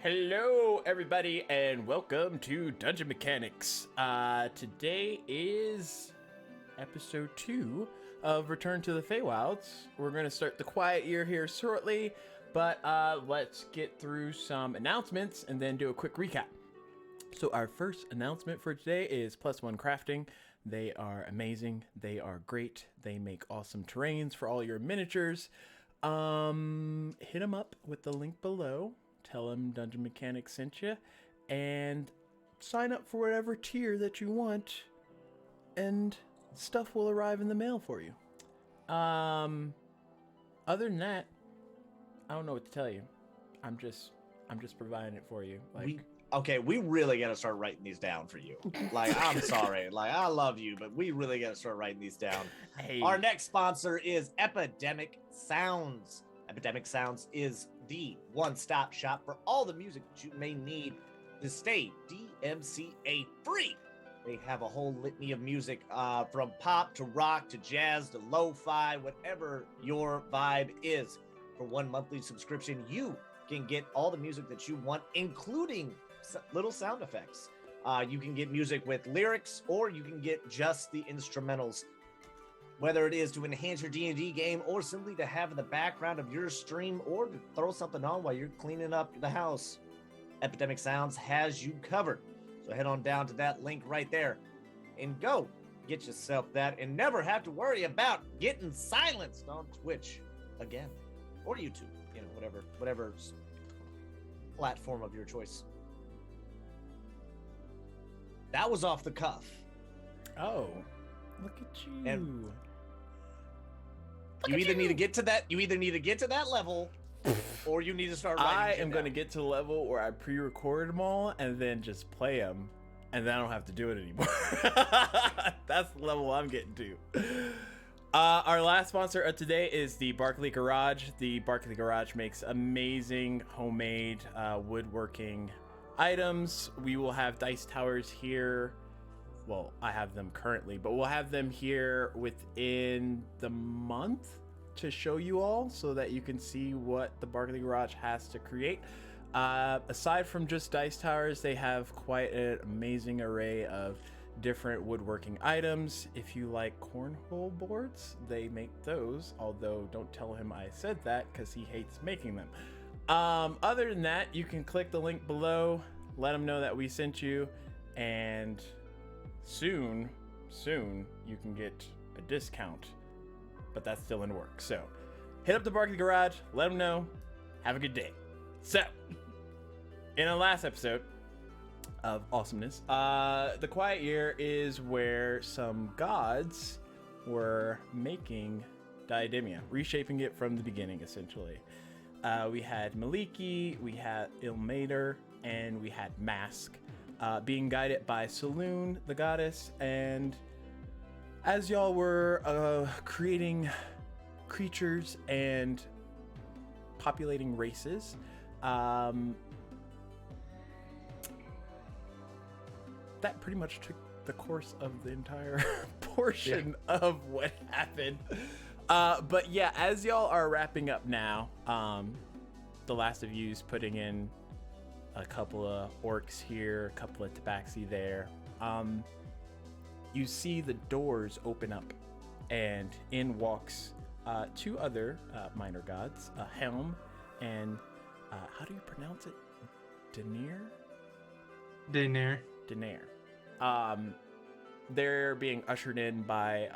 Hello, everybody, and welcome to Dungeon Mechanics. Today is episode 2 of Return to the Feywilds. We're going to start the quiet year here shortly, but let's get through some announcements and then do a quick recap. So our first announcement for today is +1 Crafting. They are amazing. They are great. They make awesome terrains for all your miniatures. Hit them up with the link below. Tell them Dungeon Mechanics sent you, and sign up for whatever tier that you want, and stuff will arrive in the mail for you. Other than that, I don't know what to tell you. I'm just providing it for you. We really gotta start writing these down for you. I'm sorry. I love you, but we really gotta start writing these down. Hey. Our next sponsor is Epidemic Sounds. Epidemic Sounds is the one-stop shop for all the music that you may need to stay DMCA free. They have a whole litany of music from pop to rock to jazz to lo-fi, whatever your vibe is. For one monthly subscription, you can get all the music that you want, including little sound effects. You can get music with lyrics, or you can get just the instrumentals. Whether it is to enhance your D&D game, or simply to have in the background of your stream, or to throw something on while you're cleaning up the house, Epidemic Sounds has you covered. So head on down to that link right there and go get yourself that, and never have to worry about getting silenced on Twitch again, or YouTube, whatever platform of your choice. That was off the cuff. Oh, look at you. And you either need to get to that level, or you need to start writing. I am going to get to the level where I pre-record them all and then just play them, and then I don't have to do it anymore. That's the level I'm getting to. Our last sponsor of today is the Barkley Garage. The Barkley Garage makes amazing homemade woodworking items. We will have dice towers here. Well, I have them currently, but we'll have them here within the month to show you all, so that you can see what the Barkley Garage has to create. Aside from just dice towers, they have quite an amazing array of different woodworking items. If you like cornhole boards, they make those, although don't tell him I said that, because he hates making them. Other than that, you can click the link below, let him know that we sent you, and soon you can get a discount, but that's still in the works. So hit up the Barkley Garage, let them know. Have a good day. So in our last episode of awesomeness, the quiet year is where some gods were making Diademia, reshaping it from the beginning, essentially. We had Maliki, we had Ilmater, and we had Mask, being guided by Saloon, the goddess. And as y'all were creating creatures and populating races, that pretty much took the course of the entire portion of what happened. But yeah, as y'all are wrapping up now, the last of you's putting in a couple of orcs here, a couple of tabaxi there. You see the doors open up, and in walks 2 other minor gods, Helm and how do you pronounce it? Daener. They're being ushered in by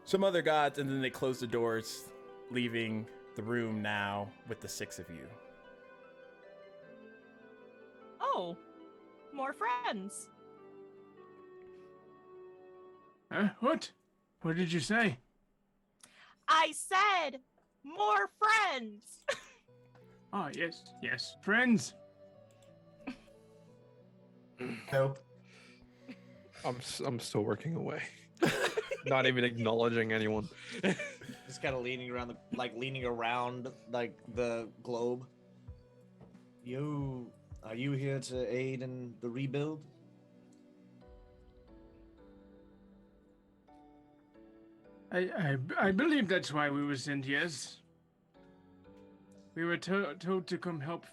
some other gods, and then they close the doors, leaving the room now with the 6 of you. Oh, more friends. What? What did you say? I said more friends. Oh, yes, friends. Nope. I'm still working away. Not even acknowledging anyone. Just kind of leaning around the globe. Are you here to aid in the rebuild? I believe that's why we were sent, yes. We were told to come help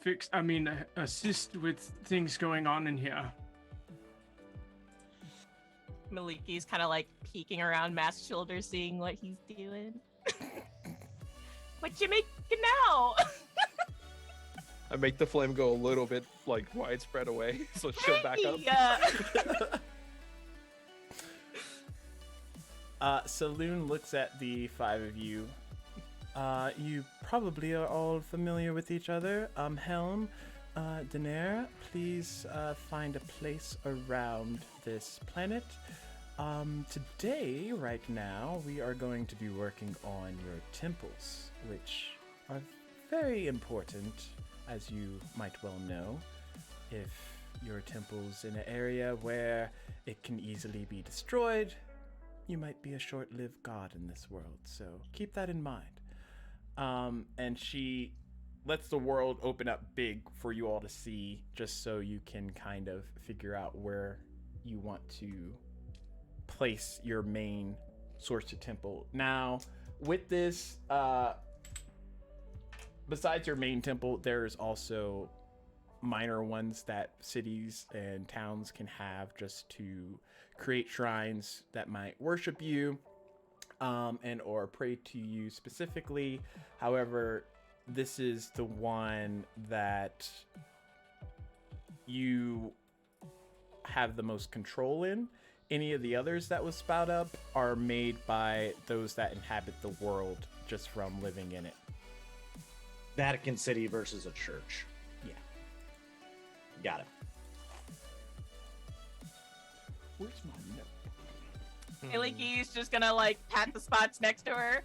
assist with things going on in here. Maliki's kind of like peeking around Mask's shoulder, seeing what he's doing. What you making now? I make the flame go a little bit like widespread away, so she'll back up. Saloon looks at the five of you. You probably are all familiar with each other. Helm, Daenerys, please find a place around this planet. Today, right now, we are going to be working on your temples, which are very important, as you might well know. If your temple's in an area where it can easily be destroyed, you might be a short-lived god in this world, so keep that in mind. And she lets the world open up big for you all to see, just so you can kind of figure out where you want to place your main source to temple. Now, with this, besides your main temple, there's also minor ones that cities and towns can have just to create shrines that might worship you and or pray to you specifically. However, this is the one that you have the most control in. Any of the others that was spout up are made by those that inhabit the world just from living in it. Vatican City versus a church. Yeah. Got it. Where's my note? Maliki's just gonna like pat the spots next to her.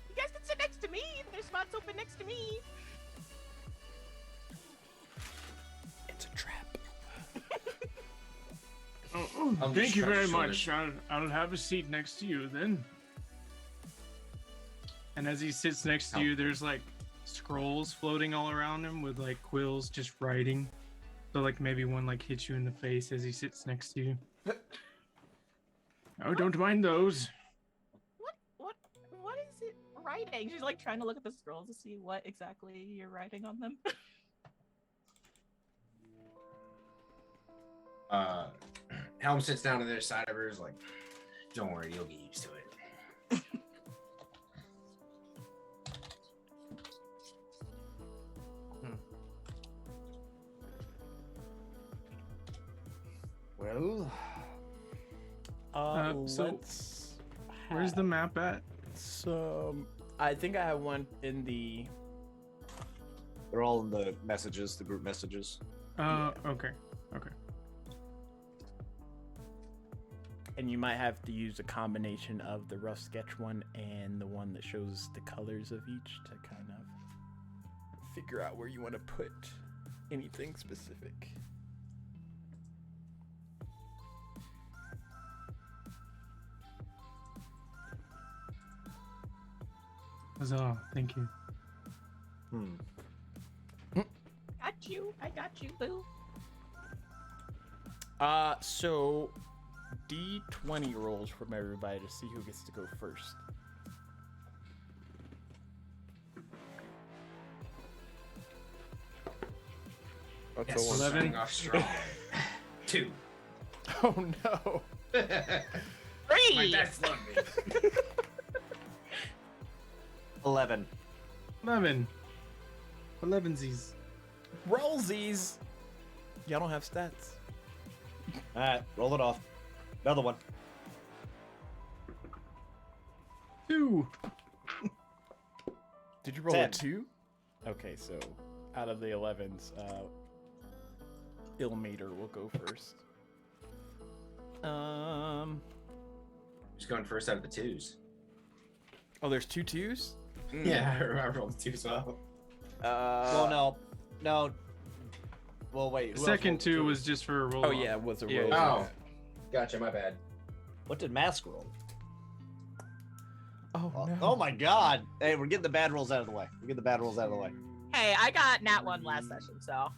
You guys can sit next to me. There's spots open next to me. It's a trap. Thank you very much. I'll have a seat next to you then. And as he sits next to you, there's like scrolls floating all around him with like quills just writing. So like maybe one like hits you in the face as he sits next to you. Oh, don't mind those. What is it writing? She's like trying to look at the scrolls to see what exactly you're writing on them. Helm sits down to the other side of her, is like, don't worry, you'll get used to it. Well, So where's the map at? So I think I have one in the. they're all in the messages, the group messages. Okay. And you might have to use a combination of the rough sketch one and the one that shows the colors of each to kind of figure out where you want to put anything specific. Huzzah, thank you. Got you. I got you, boo. So D20 rolls from everybody to see who gets to go first. That's Yes, a one. 11. starting off strong. 2. Oh no. Three. My dice love me. 11. 11sies. Rollsies. Y'all don't have stats. All right, roll it off. Another one. 2. Did you roll 10. a 2? Okay, so out of the 11s, Ilmater will go first. Who's going first out of the 2s? Oh, there's 2 2s? Yeah, I rolled 2 as well. Well, no. Well, wait. The who else second rolled 2 two? was just for a roll. Oh yeah, it was a Yeah. roll. Oh, gotcha, my bad. What did Mask roll? Oh no. Oh my God! Hey, we're getting the bad rolls out of the way. Hey, I got nat 1 last session, so.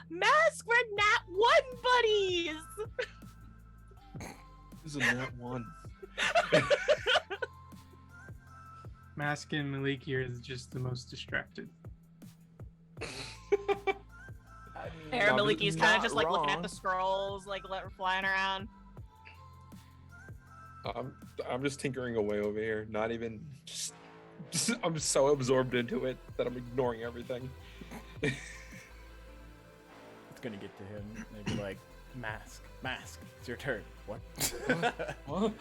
Mask, we're nat 1 buddies. This is a nat 1. Mask and Maliki are just the most distracted. Aaron No, Maliki's kind of not just like looking at wrong. the scrolls, like flying around. I'm just tinkering away over here. Not even. I'm so absorbed into it that I'm ignoring everything. It's gonna get to him. They'd be like, mask, it's your turn. What? What?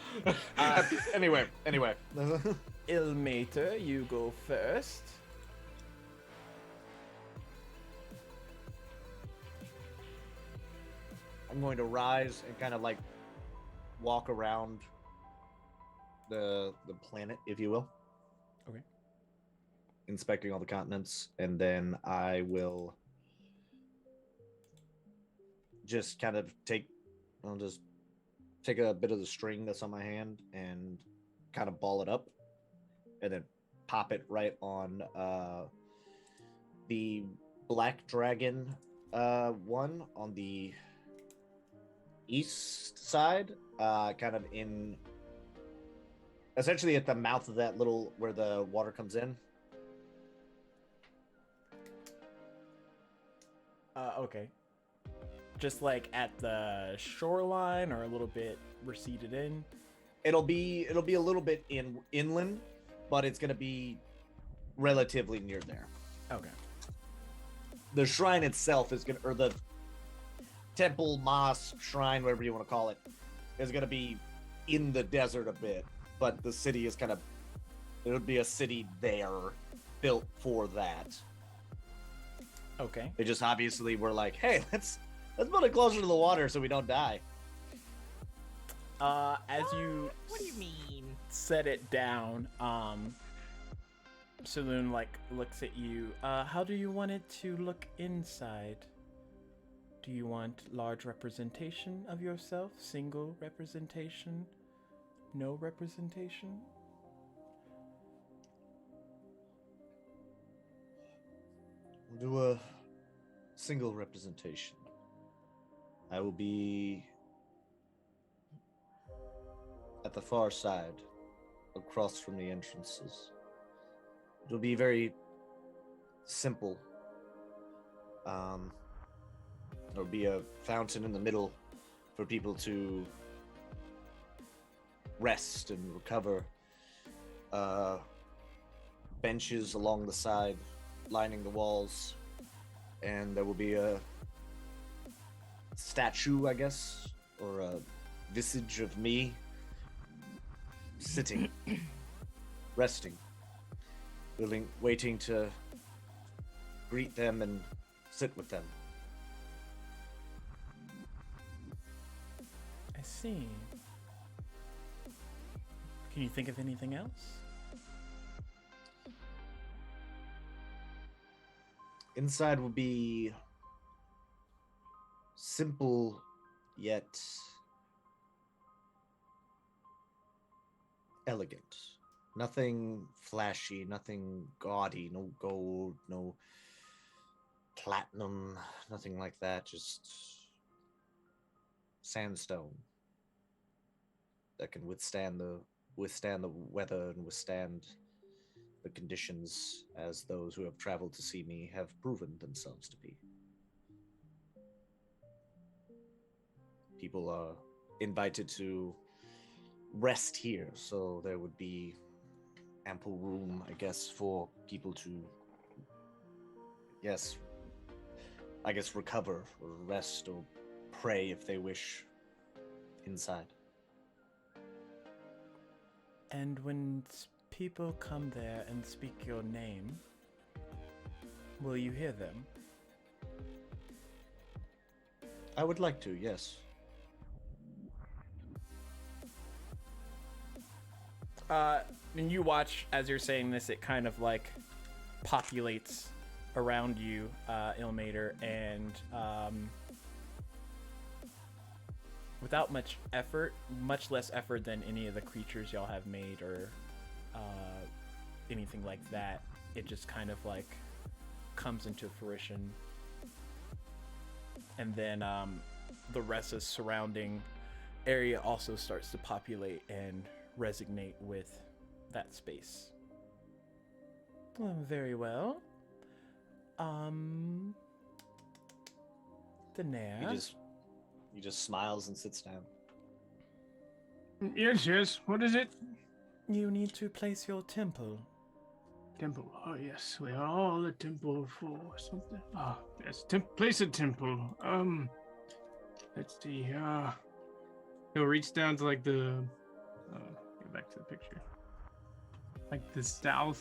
Anyway. Ilmater, you go first. I'm going to rise and kind of like walk around the planet, if you will. Okay. Inspecting all the continents, and then I will just kind of I'll just take a bit of the string that's on my hand and kind of ball it up, and then pop it right on the black dragon one on the east side, kind of in essentially at the mouth of that little where the water comes in. Okay. Just like at the shoreline or a little bit receded in. It'll be a little bit inland, but it's gonna be relatively near there. Okay. The shrine itself is gonna, or the temple, mosque, shrine, whatever you want to call it, is gonna be in the desert a bit, but the city is kind of, there'll be a city there built for that. Okay. They just obviously were like, hey, let's build it closer to the water so we don't die. As you What do you mean? set it down, Saloon like looks at you. How do you want it to look inside? Do you want large representation of yourself? Single representation? No representation? We'll do a single representation. I will be at the far side, across from the entrances. It'll be very simple. There'll be a fountain in the middle for people to rest and recover. Benches along the side, lining the walls, and there will be a statue, I guess, or a visage of me sitting, resting, waiting to greet them and sit with them. I see. Can you think of anything else? Inside will be simple yet elegant. Nothing flashy, nothing gaudy, no gold, no platinum, nothing like that. Just sandstone that can withstand the weather and withstand the conditions, as those who have traveled to see me have proven themselves to be. People are invited to rest here, so there would be ample room, I guess, for people to, yes, I guess, recover or rest or pray if they wish inside. And when people come there and speak your name, will you hear them? I would like to, yes. And you watch as you're saying this, it kind of like populates around you, Ilmater, and without much effort, much less effort than any of the creatures y'all have made or anything like that, it just kind of like comes into fruition. And then the rest of the surrounding area also starts to populate and resonate with that space. Very well. Daenerys. He just smiles and sits down. Yes. What is it? You need to place your temple. Temple. Oh yes, we are all a temple for something. Ah, yes. Place a temple. Let's see. He'll reach down to like the. Get back to the picture. Like the southwest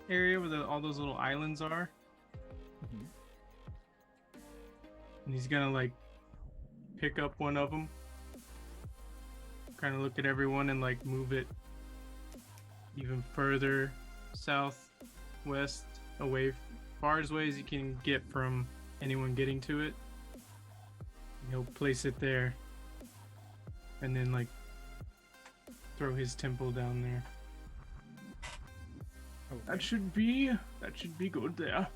area where all those little islands are. Mhm. And he's gonna like pick up one of them, kind of look at everyone and like move it even further southwest away, far as way as you can get from anyone getting to it. And he'll place it there and then like throw his temple down there. Okay. That should be good there.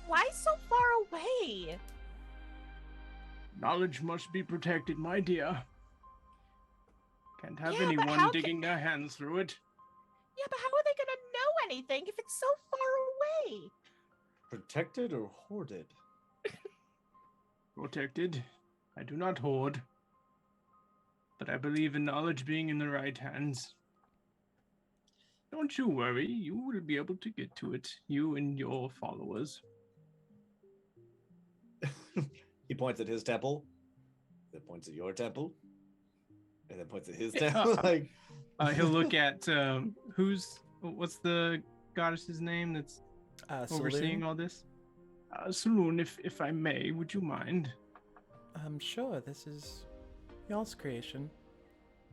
Why so far away? Knowledge must be protected, my dear. Can't have Yeah, but anyone how digging their hands through it. Yeah, but how are they gonna know anything if it's so far away? Protected or hoarded? Protected. I do not hoard. But I believe in knowledge being in the right hands. Don't you worry, you will be able to get to it, you and your followers. He points at his temple, then points at your temple, and then points at his temple. Like He'll look at what's the goddess's name that's overseeing all this? Saloon, if I may, would you mind? I'm sure this is y'all's creation.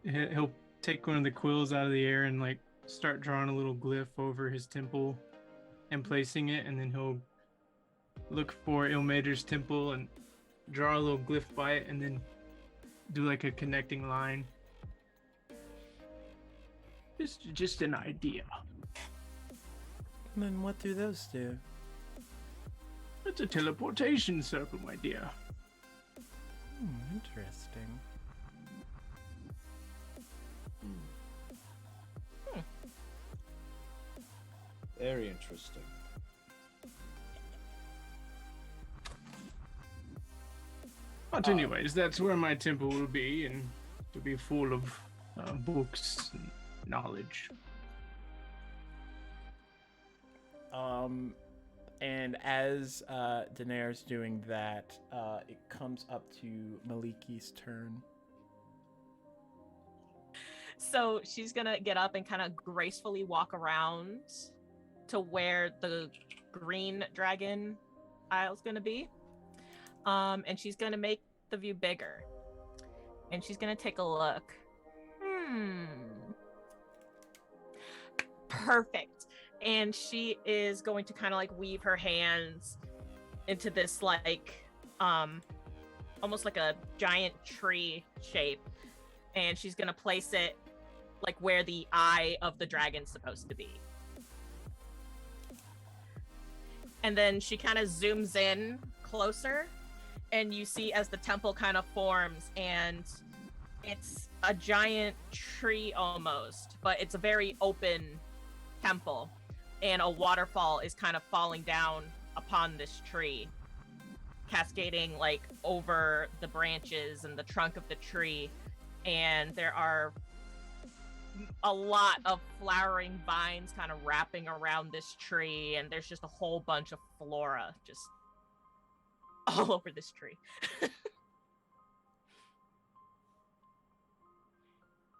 He'll take one of the quills out of the air and like start drawing a little glyph over his temple and placing it, and then he'll look for Ilmater's temple and draw a little glyph by it, and then do like a connecting line. Just an idea. And then what do those do? It's a teleportation circle, my dear. Interesting. very interesting. But anyways, that's where my temple will be, and to be full of books and knowledge. And as Daenerys doing that, it comes up to Maliki's turn. So she's gonna get up and kind of gracefully walk around to where the green dragon aisle's gonna be. And she's gonna make the view bigger. And she's gonna take a look. Perfect. And she is going to kind of like weave her hands into this like almost like a giant tree shape. And she's gonna place it like where the eye of the dragon's supposed to be. And then she kind of zooms in closer, and you see as the temple kind of forms, and it's a giant tree almost, but it's a very open temple, and a waterfall is kind of falling down upon this tree, cascading like over the branches and the trunk of the tree. And there are a lot of flowering vines kind of wrapping around this tree, and there's just a whole bunch of flora just all over this tree.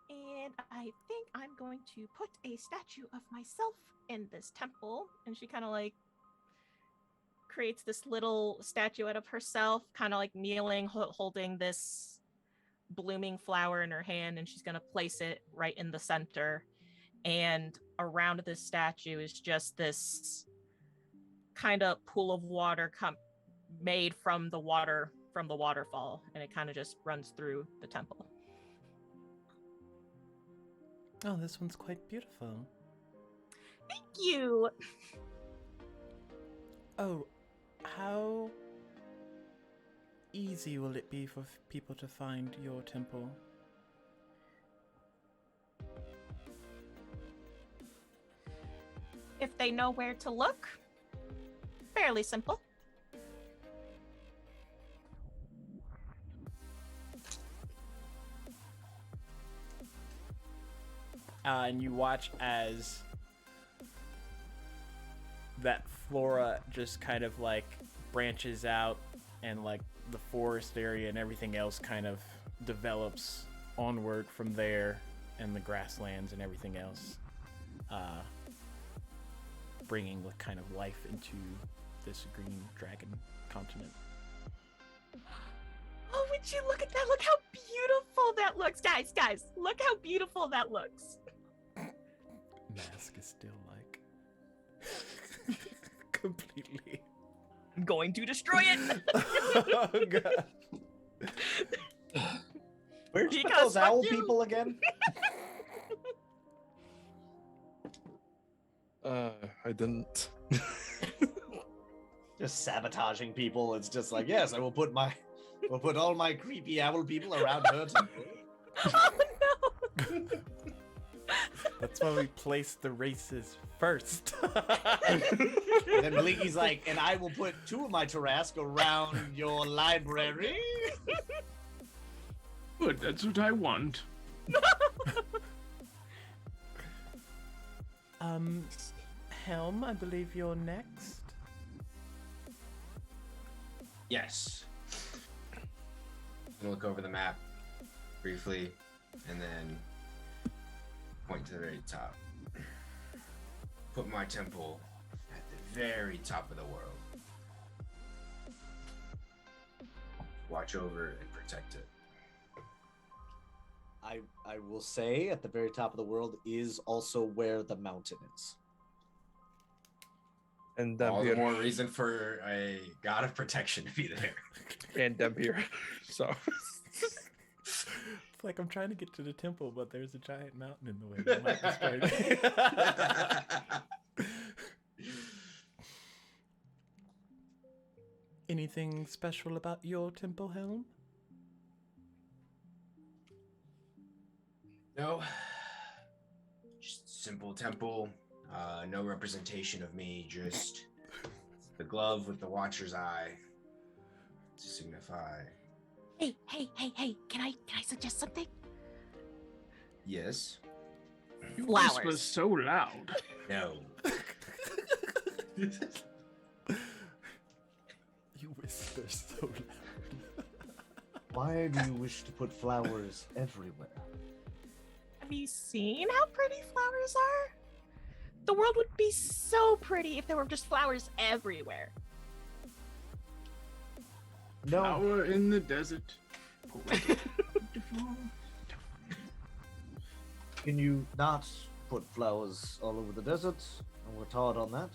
And I think I'm going to put a statue of myself in this temple. And she kind of like creates this little statuette of herself, kind of like kneeling, holding this blooming flower in her hand, and she's going to place it right in the center. And around this statue is just this kind of pool of water made from the waterfall, and it kind of just runs through the temple. Oh, this one's quite beautiful. Thank you. Oh, how easy will it be for people to find your temple? If they know where to look, fairly simple. And you watch as that flora just kind of like branches out, and like the forest area and everything else kind of develops onward from there, and the grasslands and everything else, bringing the kind of life into this green dragon continent. Oh, would you look at that? Look how beautiful that looks. Guys, look how beautiful that looks. Mask is still like completely. I'm going to destroy it. Oh god. Where'd you put Because those fuck owl you. people again? I didn't. Just sabotaging people. It's just like, yes, I will put all my creepy owl people around her temple. Oh no. That's why we place the races first. And then Blinky's like, and I will put 2 of my Tarask around your library. Good, that's what I want. Helm, I believe you're next. Yes. I'm gonna look over the map briefly and then point to the very top. Put my temple at the very top of the world. Watch over and protect it. I will say at the very top of the world is also where the mountain is. And All the Dampier. more reason for a god of protection to be there. And Dampier. So. It's like I'm trying to get to the temple, but there's a giant mountain in the way. That might destroy me. Anything special about your temple, Helm? No. Just simple temple. No representation of me, just the glove with the watcher's eye to signify. Hey, can I suggest something? Yes. You Flowers. whisper so loud. No. You whisper so loud. Why do you wish to put flowers everywhere? Have you seen how pretty flowers are? The world would be so pretty if there were just flowers everywhere. No, Flower in the desert. can you not put flowers all over the desert? I worked hard on that.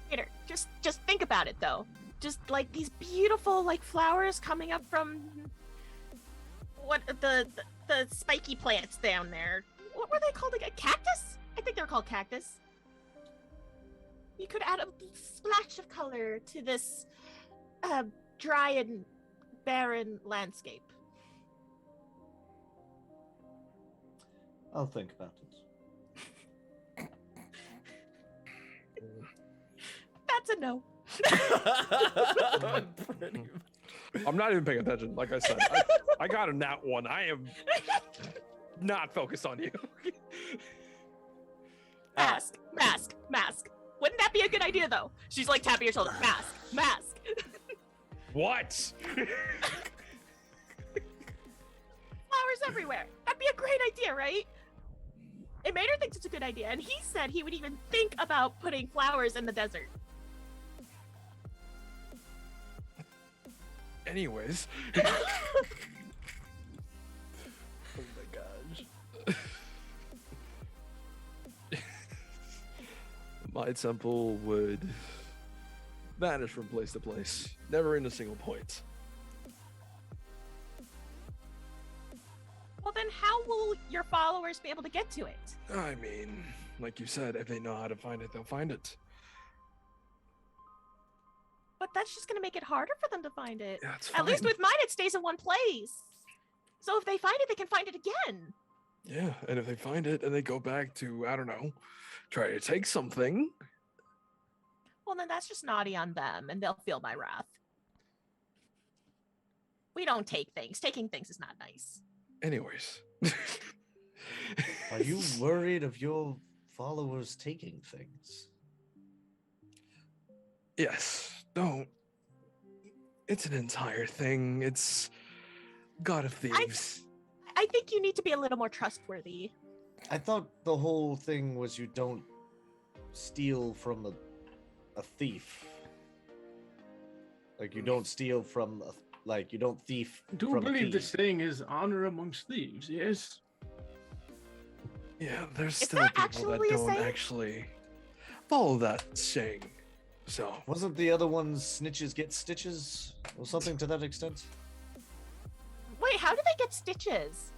Peter, just think about it though. Just like these beautiful like flowers coming up from what the spiky plants down there. What were they called again? Cactus? I think they're called cactus. You could add a splash of color to this dry and barren landscape. I'll think about it. That's a no. Pretty much. I'm not even paying attention. Like I said, I got a nat 1. I am not focused on you. Mask. Wouldn't that be a good idea though? She's like tapping your shoulder. Mask. What? Flowers everywhere. That'd be a great idea, right? And Maynard thinks it's a good idea, and he said he would even think about putting flowers in the desert. Anyways. Oh my gosh. My temple would vanish from place to place, never in a single point. Well, then how will your followers be able to get to it? I mean, like you said, if they know how to find it, they'll find it. But that's just going to make it harder for them to find it. Yeah, it's At least fine. with mine, it stays in one place. So if they find it, they can find it again. Yeah, and if they find it and they go back to, I don't know, try to take something. Well, then that's just naughty on them, and they'll feel my wrath. We don't take things. Taking things is not nice. Anyways. Are you worried of your followers taking things? Yes, don't. It's an entire thing. It's God of Thieves. I think you need to be a little more trustworthy. I thought the whole thing was you don't steal from a thief. Like you don't steal from you don't thief Do from a believe the thief. saying is honor amongst thieves, yes? Yeah, there's Is still that people that actually a don't saying? actually follow that saying. So, Wasn't the other one's snitches get stitches or something to that extent? Wait, how do they get stitches?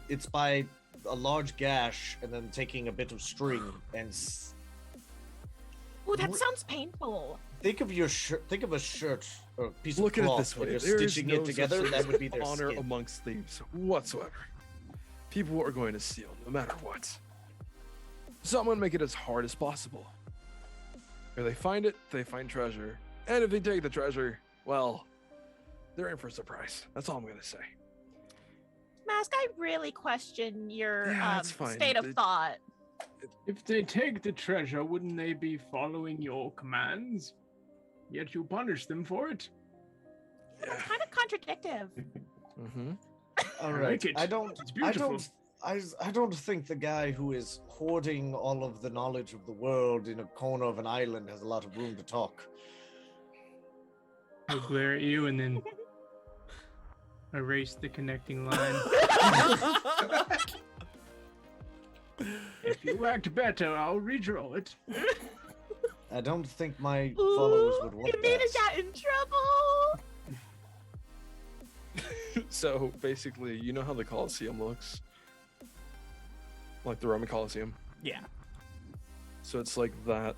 It's by a large gash and then taking a bit of string and Oh, that sounds painful. think of your shirt. Think of a shirt or a piece look of at it cloth. this way: and you're there is stitching no it together. such That thing would be as their honor skin. amongst thieves whatsoever. People are going to steal, no matter what. So I'm going to make it as hard as possible. If they find it, they find treasure, and if they take the treasure, well, they're in for a surprise. That's all I'm going to say. Mask, I really question your Yeah, it's fine. state of thought. If they take the treasure, wouldn't they be following your commands? Yet you punish them for it. That's kind of contradictive. Mm-hmm. All I right. like it. I don't. It's I beautiful. don't. I don't think the guy who is hoarding all of the knowledge of the world in a corner of an island has a lot of room to talk. I'll glare at you and then erase the connecting line. If you act better, I'll redraw it. I don't think my followers would want You made us that. got in trouble. So basically, you know how the Colosseum looks? Like the Roman Colosseum. Yeah. So it's like that.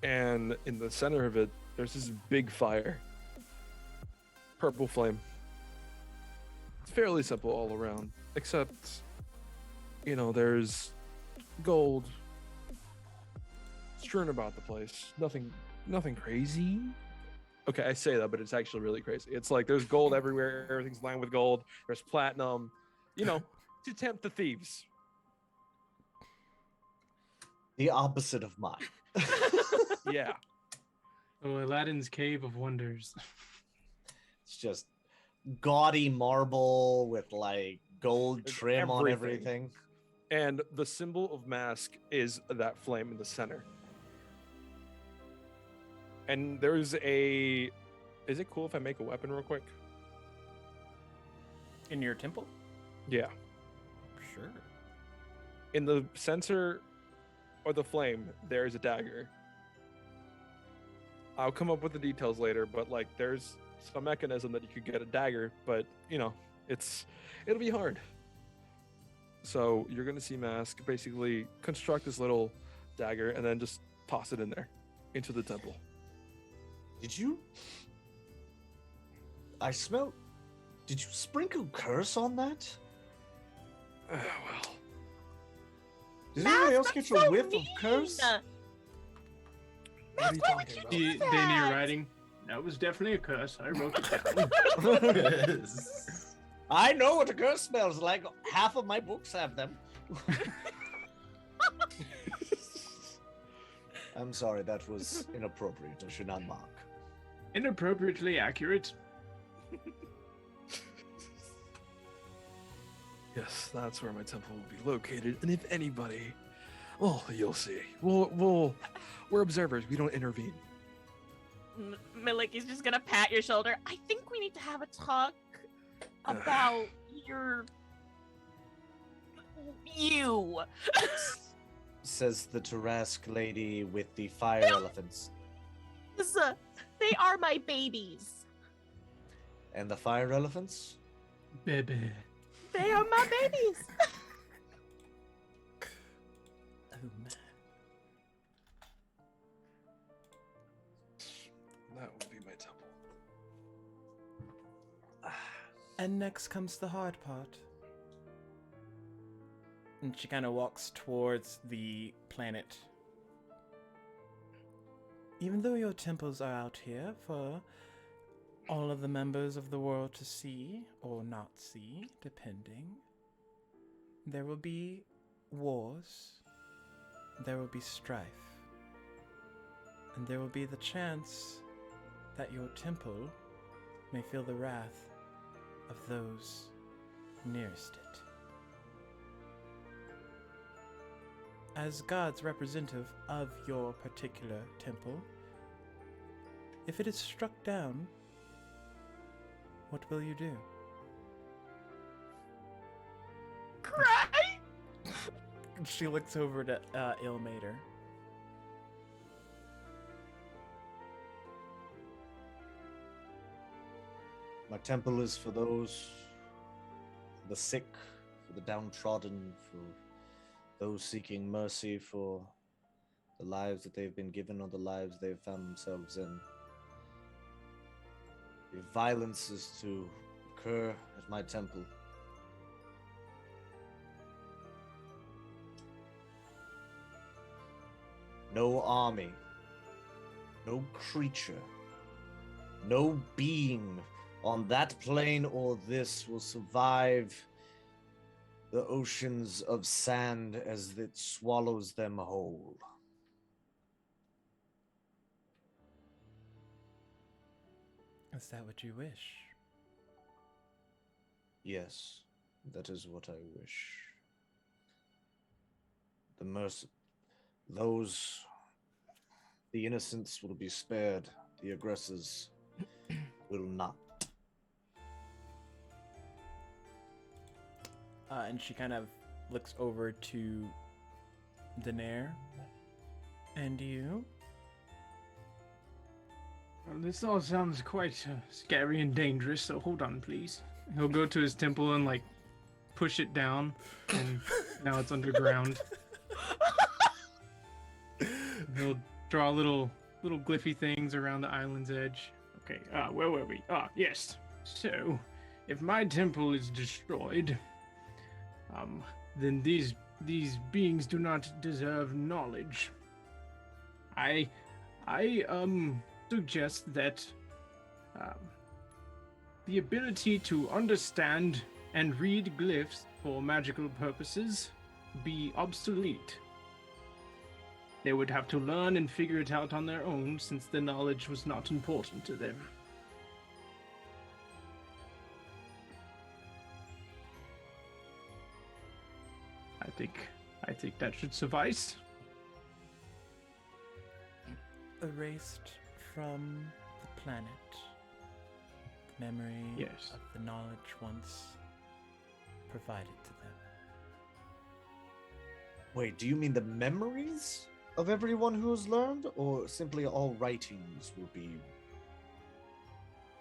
And in the center of it, there's this big fire. Purple flame. It's fairly simple all around. Except, you know, there's gold strewn about the place. Nothing crazy. Okay, I say that, but it's actually really crazy. It's like there's gold everywhere. Everything's lined with gold. There's platinum. You know, to tempt the thieves. The opposite of mine. Yeah. Oh, Aladdin's Cave of Wonders. It's just gaudy marble with like gold There's trim on everything. everything. And the symbol of Mask is that flame in the center. And there's a... Is it cool if I make a weapon real quick? In your temple? Yeah. Sure. In the center or the flame, there's a dagger. I'll come up with the details later, but like there's some mechanism that you could get a dagger, but you know, it'll be hard. So you're gonna see Mask basically construct this little dagger and then just toss it in there into the temple. Did you? I smell. Did you sprinkle curse on that? Well, Did Mask, anybody else that's get your so whiff of mean. curse? what are Mask, you why would talking you about? do Danny that? writing. That was definitely a curse. I wrote it down. I know what a curse smells like. Half of my books have them. I'm sorry, that was inappropriate. I should not mock. Inappropriately accurate. Yes, that's where my temple will be located. And if anybody, well, you'll see. We're observers. We don't intervene. Miliki's just gonna pat your shoulder. I think we need to have a talk about you. Says the Tarask lady with the fire elephants. They are my babies. And the fire elephants? Baby. They are my babies. Oh man. That would be my temple. And next comes the hard part. And she kind of walks towards the planet. Even though your temples are out here for all of the members of the world to see, or not see, depending, there will be wars, there will be strife, and there will be the chance that your temple may feel the wrath of those nearest it. As God's representative of your particular temple, if it is struck down, what will you do? Cry! She looks over to Ilmater. My temple is for those, for the sick, for the downtrodden, for those seeking mercy for the lives that they've been given or the lives they've found themselves in. If violence is to occur at my temple, no army, no creature, no being on that plane or this will survive the oceans of sand as it swallows them whole. Is that what you wish? Yes, that is what I wish. The innocents will be spared, the aggressors will not. And she kind of looks over to Daenerys. And you? Well, this all sounds quite scary and dangerous, so hold on, please. He'll go to his temple and, like, push it down, and now it's underground. He'll draw little glyphy things around the island's edge. Okay, where were we? Yes. So, if my temple is destroyed, then these beings do not deserve knowledge. I suggest that the ability to understand and read glyphs for magical purposes be obsolete. They would have to learn and figure it out on their own, since the knowledge was not important to them. I think that should suffice. Erased from the planet. The memory Yes. of the knowledge once provided to them. Wait, do you mean the memories of everyone who has learned, or simply all writings will be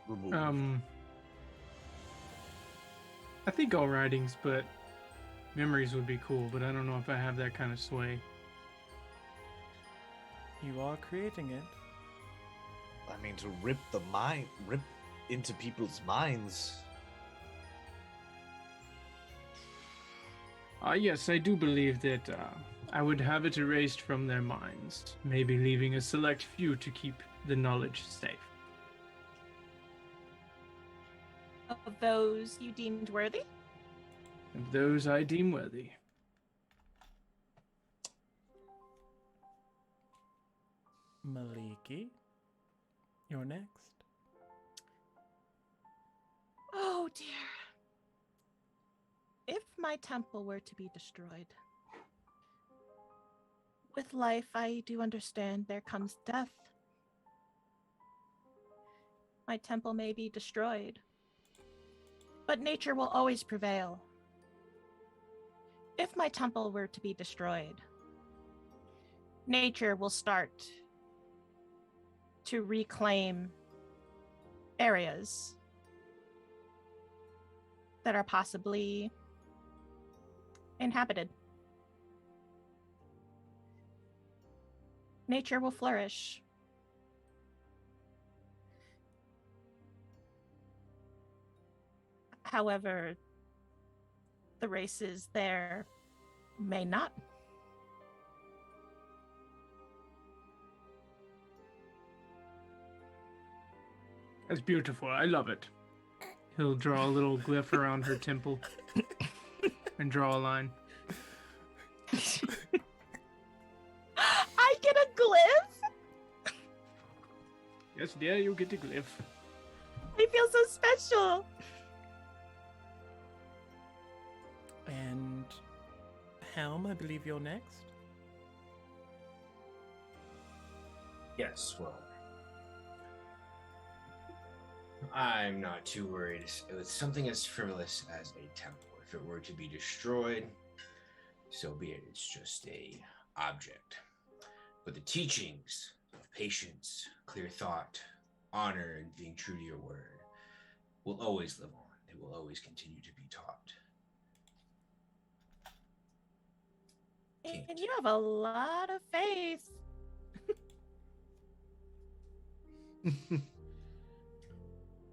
removed? I think all writings, but memories would be cool, but I don't know if I have that kind of sway. You are creating it. I mean, to rip into people's minds. Yes, I do believe that I would have it erased from their minds, maybe leaving a select few to keep the knowledge safe. Of those you deemed worthy? Of those I deem worthy. Maliki, you're next. Oh dear. If my temple were to be destroyed, with life I do understand there comes death. My temple may be destroyed, but nature will always prevail. If my temple were to be destroyed, nature will start to reclaim areas that are possibly inhabited. Nature will flourish. However, the races there may not. That's beautiful. I love it. He'll draw a little glyph around her temple and draw a line. I get a glyph? Yes, dear, you get a glyph. I feel so special. And Helm, I believe you're next. Yes, well, I'm not too worried with something as frivolous as a temple. If it were to be destroyed, so be it. It's just a object. But the teachings of patience, clear thought, honor, and being true to your word will always live on. They will always continue to be taught. And you have a lot of faith.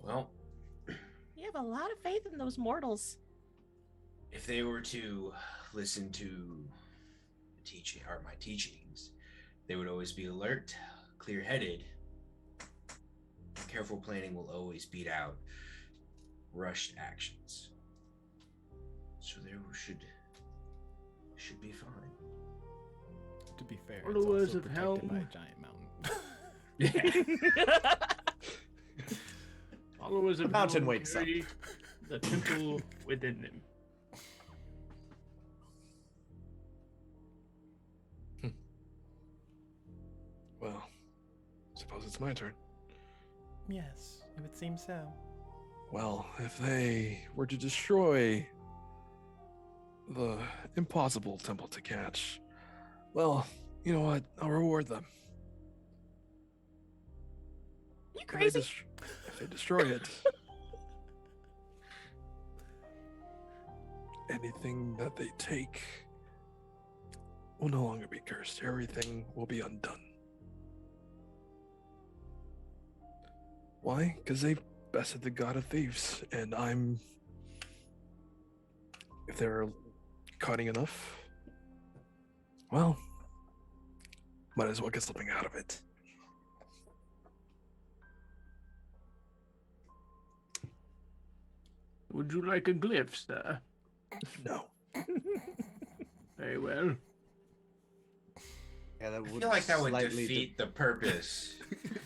Well, You have a lot of faith in those mortals. if they were to listen to the teaching or my teachings, they would always be alert, clear-headed. Careful planning will always beat out rushed actions. So there should be fine. To be fair, All the it's words also of protected by Helm. a giant mountain. Followers of Mountain Helm wakes up. carry the temple within them. Well, suppose it's my turn. Yes, it would seem so. Well, if they were to destroy the impossible temple to catch, well, you know what? I'll reward them. You If they, crazy? if they destroy it, anything that they take will no longer be cursed. Everything will be undone. Why? Because they bested the god of thieves, and I'm. If they're cutting enough, well, might as well get something out of it. Would you like a glyph, sir? No. Very well. Yeah, that I would feel like that would slightly defeat the purpose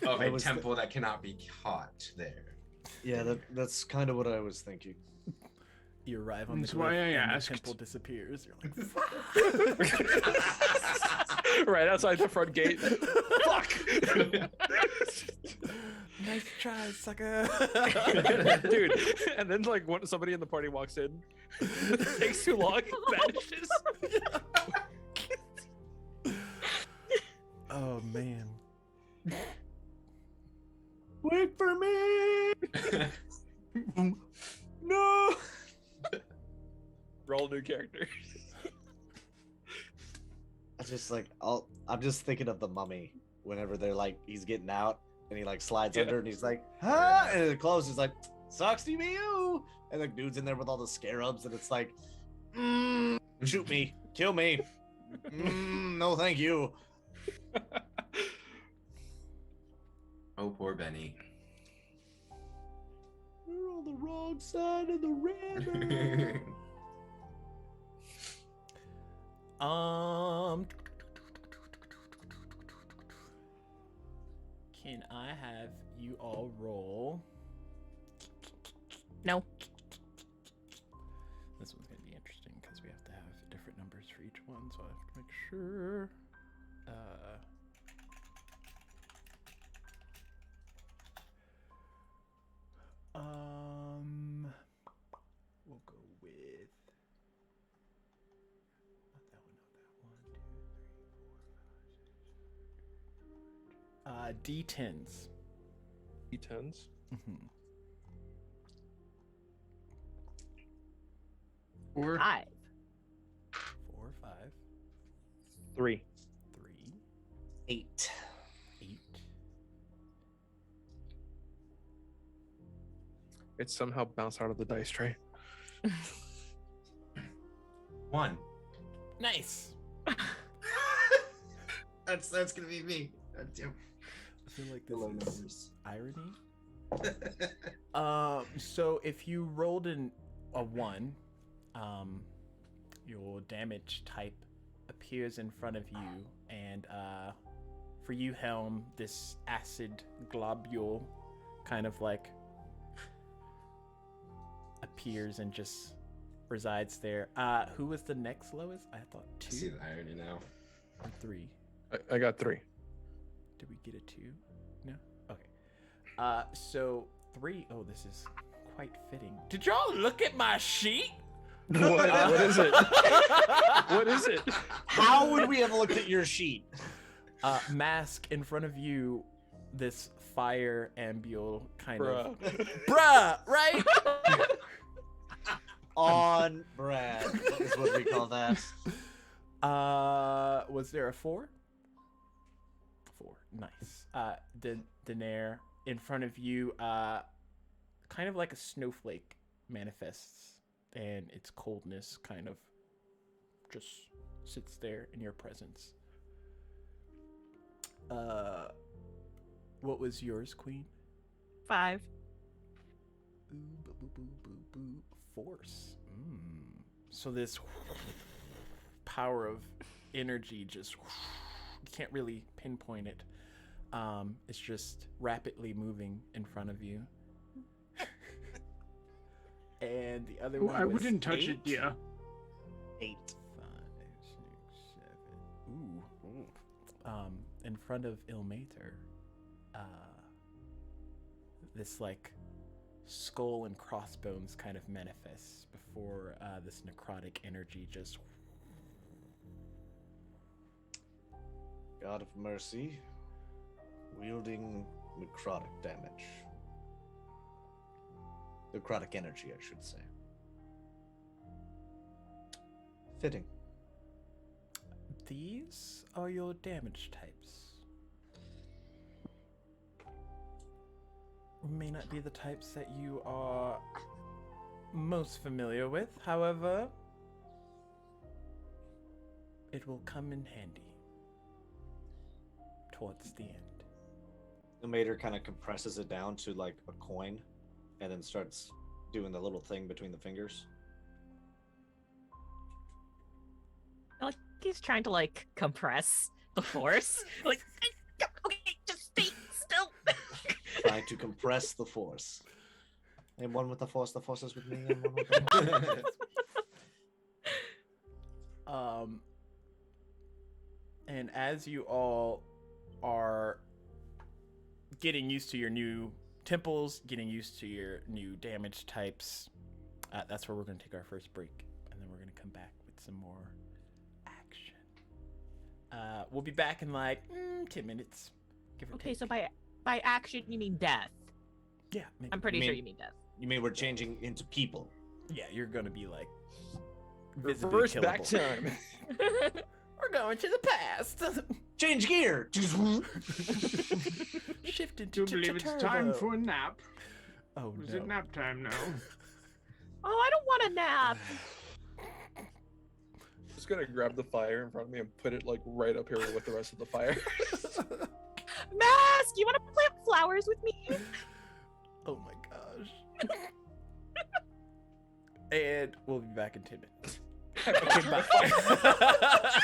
of I a was temple that cannot be caught there. Yeah, that's kind of what I was thinking. You arrive on the That's why glyph I and asked. the temple disappears. You're like, Right outside the front gate. Fuck! nice try, sucker. Dude, and then like somebody in the party walks in, takes too long, vanishes. Oh man. Wait for me! No! Roll new character. I just like I'm just thinking of the mummy whenever they're like he's getting out and he like slides Yeah. under and he's like, ah, and it closes like, sucks to be you. And the dude's in there with all the scarabs and it's like, shoot me, kill me. No, thank you. Oh, poor Benny. You're on the wrong side of the river. Can I have you all roll? No. This one's gonna be interesting because we have to have different numbers for each one, so I have to make sure. We'll go with not that one, not that one. 2, 3, 4, 5, 6, 7, 8. D10s. E10s. Mm-hmm. 4. 5. 4, 5, 3. 3, 8. 8. It somehow bounced out of the dice tray. 1. Nice. That's gonna be me. I feel like Hello, this is numbers. irony. So if you rolled a 1, your damage type appears in front of you, and for you, Helm, this acid globule kind of like appears and just resides there. Who was the next lowest? I thought I see 2 the irony now. or 3. I got 3. Did we get a 2? No? Okay. So 3. Oh, this is quite fitting. Did y'all look at my sheet? What is it? What is it? How would we have looked at your sheet? Mask in front of you, this fire ambule kind of. Bruh. Bruh, right? On brand is what we call that. Was there a 4? 4. Nice. Daenerys in front of you, kind of like a snowflake manifests, and its coldness kind of just sits there in your presence. What was yours, Queen? 5. Boo, boo, boo, boo, boo, boo. Force. So this power of energy just, you can't really pinpoint it. It's just rapidly moving in front of you. And the other one I was wouldn't touch 8. it, yeah. 8. 5, 6, 7. Ooh. In front of Ilmater, this like skull and crossbones kind of manifests before this necrotic energy just. God of mercy, wielding necrotic damage. Necrotic energy, I should say. Fitting. These are your damage types. May not be the types that you are most familiar with, however, it will come in handy towards the end. The mater kind of compresses it down to like a coin and then starts doing the little thing between the fingers. Like he's trying to like compress the force. Like, okay, just stay still. Trying to compress the force. And one with the force is with me, and one with the force. And as you all are getting used to your new temples, getting used to your new damage types, that's where we're going to take our first break, and then we're going to come back with some more action. We'll be back in like 10 minutes. Give or Okay, take. so by action you mean death. Yeah, maybe. I'm pretty You sure mean- you mean death. You mean we're changing into people? Yeah, you're going to be like visibly Reverse back killable. time. We're going to the past. Change gear! Shift into Do believe it's time for a nap. Oh Is no. it nap time now? Oh, I don't want a nap. Just gonna grab the fire in front of me and put it like right up here with the rest of the fire. Mask, you want to plant flowers with me? Oh my gosh. And we'll be back in 10 minutes. Okay, bye.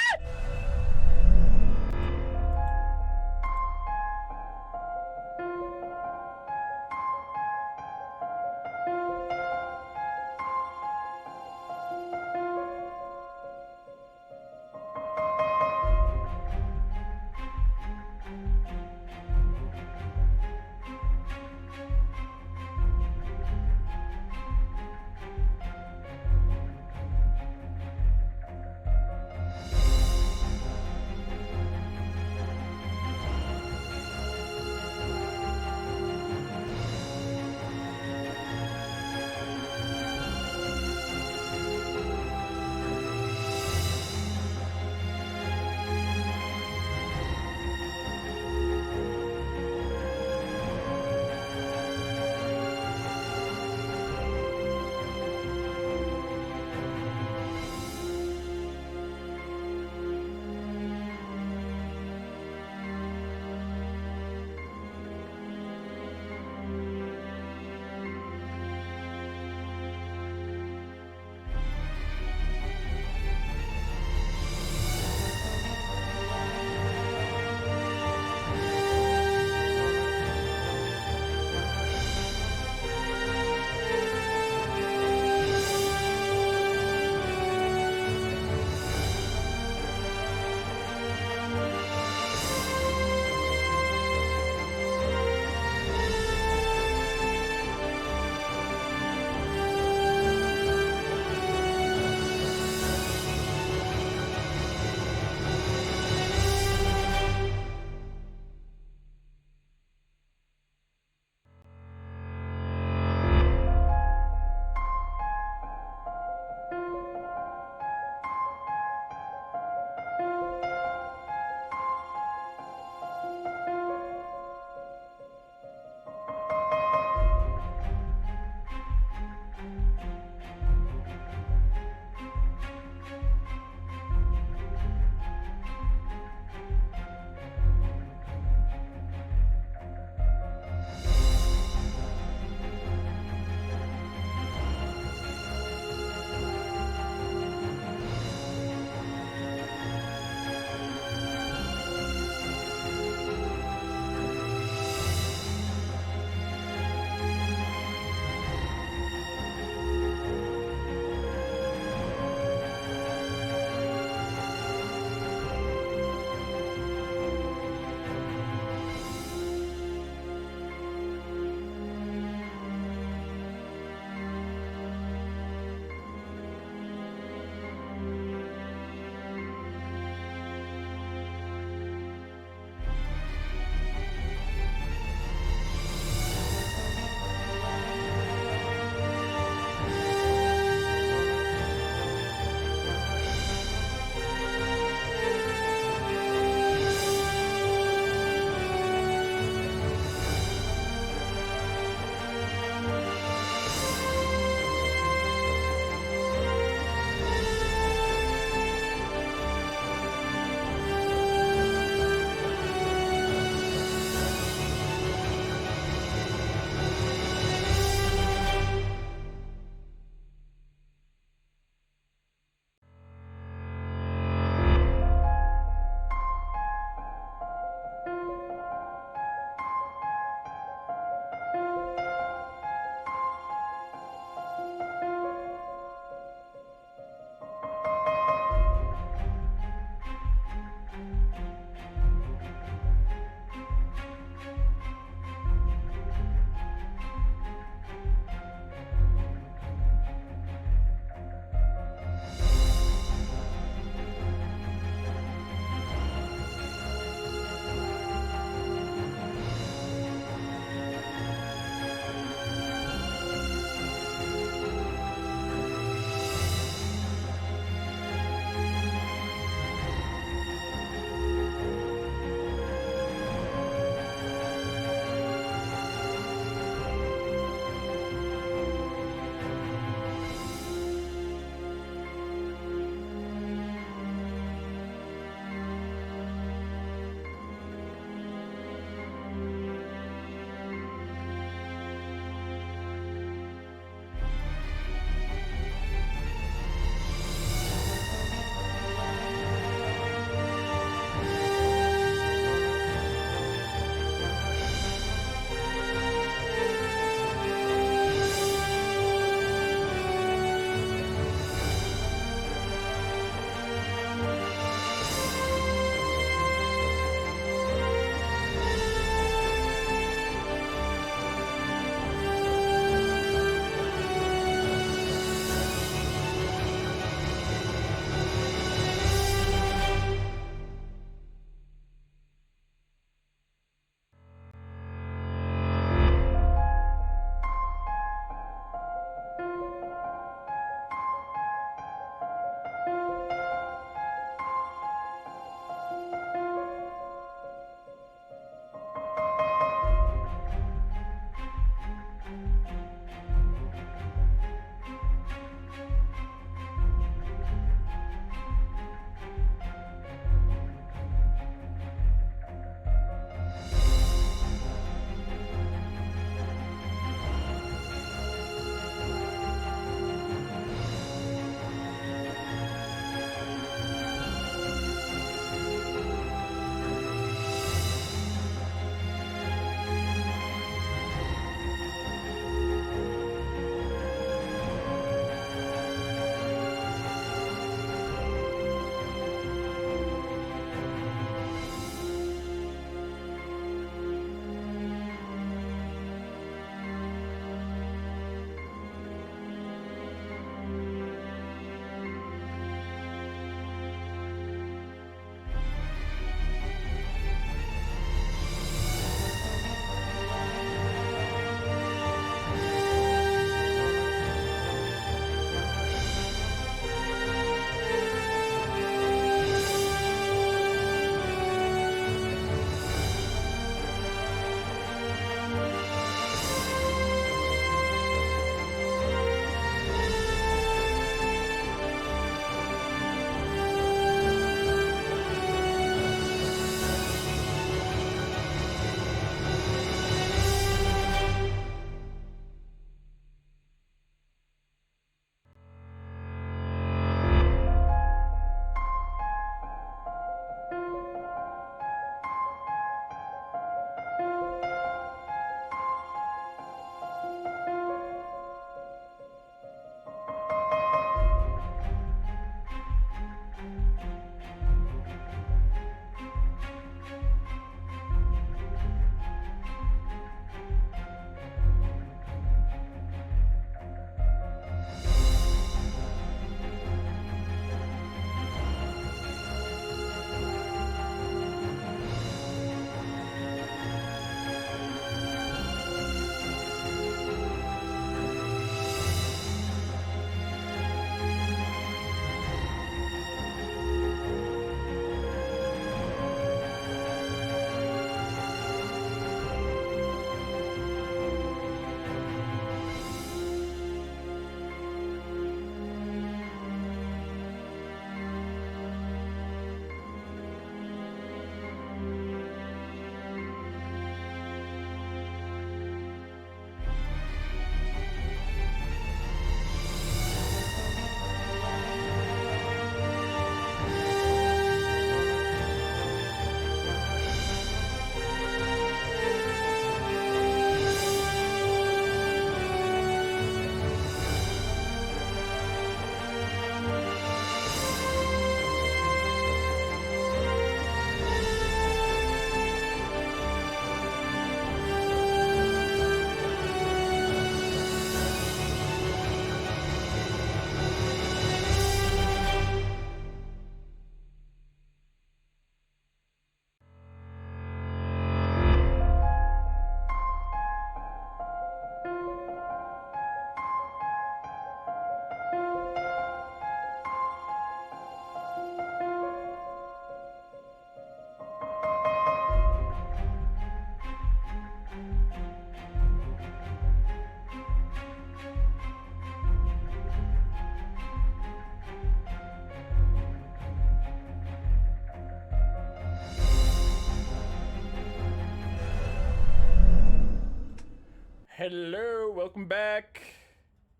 Hello, welcome back.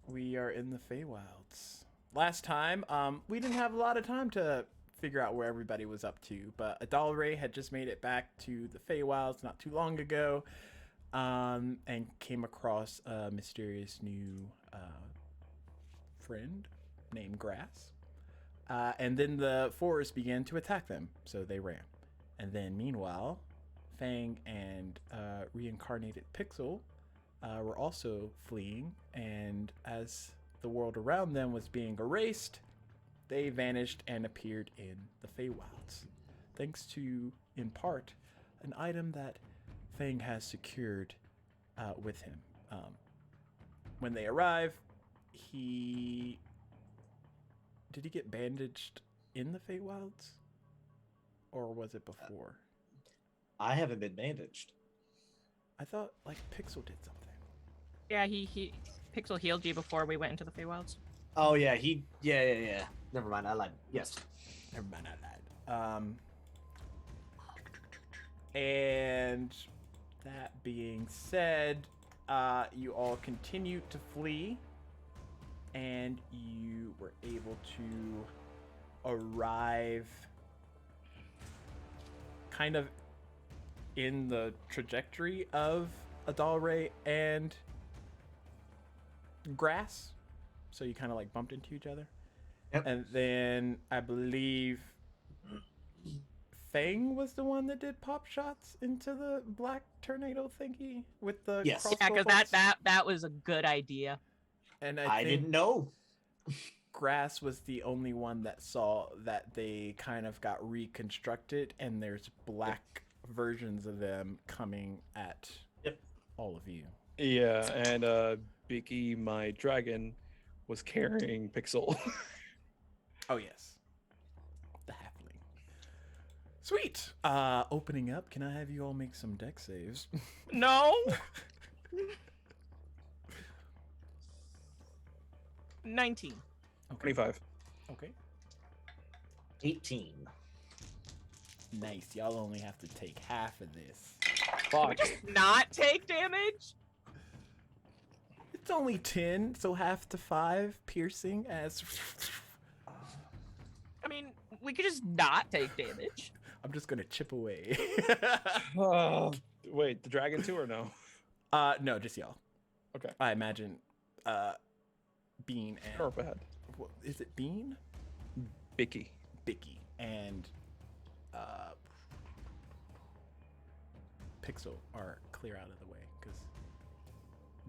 We are in the Feywilds. Last time, we didn't have a lot of time to figure out where everybody was up to, but Adalray had just made it back to the Feywilds not too long ago, and came across a mysterious new friend named Grass. And then the forest began to attack them, so they ran. And then meanwhile, Fang and reincarnated Pixel were also fleeing, and as the world around them was being erased, they vanished and appeared in the Feywilds, thanks to, in part, an item that Fang has secured with him. When they arrive, did he get bandaged in the Feywilds? Or was it before? I haven't been bandaged. I thought, like, Pixel did something. Yeah, he Pixel healed you before we went into the Feywilds. Oh yeah, yeah. Never mind, I lied. Yes. Never mind, I lied. And that being said, you all continued to flee, and you were able to arrive kind of in the trajectory of Adalray and Grass. So you kind of like bumped into each other. Yep. And then I believe Fang was the one that did pop shots into the black tornado thingy with the Yes. crossbow Yeah, because bolts. that was a good idea. And I think didn't know. Grass was the only one that saw that they kind of got reconstructed, and there's black versions of them coming at all of you. Yeah, and Bicky, my dragon, was carrying Pixel. Oh yes, the halfling. Sweet. Opening up. Can I have you all make some deck saves? No. 19. Okay. 25. Okay. 18. Nice. Y'all only have to take half of this. Fuck. Not take damage? It's only 10, so half to 5 piercing as. I mean, we could just not take damage. I'm just gonna chip away. Wait, the dragon too or no? No, just y'all. Okay. I imagine, Bean and. Or bad. What, is it Bean? Bicky. Bicky and Pixel are clear out of the way because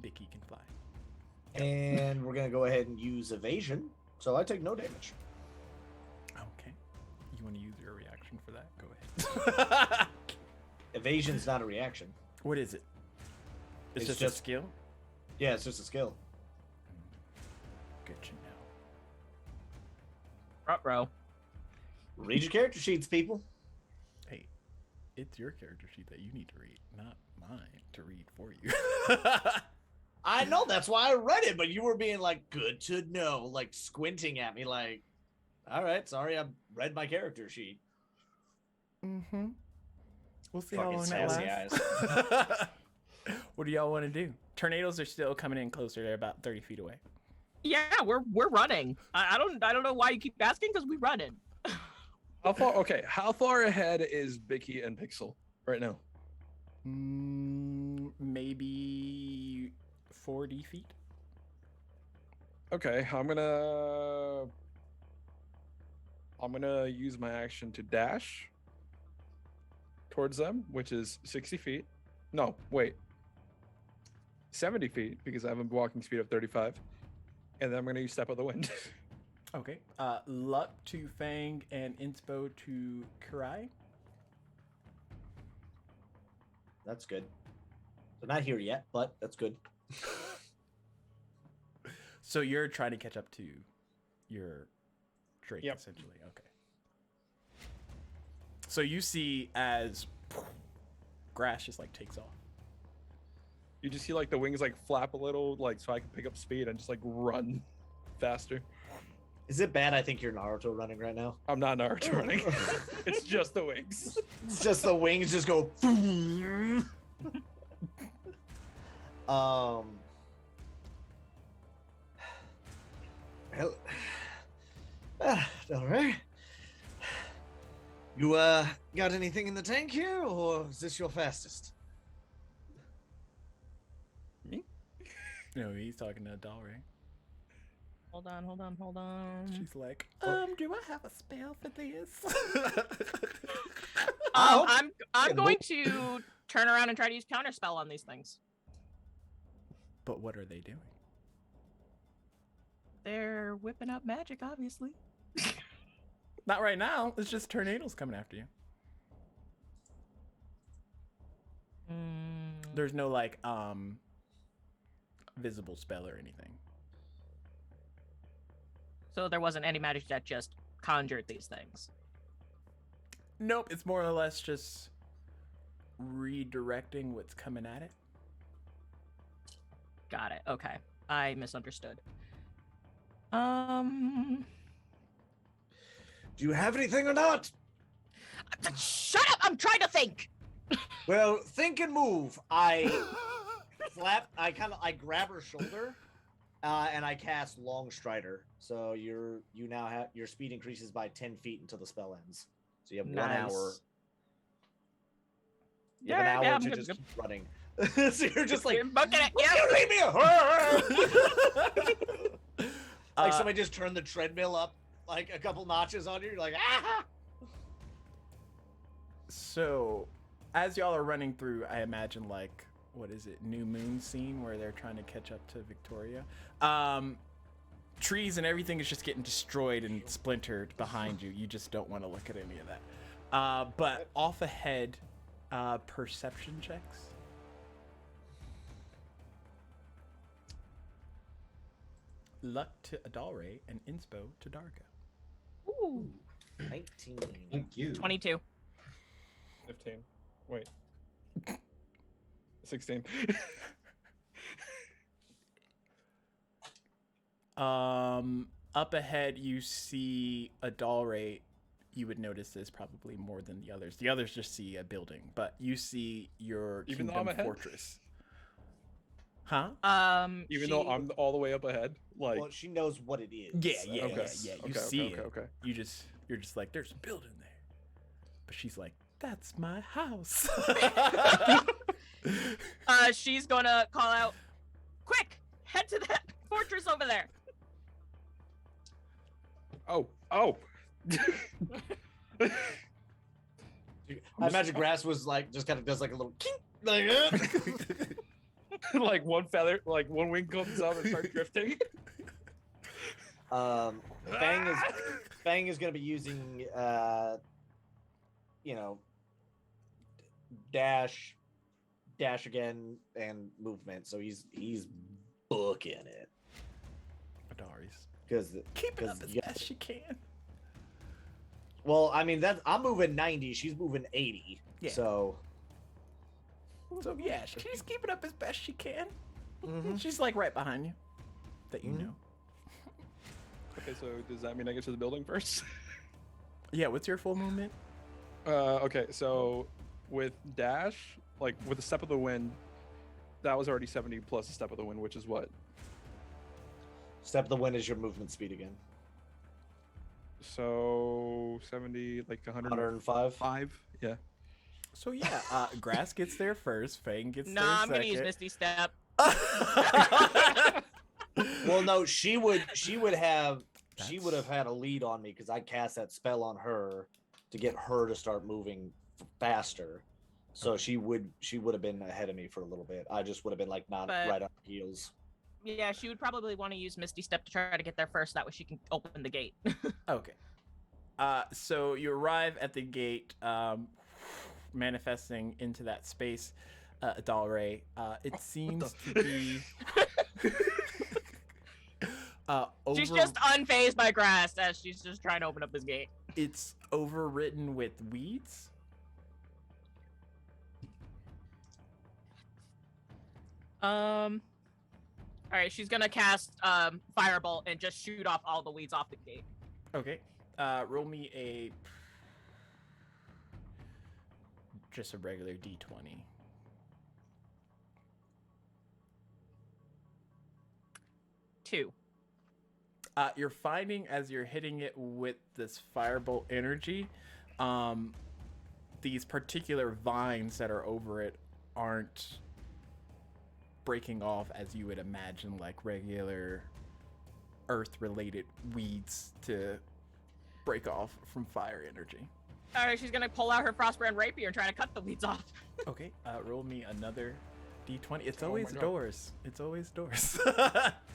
Bicky can fly. And we're gonna go ahead and use evasion, so I take no damage. Okay. You want to use your reaction for that? Go ahead. Evasion's not a reaction. What is it? It's just a skill? Yeah, it's just a skill. Good to know. Ruh-roh. Read your character sheets, people. Hey, it's your character sheet that you need to read, not mine to read for you. I know, that's why I read it, but you were being like, good to know, like squinting at me like, all right, sorry, I read my character sheet. Mm-hmm. We'll see Fucking how long that sassy lasts. What do y'all want to do? Tornadoes are still coming in closer. They're about 30 feet away. Yeah, we're running. I don't know why you keep asking, because we running. How far? Okay, how far ahead is Bicky and Pixel right now? Maybe 40 feet. Okay, I'm gonna use my action to dash towards them, which is 60 feet. No, wait. 70 feet, because I have a walking speed of 35. And then I'm gonna use Step of the Wind. Okay. Luck to Fang and Inspo to Kurai. That's good. They're not here yet, but that's good. So you're trying to catch up to your Drake, Yep. essentially. Okay. So you see as Grass just like takes off. You just see like the wings like flap a little, like so I can pick up speed and just like run faster. Is it bad I think you're Naruto running right now? I'm not Naruto running. It's just the wings. It's just the wings just go. Well, all right. You got anything in the tank here, or is this your fastest? Me? No, he's talking to Dalray. Hold on. She's like, do I have a spell for this? I'm Yeah, going to turn around and try to use counterspell on these things. But what are they doing? They're whipping up magic, obviously. Not right now. It's just tornadoes coming after you. There's no like visible spell or anything. So there wasn't any magic that just conjured these things. Nope, it's more or less just redirecting what's coming at it. Got it. Okay. I misunderstood. Do you have anything or not? Shut up! I'm trying to think! Well, think and move. I grab her shoulder, and I cast Long Strider. So you now have your speed increases by 10 feet until the spell ends. So you have 1 hour. You have an hour to just keep running. So you're just like, booking it. "Will you leave me alone?" Like somebody just turned the treadmill up like a couple notches on you. You're like, ah! So, as y'all are running through, I imagine like, what is it, New Moon scene where they're trying to catch up to Victoria. Trees and everything is just getting destroyed and splintered behind you. You just don't want to look at any of that. But off ahead, perception checks. Luck to Adalray and Inspo to Dargo. Ooh. 19. Thank you. 22. 15. Wait. 16. Up ahead, you see Adalray. You would notice this probably more than the others. The others just see a building, but you see your Even though kingdom I'm ahead? fortress. Huh? Even though I'm all the way up ahead, like Well, she knows what it is. Yeah. You Okay, see it. okay. You're just like, there's a building there, but she's like, that's my house. She's gonna call out, quick, head to that fortress over there. Oh. I imagine Grass was like, just kind of does like a little kink, like, Like one feather, like one wing comes up and starts drifting. Fang is going to be using, dash again, and movement. So he's booking it. Adari's Because keep it up as best she can. Well, I mean I'm moving 90. She's moving 80. Yeah. So yeah, she's keeping up as best she can. mhm. She's like right behind you, that you Mhm. know. Okay, so does that mean I get to the building first? Yeah. What's your full movement? Okay, so with dash, like with the step of the wind, that was already 70 plus a step of the wind, which is what? Step of the wind is your movement speed again. So 70, like 105. 105. Yeah. So yeah, Grass gets there first. Fang gets Nah, there I'm second. gonna use Misty Step. Well, no, she would have That's- had a lead on me because I cast that spell on her to get her to start moving faster. So she would have been ahead of me for a little bit. I just would have been like not But- right on her heels. Yeah, she would probably want to use Misty Step to try to get there first. That way she can open the gate. Okay. So you arrive at the gate, manifesting into that space, Dalray. It seems to be. She's just unfazed by Grass as she's just trying to open up this gate. It's overwritten with weeds. All right, she's gonna cast Firebolt and just shoot off all the weeds off the gate. Okay. Roll me just a regular D20. 2. You're finding as you're hitting it with this firebolt energy, these particular vines that are over it aren't breaking off as you would imagine, like regular earth-related weeds to break off from fire energy. All right, she's gonna pull out her frostbrand rapier and try to cut the weeds off. Okay, roll me another d20. It's Oh always my God. doors. It's always doors.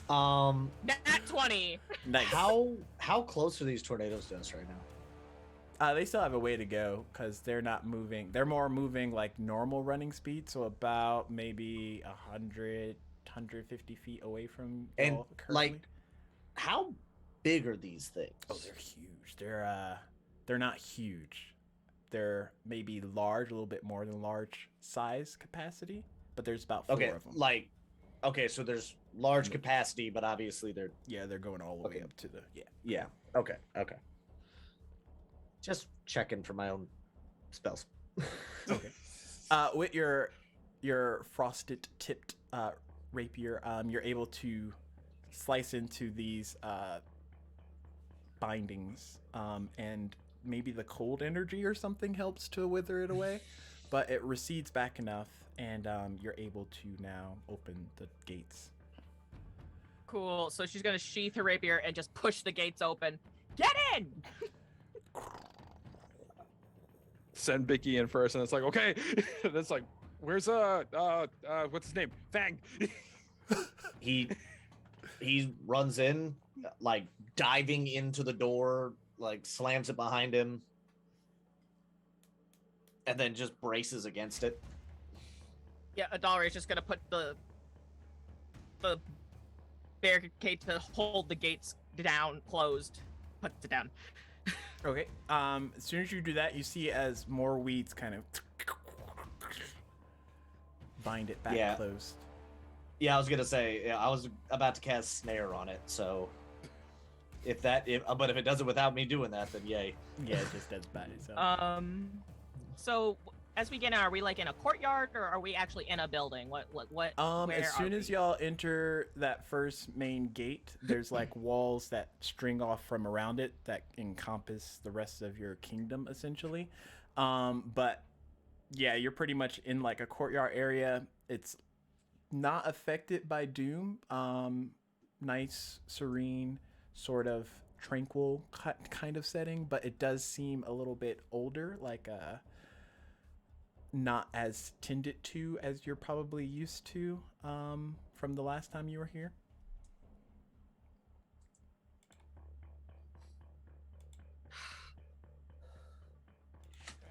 Nat 20. Nice. How close are these tornadoes to us right now? They still have a way to go because they're not moving. They're more moving like normal running speed, so about maybe 100, 150 feet away from And y'all currently. How big are these things? Oh, they're huge. They're not huge. They're maybe large, a little bit more than large size capacity, but there's about 4 okay. of them. Okay, so there's large capacity, but obviously they're They're going all the way Okay. up to the yeah. Okay. Just checking for my own spells. Okay. With your frosted tipped rapier, you're able to slice into these bindings, and maybe the cold energy or something helps to wither it away, but it recedes back enough, and you're able to now open the gates. Cool. So she's gonna sheath her rapier and just push the gates open. Get in! Send Bicky in first, and it's like, okay. And it's like, where's what's his name? Fang. He runs in, like diving into the door, like slams it behind him, and then just braces against it. Yeah, Adalri's just gonna put the barricade to hold the gates down, closed. Puts it down. Okay. As soon as you do that, you see as more weeds kind of bind it back Yeah. closed. Yeah, I was gonna say, I was about to cast snare on it, so but if it does it without me doing that, then yay. Yeah, it just does by itself. So as we get in, are we like in a courtyard or are we actually in a building? What? Where As soon are as we? y'all enter that first main gate, there's like walls that string off from around it that encompass the rest of your kingdom, essentially. But yeah, you're pretty much in like a courtyard area. It's not affected by doom. Nice, serene, sort of tranquil kind of setting, but it does seem a little bit older, like not as tended to as you're probably used to from the last time you were here.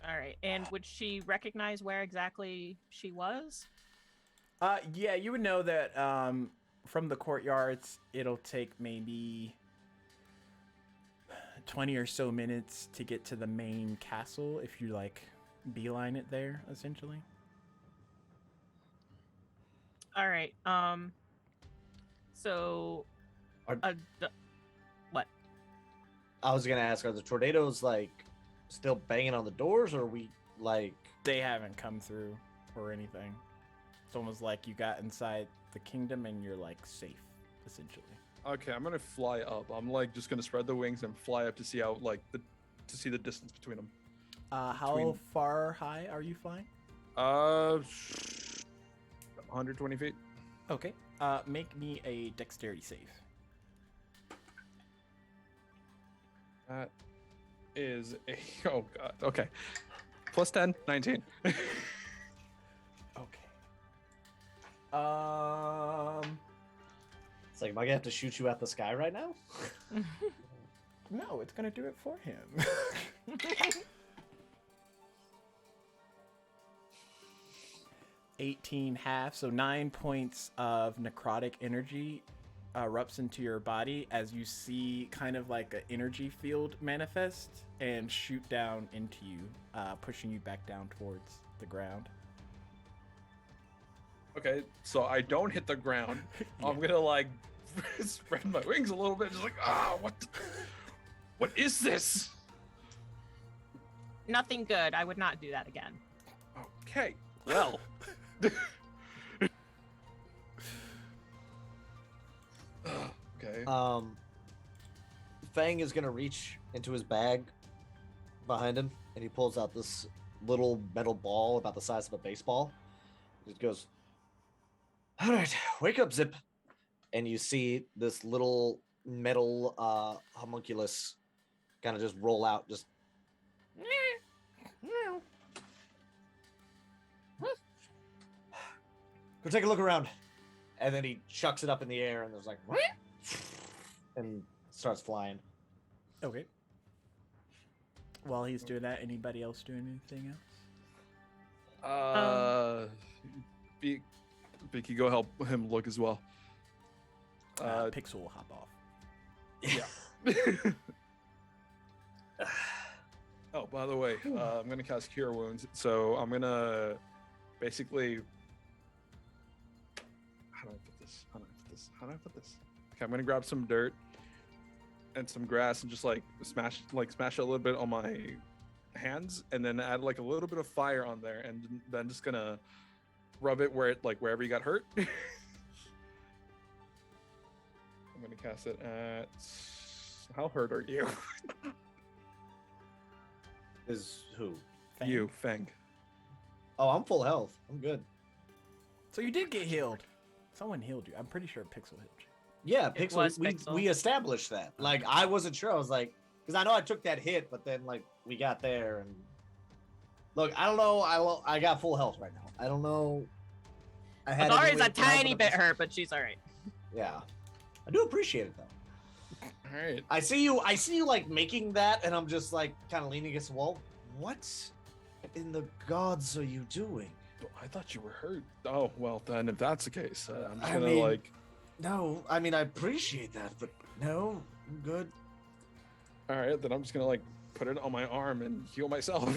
All right. And would she recognize where exactly she was? Yeah, you would know that from the courtyards, it'll take maybe 20 or so minutes to get to the main castle if you like beeline it there, essentially. All right. So, Are- what? I was gonna ask, are the tornadoes like still banging on the doors, or are we like? They haven't come through or anything. It's almost like you got inside the kingdom and you're like safe, essentially. Okay, I'm gonna fly up. I'm like just gonna spread the wings and fly up to see how to see the distance between them. How Between- far high are you flying? 120 feet. Okay. Make me a dexterity save. That is a oh god. Okay. Plus 10, 19. Okay. It's like, am I gonna have to shoot you out the sky right now? No, it's gonna do it for him. 18 half, so 9 points of necrotic energy erupts into your body as you see kind of like an energy field manifest and shoot down into you, pushing you back down towards the ground. Okay, so I don't hit the ground. I'm gonna like spread my wings a little bit, just like what is this? Nothing good. I would not do that again. Okay, well. Okay, Okay. Fang is gonna reach into his bag behind him, and he pulls out this little metal ball about the size of a baseball. He just goes, "All right, wake up, Zip." And you see this little metal homunculus kind of just roll out, just. Go take a look around. And then he chucks it up in the air, and there's like, and starts flying. Okay. While he's doing that, anybody else doing anything else? Vicky, go help him look as well. Pixel will hop off. Yeah. Oh, by the way, I'm gonna cast Cure Wounds, so I'm gonna basically. How do I put this? Okay, I'm gonna grab some dirt and some grass and just like smash it a little bit on my hands, and then add like a little bit of fire on there, and then just gonna rub it wherever you got hurt. I'm gonna cast it at. How hurt are you? Is who? Fang. You, Fang. Oh, I'm full health. I'm good. So you did get healed. Someone healed you. I'm pretty sure Pixel healed you. Yeah, It Pixel. was We Pixel. established that. Like, I wasn't sure. I was like, because I know I took that hit, but then like we got there, and look, I don't know. I got full health right now. I don't know. I had any Adari's way a to help, tiny but bit I'm hurt, but she's all right. just- Yeah, I do appreciate it though. All right. I see you like making that, and I'm just like kind of leaning against the wall. What in the gods are you doing? I thought you were hurt. Oh well, then if that's the case, I'm just I gonna mean- No, I mean I appreciate that, but no, I'm good. All right, then I'm just gonna put it on my arm and heal myself.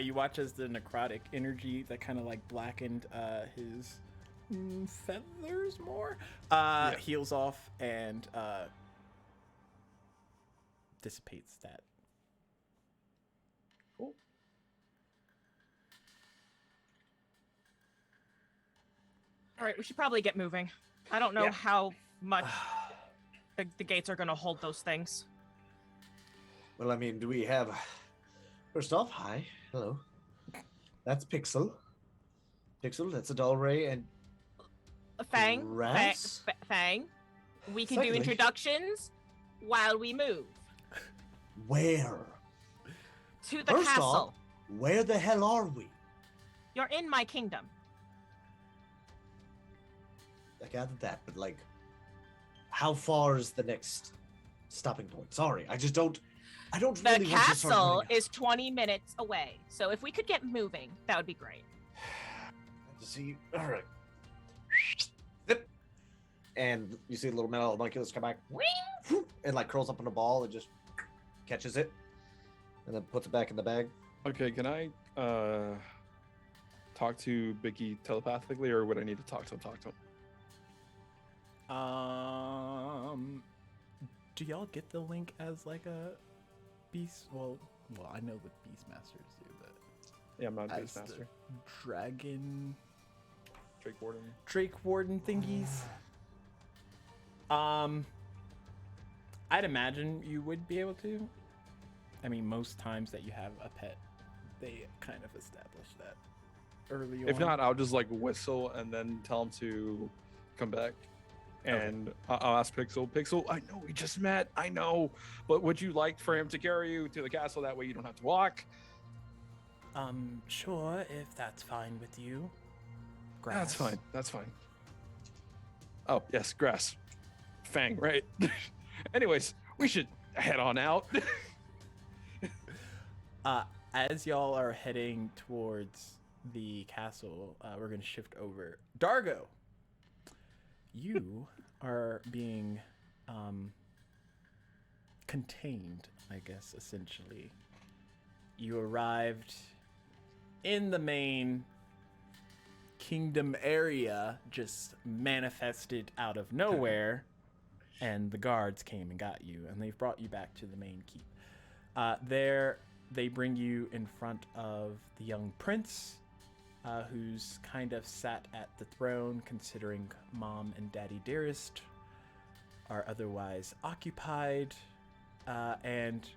You watch as the necrotic energy that kind of blackened his feathers more heals off and dissipates that. Cool. All right, we should probably get moving. I don't know Yeah. how much the gates are going to hold those things. Well, I mean, do we have? First off, hi, hello. That's Pixel. Pixel, that's Adalray, and Fang, Grass? Fang. We can do Secondly- introductions while we move where? to the First castle. off, where the hell are we? You're in my kingdom. I gathered that, but how far is the next stopping point? Sorry, I don't The really want to start castle running out. is 20 minutes away. So if we could get moving, that would be great. See, all right. Zip. And you see the little metal homunculus come back, and curls up in a ball and just catches it, and then puts it back in the bag. Okay, can I talk to Bicky telepathically, or would I need to talk to him? Do y'all get the link as a beast? Well, I know what Beastmasters do, but Yeah, I'm not a as the Beastmaster. dragon Drake Warden. thingies. I'd imagine you would be able to. I mean, most times that you have a pet, they kind of establish that early on. If not, I'll just whistle and then tell him to come back. And I'll ask Pixel. Pixel, I know we just met. I know, but would you like for him to carry you to the castle? That way you don't have to walk. Sure, if that's fine with you. That's fine. That's fine. Oh yes, grass, Fang, right? Anyways, we should head on out. As y'all are heading towards the castle, we're gonna shift over. Dargo, you are being contained, I guess, essentially. You arrived in the main kingdom area, just manifested out of nowhere, and the guards came and got you, and they've brought you back to the main keep. There, they bring you in front of the young prince, who's kind of sat at the throne, considering Mom and Daddy Dearest are otherwise occupied, and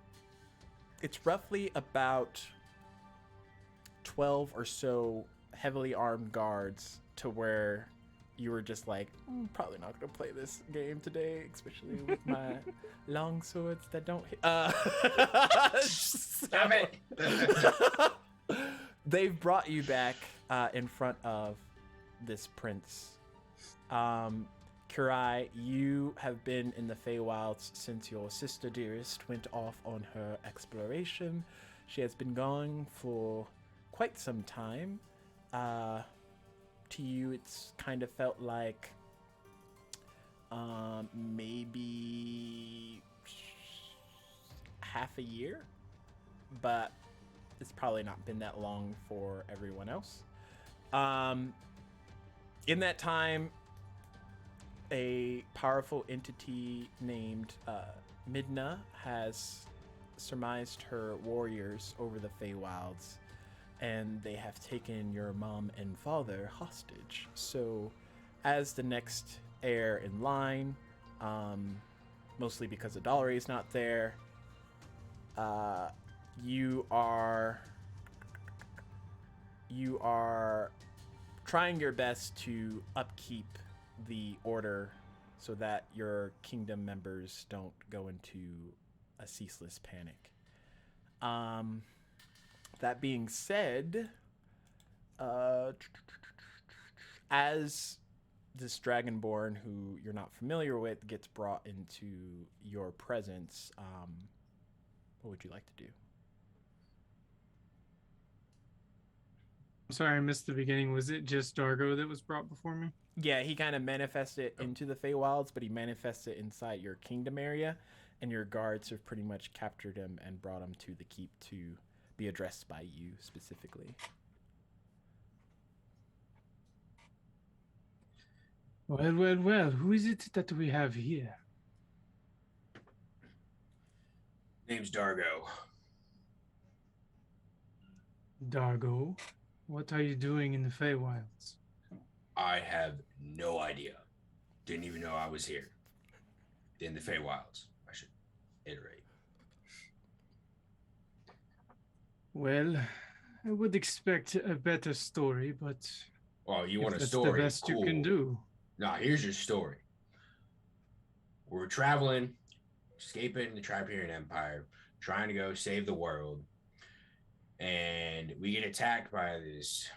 it's roughly about 12 or so heavily armed guards to where you were just like, probably not gonna play this game today, especially with my long swords that don't hit. Damn it! They've brought you back in front of this prince. Kurai, you have been in the Feywilds since your sister dearest went off on her exploration. She has been gone for quite some time. To you, it's kind of felt like maybe half a year, but it's probably not been that long for everyone else. In that time, a powerful entity named Midna has surmised her warriors over the Feywilds, and they have taken your mom and father hostage. So, as the next heir in line, mostly because Adalri is not there, you are trying your best to upkeep the order so that your kingdom members don't go into a ceaseless panic. That being said, as this Dragonborn, who you're not familiar with, gets brought into your presence, what would you like to do? I'm sorry, I missed the beginning. Was it just Dargo that was brought before me? Yeah, he kind of manifested into the Feywilds, but he manifested inside your kingdom area, and your guards have pretty much captured him and brought him to the keep to be addressed by you specifically. Well, well, well. Who is it that we have here? Name's Dargo. Dargo, what are you doing in the Feywilds? I have no idea. Didn't even know I was here. In the Feywilds, I should iterate. Well, I would expect a better story, but Well, you want a that's story? the best you can Cool. do. Nah, here's your story. We're traveling, escaping the Triperian Empire, trying to go save the world, and we get attacked by this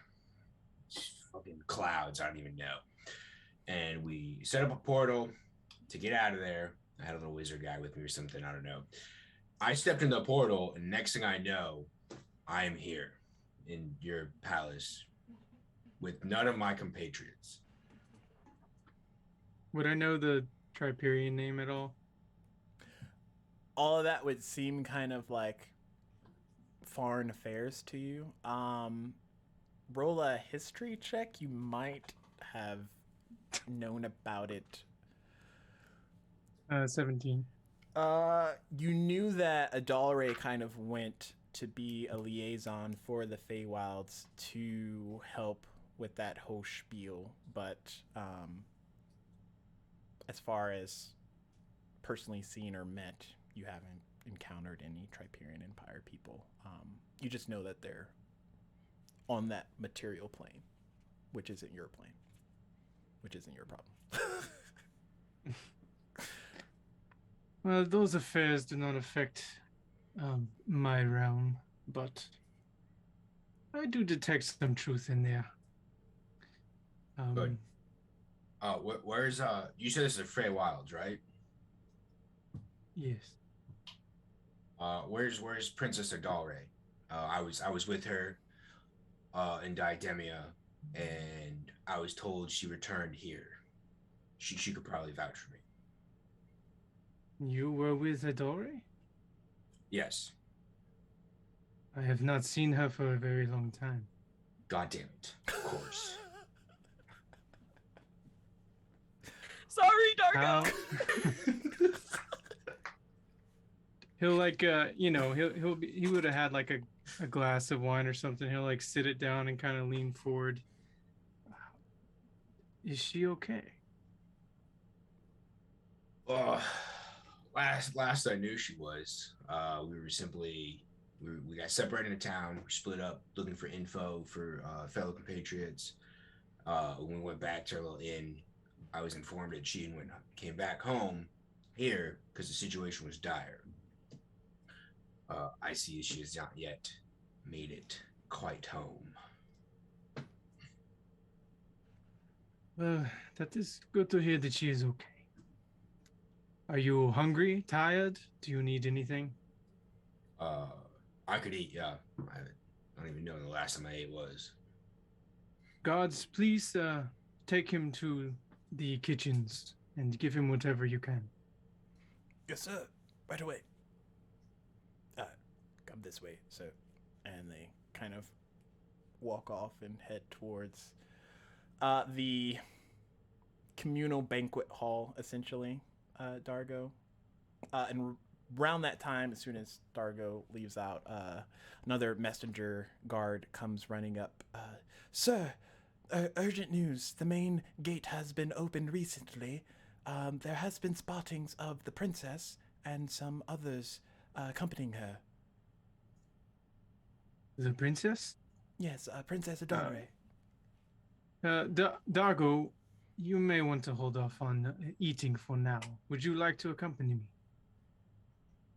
fucking clouds. I don't even know. And we set up a portal to get out of there. I had a little wizard guy with me or something. I don't know. I stepped in the portal, and next thing I know, I am here in your palace with none of my compatriots. Would I know the Triperian name at all? All of that would seem kind of like foreign affairs to you. Roll a history check. You might have known about it. 17. You knew that Adalre kind of went to be a liaison for the Feywilds to help with that whole spiel, but as far as personally seen or met, you haven't encountered any Triperian Empire people. You just know that they're on that material plane, which isn't your plane, which isn't your problem. Well, those affairs do not affect my realm, but I do detect some truth in there. Good. Where's you said this is Feywilds, right? Yes. Where's Princess Adalre? I was with her in Diademia, and I was told she returned here. She could probably vouch for me. You were with Adore? Yes. I have not seen her for a very long time. God damn it. Of course. Sorry, Dargo. He'll like he would have had like a glass of wine or something. He'll like sit it down and kind of lean forward. Is she okay? Uh, last I knew she was, we were simply we got separated in town. We split up, looking for info for fellow compatriots. When we went back to our little inn, I was informed that she came back home here because the situation was dire. I see she has not yet made it quite home. Well, that is good to hear that she is okay. Are you hungry, tired? Do you need anything? I could eat, yeah. I don't even know when the last time I ate was. Guards, please take him to the kitchens and give him whatever you can. Yes, sir. Right away. Come this way, sir. And they kind of walk off and head towards the communal banquet hall, essentially, Dargo. And around that time, as soon as Dargo leaves out, another messenger guard comes running up. Sir, urgent news. The main gate has been opened recently. There has been spottings of the princess and some others accompanying her. The princess? Yes, Princess Adore. Dargo, you may want to hold off on eating for now. Would you like to accompany me?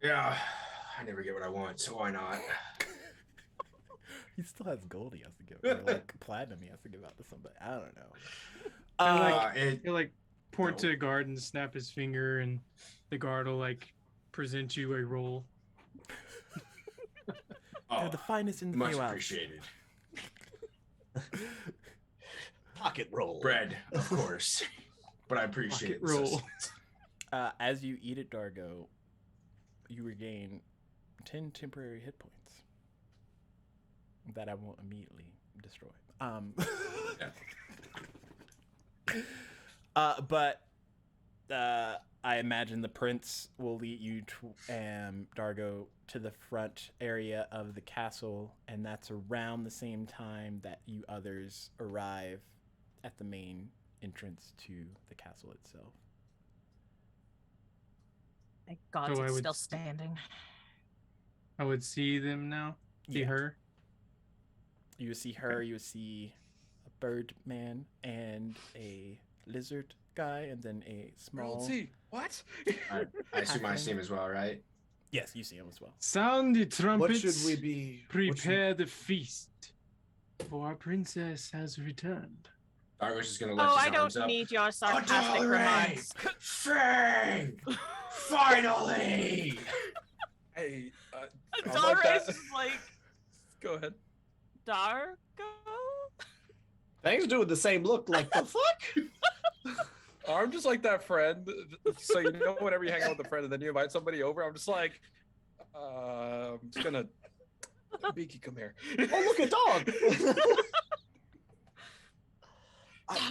Yeah, I never get what I want, so why not? He still has gold he has to give, or like platinum he has to give out to somebody. I don't know. He'll like point to the guard and snap his finger, and the guard will like present you a roll. They're the finest in the much Feywilds. appreciated. Pocket roll. Bread, of course, but I appreciate Pocket roll. As you eat it, Dargo, you regain 10 temporary hit points that I won't immediately destroy. But I imagine the prince will lead you Dargo, to the front area of the castle, and that's around the same time that you others arrive at the main entrance to the castle itself. Thank God So I it's would- still standing. I would see them now. See Yeah. her. You would see her, you would see a bird man and a lizard guy, and then a small... What? I assume I see him as well, right? Yes, you see him as well. Sound the trumpets. What should we be? Prepare the feast, for our princess has returned. Dargo's just gonna lift Oh, his I don't arms up. need your sarcastic Adore! remarks. Fang! Finally! Hey, Doris is like, Go ahead. Dargo? Things doing the same look. Like the fuck? I'm just like that friend. So you know, whenever you hang out with a friend and then you invite somebody over, I'm just like, I'm just gonna. Beaky, come here. Oh, look, a dog.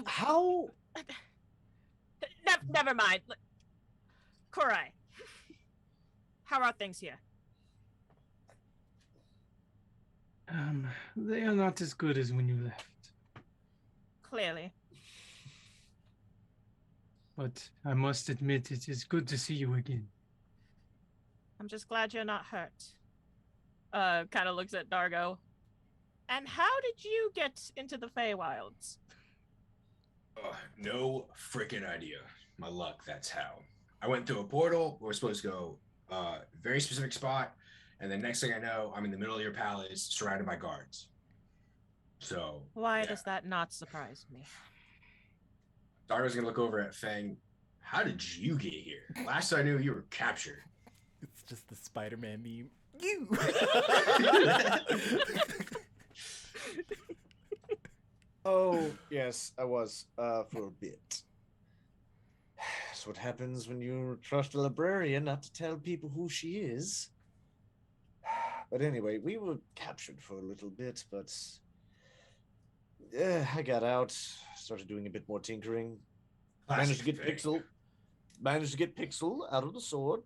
How? Never mind. Korai, how are things here? They are not as good as when you left, Clearly. but I must admit it is good to see you again. I'm just glad you're not hurt. Kind of looks at Dargo. And how did you get into the Feywilds? No freaking idea. My luck, that's how. I went through a portal. We're supposed to go very specific spot, and then next thing I know, I'm in the middle of your palace, surrounded by guards. So Why yeah. does that not surprise me? Dargo's gonna look over at Fang. How did you get here? Last I knew, you were captured. It's just the Spider-Man meme. You! Oh, yes, I was for a bit. That's what happens when you trust a librarian not to tell people who she is. But anyway, we were captured for a little bit, but I got out, started doing a bit more tinkering. Managed to get Fang. Pixel out of the sword.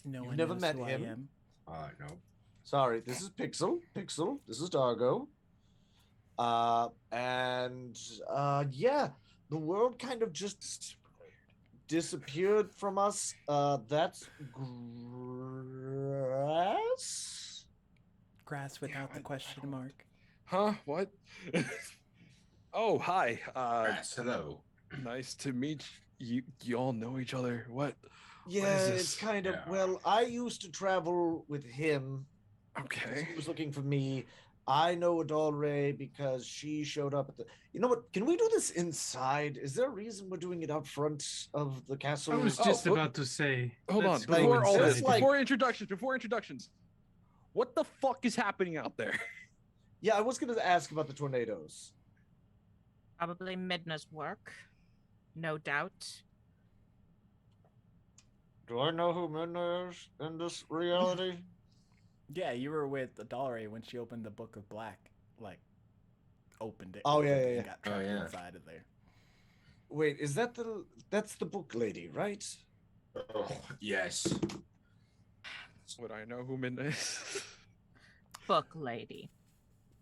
No You've one never knows met who him? I am. No. Sorry, this is Pixel. This is Dargo. Yeah, the world kind of just disappeared from us. That's grass. Grass without the question mark. Huh? What? Oh, hi. Grass, hello. Nice to meet you. You all know each other. What? Yeah, is it's this? kind of. Yeah. Well, I used to travel with him. Okay. He was looking for me. I know Adolre because she showed up at the. You know what? Can we do this inside? Is there a reason we're doing it out front of the castle? I was Oh, just but- about to say. Hold on. let's go Before all this, inside. Like- before introductions. What the fuck is happening out there? Yeah, I was going to ask about the tornadoes. Probably Midna's work. No doubt. Do I know who Midna is in this reality? Yeah, you were with Adalre when she opened the Book of Black. Like, opened it. Oh, opened yeah, it, yeah, and yeah. got trapped Oh, yeah. inside of there. Wait, is that that's the book lady, right? Oh, yes. Would I know who Midna is? Book lady.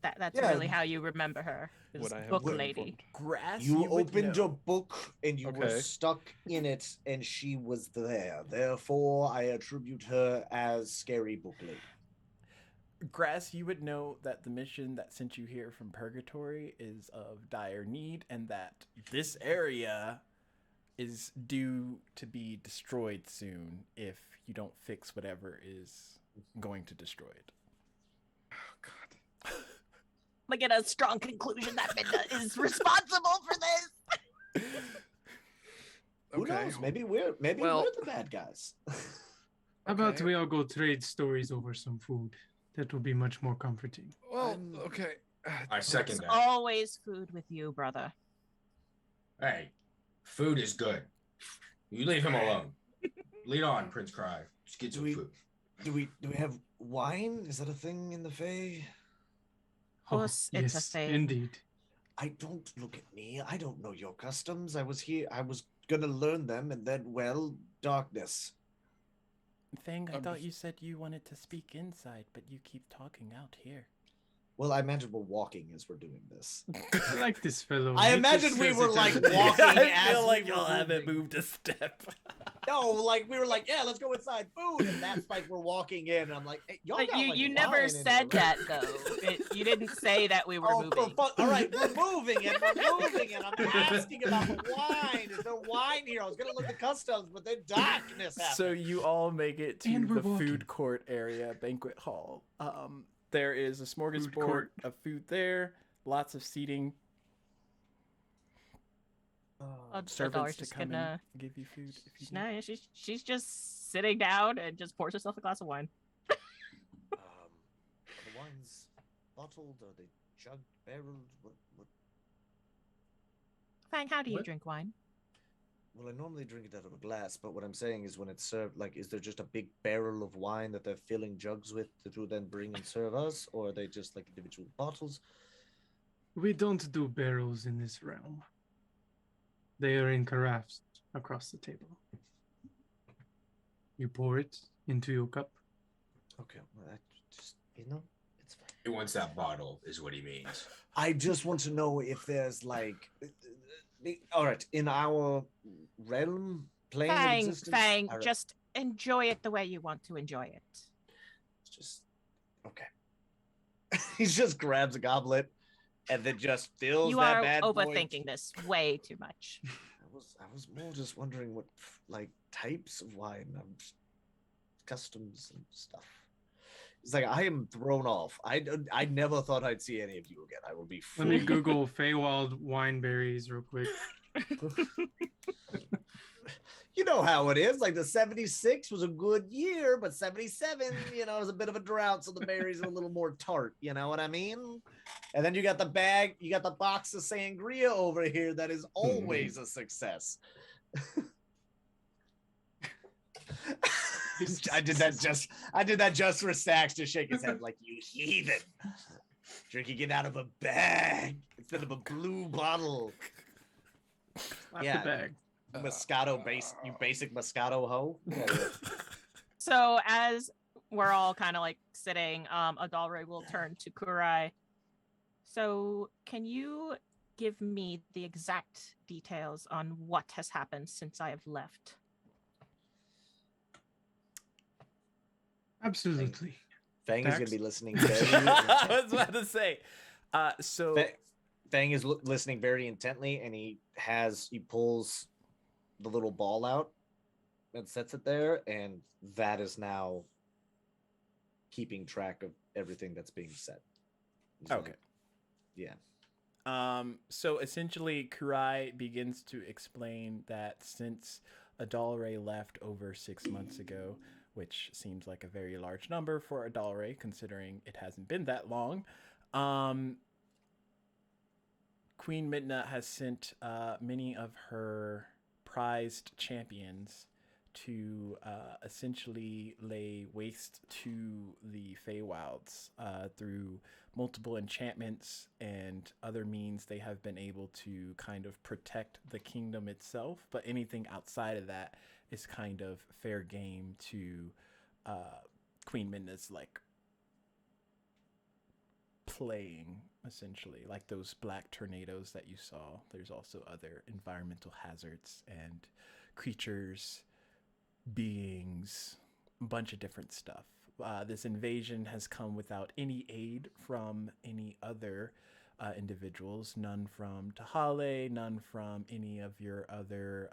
That's Yeah. really how you remember her. is Would I have book been lady. informed? Grass. You would opened know. a book and you were Okay. stuck in it, and she was there. Therefore, I attribute her as Scary Book Lady. Grass, you would know that the mission that sent you here from Purgatory is of dire need, and that this area is due to be destroyed soon if you don't fix whatever is going to destroy it. Oh God. Like in a strong conclusion that Midna is responsible for this. Who Okay. knows? Maybe we're Well- the bad guys. How about Okay. we all go trade stories over some food? That will be much more comforting. Well, I'm- okay. I second It's that. always food with you, brother. Hey, food is good. You leave him alone. Lead on, Prince Cry. Just get Do some we- food. Do we have wine? Is that a thing in the Fae? Course it's a yes, thing. indeed. I don't look at me. I don't know your customs. I was here. I was gonna learn them, and then, well, darkness. Thing, I I'm thought just- you said you wanted to speak inside, but you keep talking out here. Well, I imagine we're walking as we're doing this. I like this fellow. I He imagine just we says were, it like, every day. walking I as feel we like were y'all haven't moving. moved a step. No, like we were like, yeah, let's go inside food, and that's like we're walking in, and I'm like, hey, y'all But got, you, like, you wine never in said here, that right? though. You didn't say that we were Oh, moving. all right, we're moving, and I'm asking about the wine. Is there wine here? I was gonna look at customs, but then darkness happened. So you all make it to And we're the walking. food court area, banquet hall. There is a smorgasbord court. of food there, lots of seating, servants to just come gonna. and give you food. If you She's need. nice. She's just sitting down and just pours herself a glass of wine. Are the wines bottled? Are they jugged, barreled? What? Fang, how do you What? drink wine? Well, I normally drink it out of a glass, but what I'm saying is when it's served, like, is there just a big barrel of wine that they're filling jugs with to then bring and serve us, or are they just like individual bottles? We don't do barrels in this realm. They are in carafes across the table. You pour it into your cup. Okay, well, I just it's fine. He wants that bottle, is what he means. I just want to know if there's like, all right, in our realm, plane of Fang, existence. Fang, all right, just enjoy it the way you want to enjoy it. it's just okay. He just grabs a goblet and then just fills You that are bad boy. overthinking this way too much. I was more just wondering what like types of wine, customs and stuff. It's like I am thrown off. I never thought I'd see any of you again. I will be free. Let me Google Feywild wine berries real quick. You know how it is. Like the 76 was a good year, but 77, was a bit of a drought, so the berries are a little more tart. You know what I mean? And then you got the box of sangria over here that is always a success. I did that just for Sax to shake his head like, you heathen. Drinking it out of a bag instead of a blue bottle. Slap Yeah. the bag. Moscato you basic Moscato hoe. So as we're all kind of like sitting, Adalre will turn to Kurai. So can you give me the exact details on what has happened since I have left? Absolutely. Fang is going Dax? to be listening very I was about to say. So Fang is listening very intently, and he pulls the little ball out and sets it there, and that is now keeping track of everything that's being said. He's okay. So essentially, Kurai begins to explain that since Adalre left over 6 months ago, which seems like a very large number for Adalre, considering it hasn't been that long, Queen Midna has sent many of her prized champions to essentially lay waste to the Feywilds through multiple enchantments and other means. They have been able to kind of protect the kingdom itself, but anything outside of that is kind of fair game to Queen Midna's like playing, essentially, like those black tornadoes that you saw. There's also other environmental hazards and creatures, beings, a bunch of different stuff. This invasion has come without any aid from any other individuals, none from Tahale, none from any of your other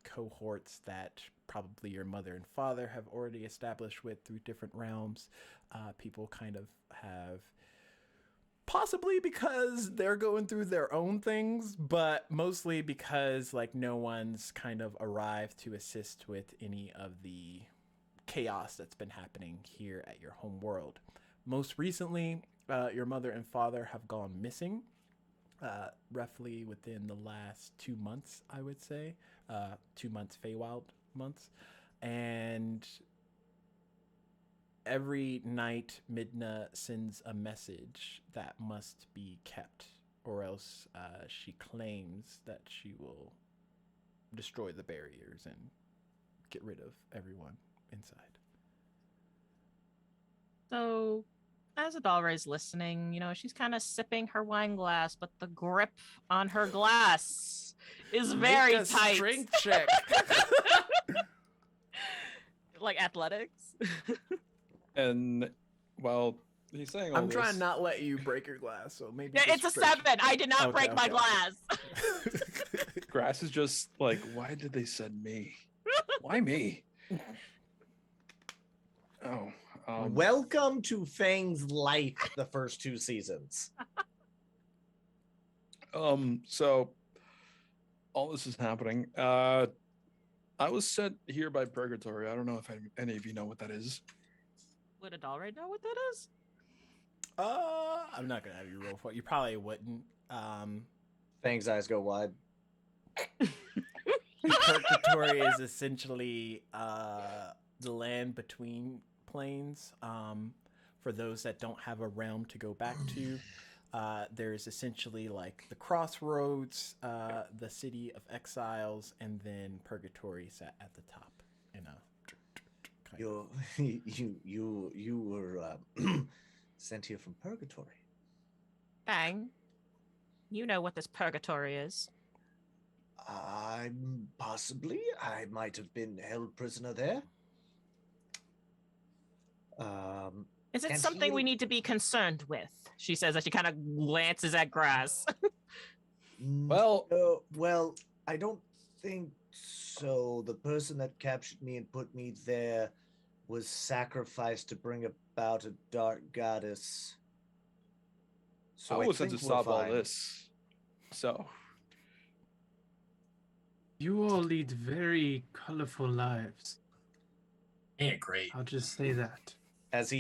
cohorts that probably your mother and father have already established with through different realms. People kind of have, possibly because they're going through their own things, but mostly because like no one's kind of arrived to assist with any of the chaos that's been happening here at your home world. Most recently, your mother and father have gone missing, roughly within the last 2 months, I would say. 2 months, Feywild months. And every night, Midna sends a message that must be kept, or else she claims that she will destroy the barriers and get rid of everyone inside. So, as Adalre's listening, she's kind of sipping her wine glass, but the grip on her glass is very Make a tight. strength check. Like athletics. And while he's saying all I'm trying this, not let you break your glass, so maybe. Yeah, it's a 7. I did not break my glass. Grass is just like, why did they send me? Why me? Oh. Welcome to Fang's life the first 2 seasons. So all this is happening. I was sent here by Purgatory. I don't know if any of you know what that is. Would Adalre know what that is? I'm not gonna have you roll for it. You probably wouldn't. Fang's eyes go wide. Purgatory is essentially the land between planes. For those that don't have a realm to go back to, there's essentially like the crossroads, the city of exiles, and then Purgatory sat at the top. You were sent here from Purgatory. Bang. You know what this purgatory is. I might have been held prisoner there. Is it And something he- we need to be concerned with? She says as she kind of glances at grass. Well- well, I don't think so. The person that captured me and put me there was sacrificed to bring about a dark goddess. So I was sent to think we're stop all fine. this. So You all lead very colorful lives. Ain't it great? I'll just say that. As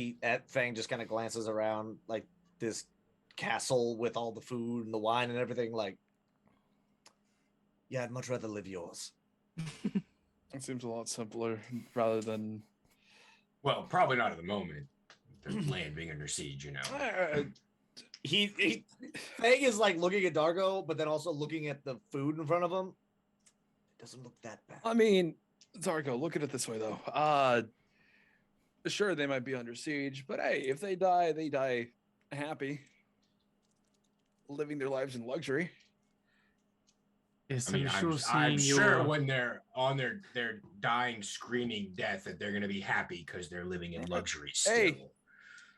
Fang just kind of glances around like this castle with all the food and the wine and everything, like, yeah, I'd much rather live yours. it seems a lot simpler rather than. Well, probably not at the moment. The land being under siege, Fang is like looking at Dargo, but then also looking at the food in front of him. It doesn't look that bad. I mean, Dargo, look at it this way though. Sure, they might be under siege, but hey, if they die happy, living their lives in luxury. Yes, I mean, I'm sure I'm seeing sure your when they're on their dying, screaming death that they're gonna be happy because they're living in luxury still. Hey.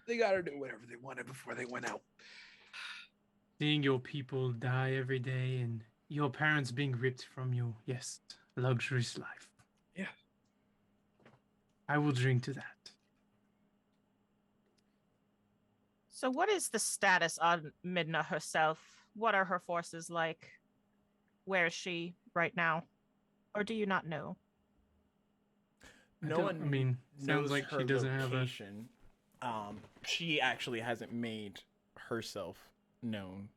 They gotta do whatever they wanted before they went out. seeing your people die every day and your parents being ripped from you. Yes, luxurious life. Yeah. I will drink to that. So, what is the status on Midna herself? What are her forces like? Where is she right now? Or do you not know? No one I mean, knows sounds like her she doesn't have a. location. She actually hasn't made herself known.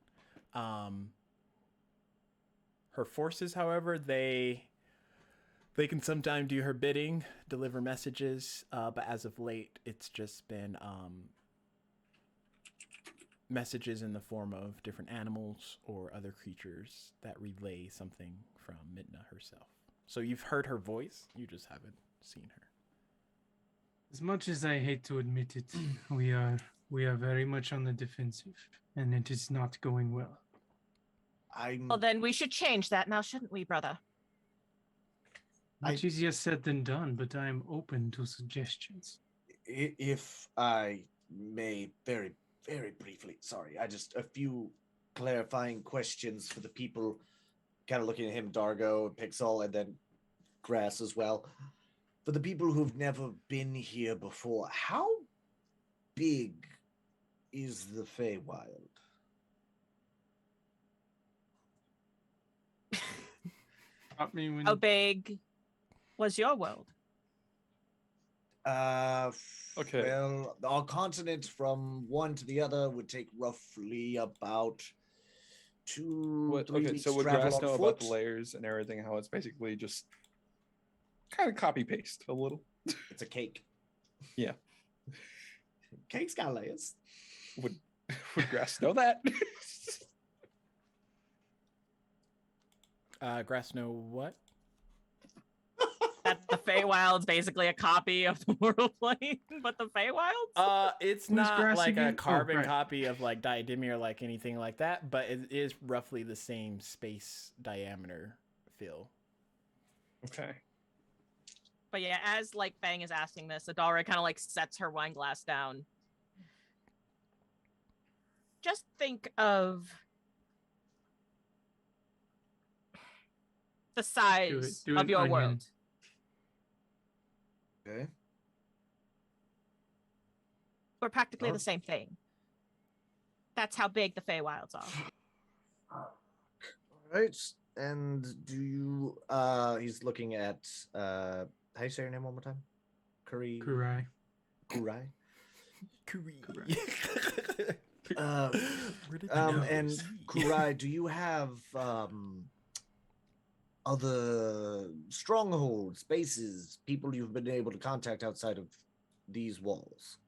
Her forces, however, they can sometimes do her bidding, deliver messages, but as of late, it's just been messages in the form of different animals or other creatures that relay something from Midna herself. So you've heard her voice, you just haven't seen her. As much as I hate to admit it, we are very much on the defensive, and it is not going well. Well, then we should change that now, shouldn't we, brother? Much easier said than done, but I am open to suggestions. If I may, very, very briefly, sorry, I just a few clarifying questions for the people. Kind of looking at him, Dargo, Pixel, and then Grass as well. For the people who've never been here before, how big is the Feywild? Stop me when How big was your world? Okay. Well, our continent from one to the other would take roughly about 2-3 Okay, weeks so would travel Grass on know foot. about the layers and everything? How it's basically just kind of copy paste a little. It's a cake. Yeah. Cake's got layers. Would Grass know that? Grass know what? That the Feywild's basically a copy of the world plane, but the Feywilds? It's Who's not Grass like again? a carbon Oh, right. copy of like Diademi or like anything like that, but it is roughly the same space diameter feel. Okay. But yeah, as like Fang is asking this, Adalra kind of like sets her wine glass down. Just think of the size Do of an your onion. world. Okay. We're practically Oh. the same thing. That's how big the Feywilds are. All right. And do you he's looking at how do you say your name one more time? Kurai. Kurai. And Kurai, do you have other strongholds, bases, people you've been able to contact outside of these walls?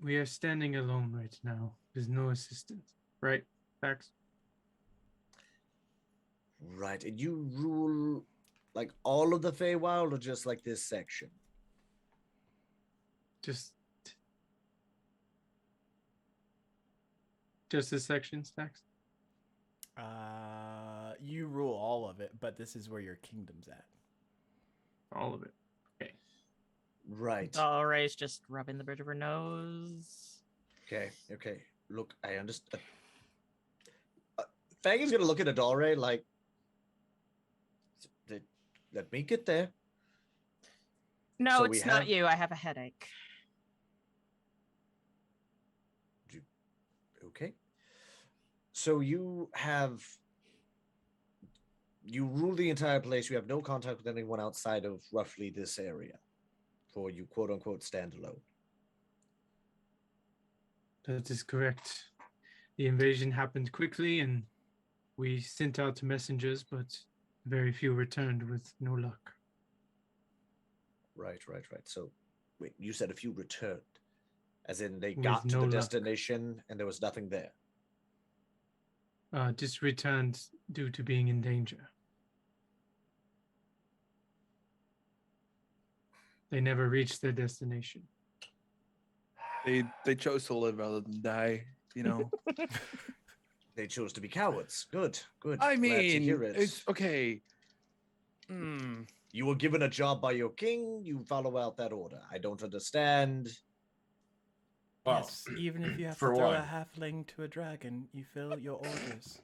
We are standing alone right now. There's no assistance. Right? Facts. Right. And you rule like all of the Feywild or just like this section? Just this section, Stacks. You rule all of it, but this is where your kingdom's at. All of it. Okay. Right. Dalra's just rubbing the bridge of her nose. Okay. Look, I understand. Fang is gonna look at Adalre like, let me get there. No, So we it's not have- you. I have a headache. Okay. So you rule the entire place. You have no contact with anyone outside of roughly this area for you, quote unquote, standalone. That is correct. The invasion happened quickly, and we sent out messengers, but very few returned with no luck. Right. So, wait, you said a few returned, as in they With got to no the luck. destination and there was nothing there. Just returned due to being in danger. They never reached their destination. They chose to live rather than die, you know. They chose to be cowards. Good, good. I Glad to mean, hear it. it's okay. You were given a job by your king. You follow out that order. I don't understand. Well, Yes, even if you have to for throw one. a halfling to a dragon, you fill your orders.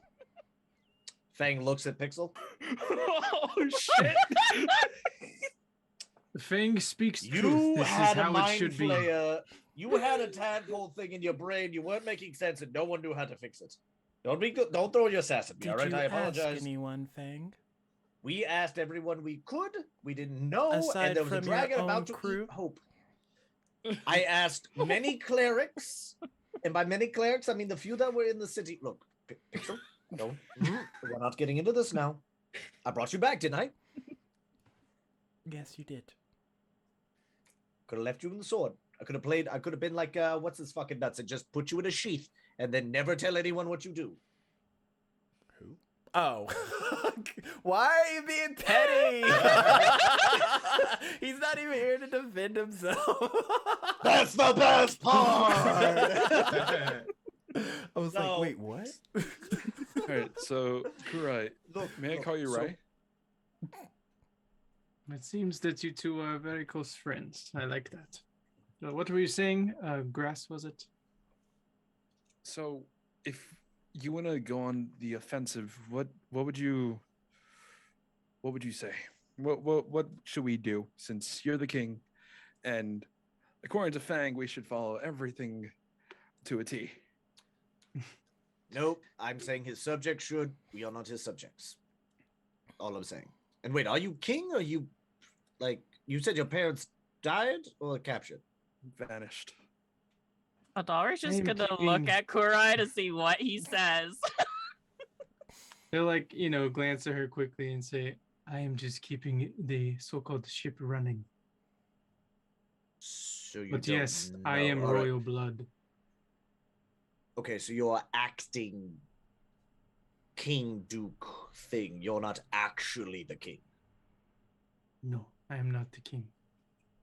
Fang looks at Pixel. Oh shit! Fang speaks truth. You This is had a how it mind should be. flayer. You had a tadpole thing in your brain. You weren't making sense, and no one knew how to fix it. Don't be good. Don't throw your sass at me. Did All right, you I ask apologize. anyone, Fang? We asked everyone we could. We didn't know, Aside and there was a from your dragon own about to crew? eat hope. I asked many clerics, and by many clerics, I mean the few that were in the city. Look, Pixel, no, we're not getting into this now. I brought you back, didn't I? Yes, you did. Could have left you in the sword. I could have played. I could have been like, what's his fucking nuts, and just put you in a sheath, and then never tell anyone what you do. Who? Oh. Why are you being petty? He's not even here to defend himself. That's the best part. I was No. like, wait, what? All right, so Kurai, Look, may I look, call you so- Rai? It seems that you two are very close friends. I like that. What were you saying? Grass, was it? So, if you want to go on the offensive, what would you say? What should we do? Since you're the king, and according to Fang, we should follow everything to a T. Nope, I'm saying his subjects should. We are not his subjects. All I'm saying. And wait, are you king or you, like, you said your parents died or captured? Vanished. Adalri's just I'm gonna king. look at Kurai to see what he says. They'll like, glance at her quickly and say, I am just keeping the so-called ship running. So you But don't yes, I know. am All right. royal blood. Okay, so you're acting king duke thing. You're not actually the king. No, I am not the king.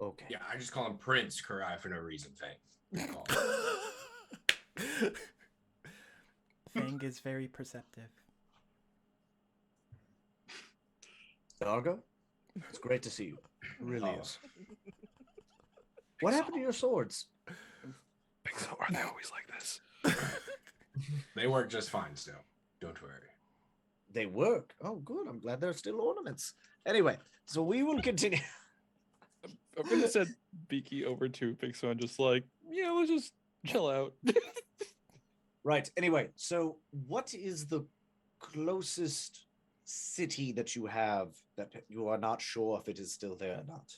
Okay. Yeah, I just call him Prince Kurai for no reason, Fang. Call him. Fang is very perceptive. Dargo, it's great to see you. It really Oh. is. What happened to your swords? So are they always like this? They work just fine still. Don't worry. They work. Oh, good. I'm glad they're still ornaments. Anyway, so we will continue. I'm gonna send Beaky over to Pixar and just like, yeah, let's just chill out. Right. Anyway, so what is the closest city that you have that you are not sure if it is still there or not?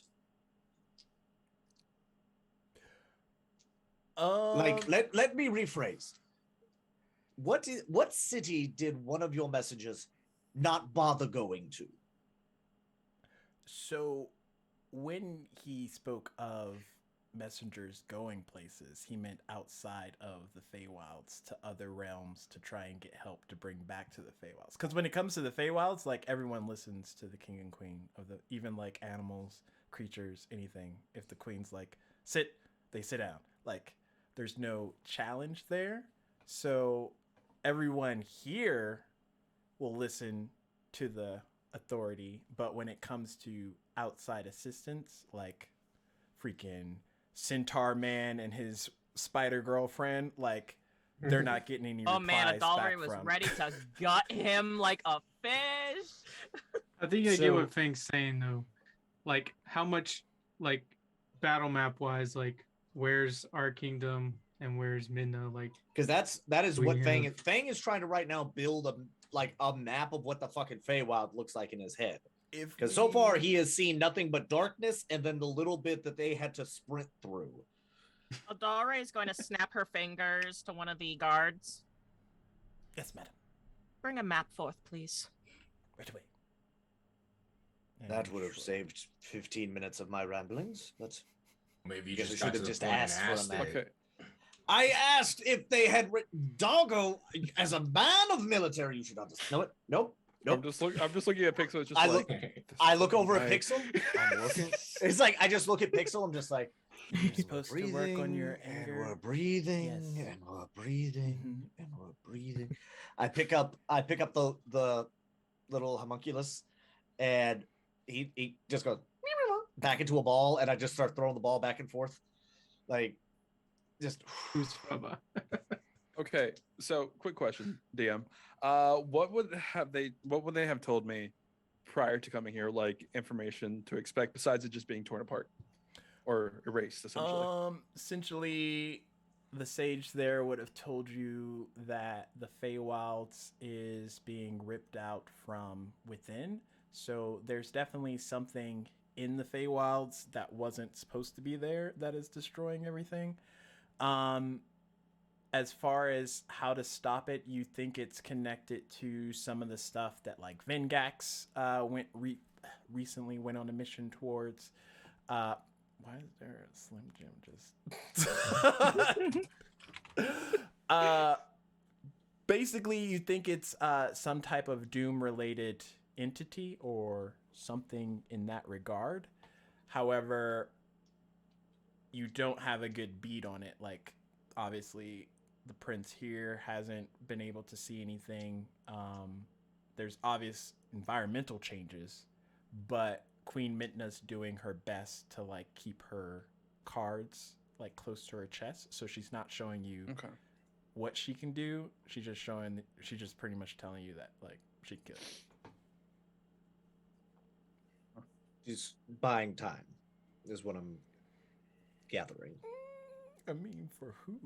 Like, let me rephrase. What city did one of your messengers not bother going to? So, when he spoke of messengers going places, he meant outside of the Feywilds to other realms to try and get help to bring back to the Feywilds. Because when it comes to the Feywilds, like everyone listens to the king and queen of the, even like animals, creatures, anything. If the queen's like sit, they sit down. Like there's no challenge there. So everyone here will listen to the authority, but when it comes to outside assistance, like freaking Centaur Man and his spider girlfriend, like they're not getting any Oh man, replies Adalri back was from. ready to gut him like a fish. I think I get So- what Fang's saying though. Like how much like battle map wise, like where's our kingdom and where's Midna? Like Because that is We what Fang have- is. Fang is trying to right now build a map of what the fucking Feywild looks like in his head. If Because so far we- he has seen nothing but darkness, and then the little bit that they had to sprint through. Adalri is going to snap her fingers to one of the guards. Yes, madam. Bring a map forth, please. Right away. That And would have sure. saved 15 minutes of my ramblings, but Maybe you Guess just I got should to have the just point and asked for a asked map. it. Okay. I asked if they had written Doggo as a man of military. You should understand. Nope. Nope. I'm just looking at Pixel. It's just I like look- this I look fucking over guy. at Pixel. I'm looking. It's like I just look at Pixel. I'm just like, You're "We're supposed to work on your breathing, and anger. we're breathing, Yes. and we're breathing, Mhm. and we're breathing. I pick up the little homunculus, and he just goes back into a ball, and I just start throwing the ball back and forth, like just. Who's Bubba? Okay, so quick question, DM. What would they have told me prior to coming here, like information to expect besides it just being torn apart or erased, essentially? Essentially, the sage there would have told you that the Feywilds is being ripped out from within. So there's definitely something in the Feywilds that wasn't supposed to be there that is destroying everything. As far as how to stop it, you think it's connected to some of the stuff that like Vengax recently went on a mission towards. Why is there a Slim Jim just? Basically, you think it's some type of Doom-related entity or something in that regard. However, you don't have a good beat on it. Like, obviously, the prince here hasn't been able to see anything. There's obvious environmental changes, but Queen Midna's doing her best to like keep her cards like close to her chest, so she's not showing you Okay. what she can do. She's just pretty much telling you that like she can kill you. She's buying time, is what I'm gathering. I mean, for who?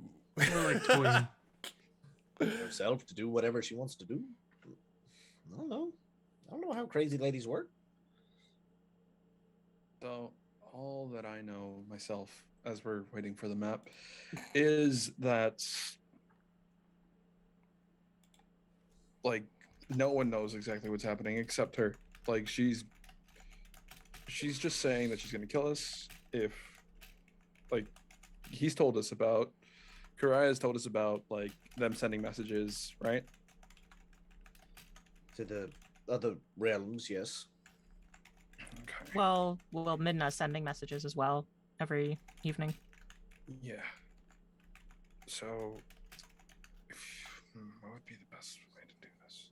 More like toy. Herself to do whatever she wants to do. I don't know. I don't know how crazy ladies work. So all that I know myself, as we're waiting for the map, is that like no one knows exactly what's happening except her. Like she's just saying that she's gonna kill us if, like, he's told us about, Karaya's told us about like them sending messages, right? To the other realms, yes. Okay. Well, Midna's sending messages as well every evening. Yeah. So, what would be the best way to do this?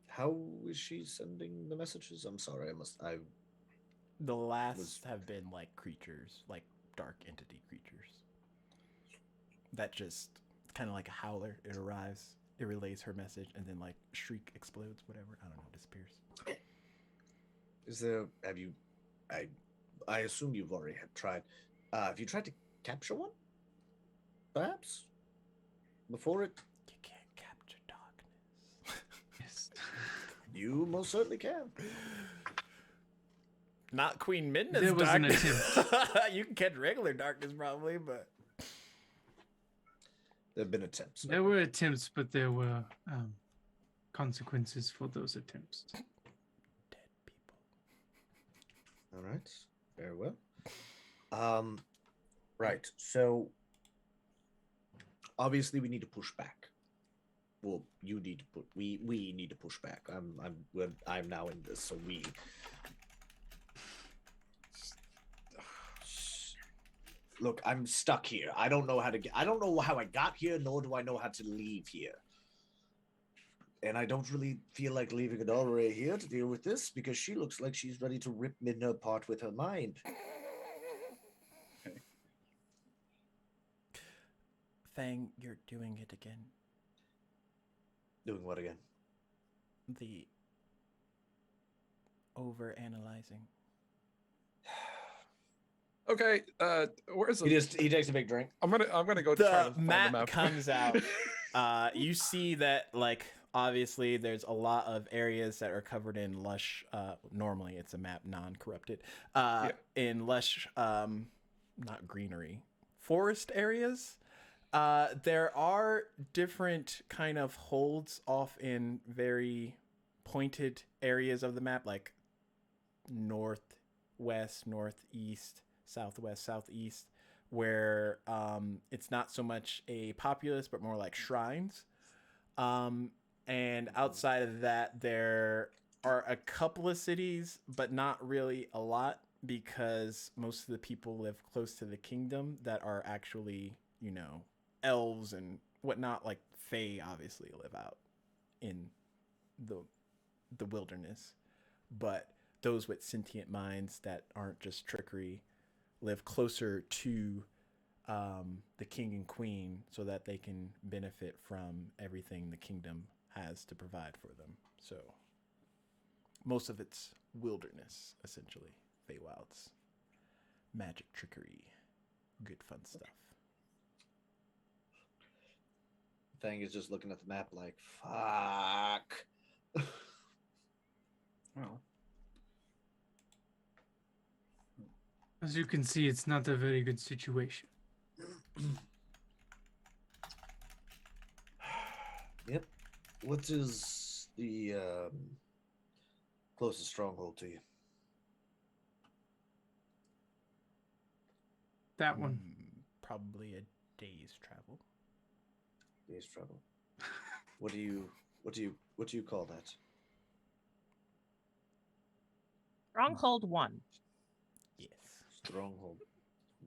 How is she sending the messages? I'm sorry, The last Was- have been like creatures, like dark entity creatures. That just kind of like a howler. It arrives, it relays her message, and then like shriek explodes, whatever. I don't know, disappears. Is there? Have you? I assume you've already tried. Have you tried to capture one? Perhaps before it. You can't capture darkness. Yes. You most certainly can. Not Queen Midna's There was an darkness. You can catch regular darkness probably, but There have been attempts. There were attempts, but there were consequences for those attempts. dead people. All right. Very well. Right. So obviously we need to push back. Well, you need to put. We need to push back. I'm now in this, so we. Look, I'm stuck here. I don't know how to get. I don't know how I got here, nor do I know how to leave here. And I don't really feel like leaving Adora here to deal with this because she looks like she's ready to rip Midna apart with her mind. Fang, you're doing it again. Doing what again? The over analyzing. Okay, where's the? He takes a big drink. I'm gonna go try The to find the map map. comes out. You see that like obviously there's a lot of areas that are covered in lush. Normally it's a map non-corrupted. In lush, not greenery, forest areas. There are different kind of holds off in very pointed areas of the map, like northwest, northeast, southwest, southeast, where it's not so much a populace, but more like shrines. And outside of that, there are a couple of cities, but not really a lot because most of the people live close to the kingdom that are actually, elves and whatnot. Like Fae obviously live out in the wilderness, but those with sentient minds that aren't just trickery live closer to the king and queen so that they can benefit from everything the kingdom has to provide for them. So most of it's wilderness, essentially. Feywilds. Magic, trickery, good fun stuff. Thing is just looking at the map like, fuck. Well, As you can see, it's not a very good situation. Yep. What is the closest stronghold to you? That one. Probably a day's travel. Day's travel. What do you call that? Stronghold 1. Yes. Stronghold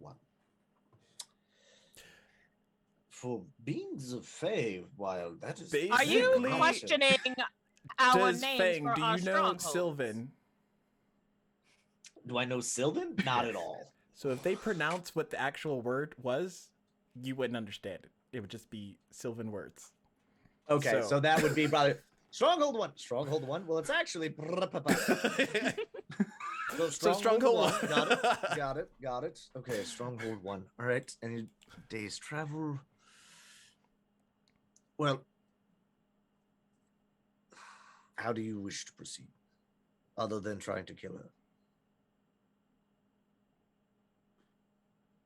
1. For beings of Feywild, that is. Basically- Are you Basically, questioning our Does names Fang, for do our you know strongholds? Sylvan? Do I know Sylvan? Not at all. So if they pronounce what the actual word was, you wouldn't understand it. It would just be Sylvan words. Okay, so that would be probably Stronghold 1. Stronghold 1. Well, it's actually. So Stronghold 1. Got it. Okay, Stronghold 1. All right. Any day's travel? Well, how do you wish to proceed? Other than trying to kill her?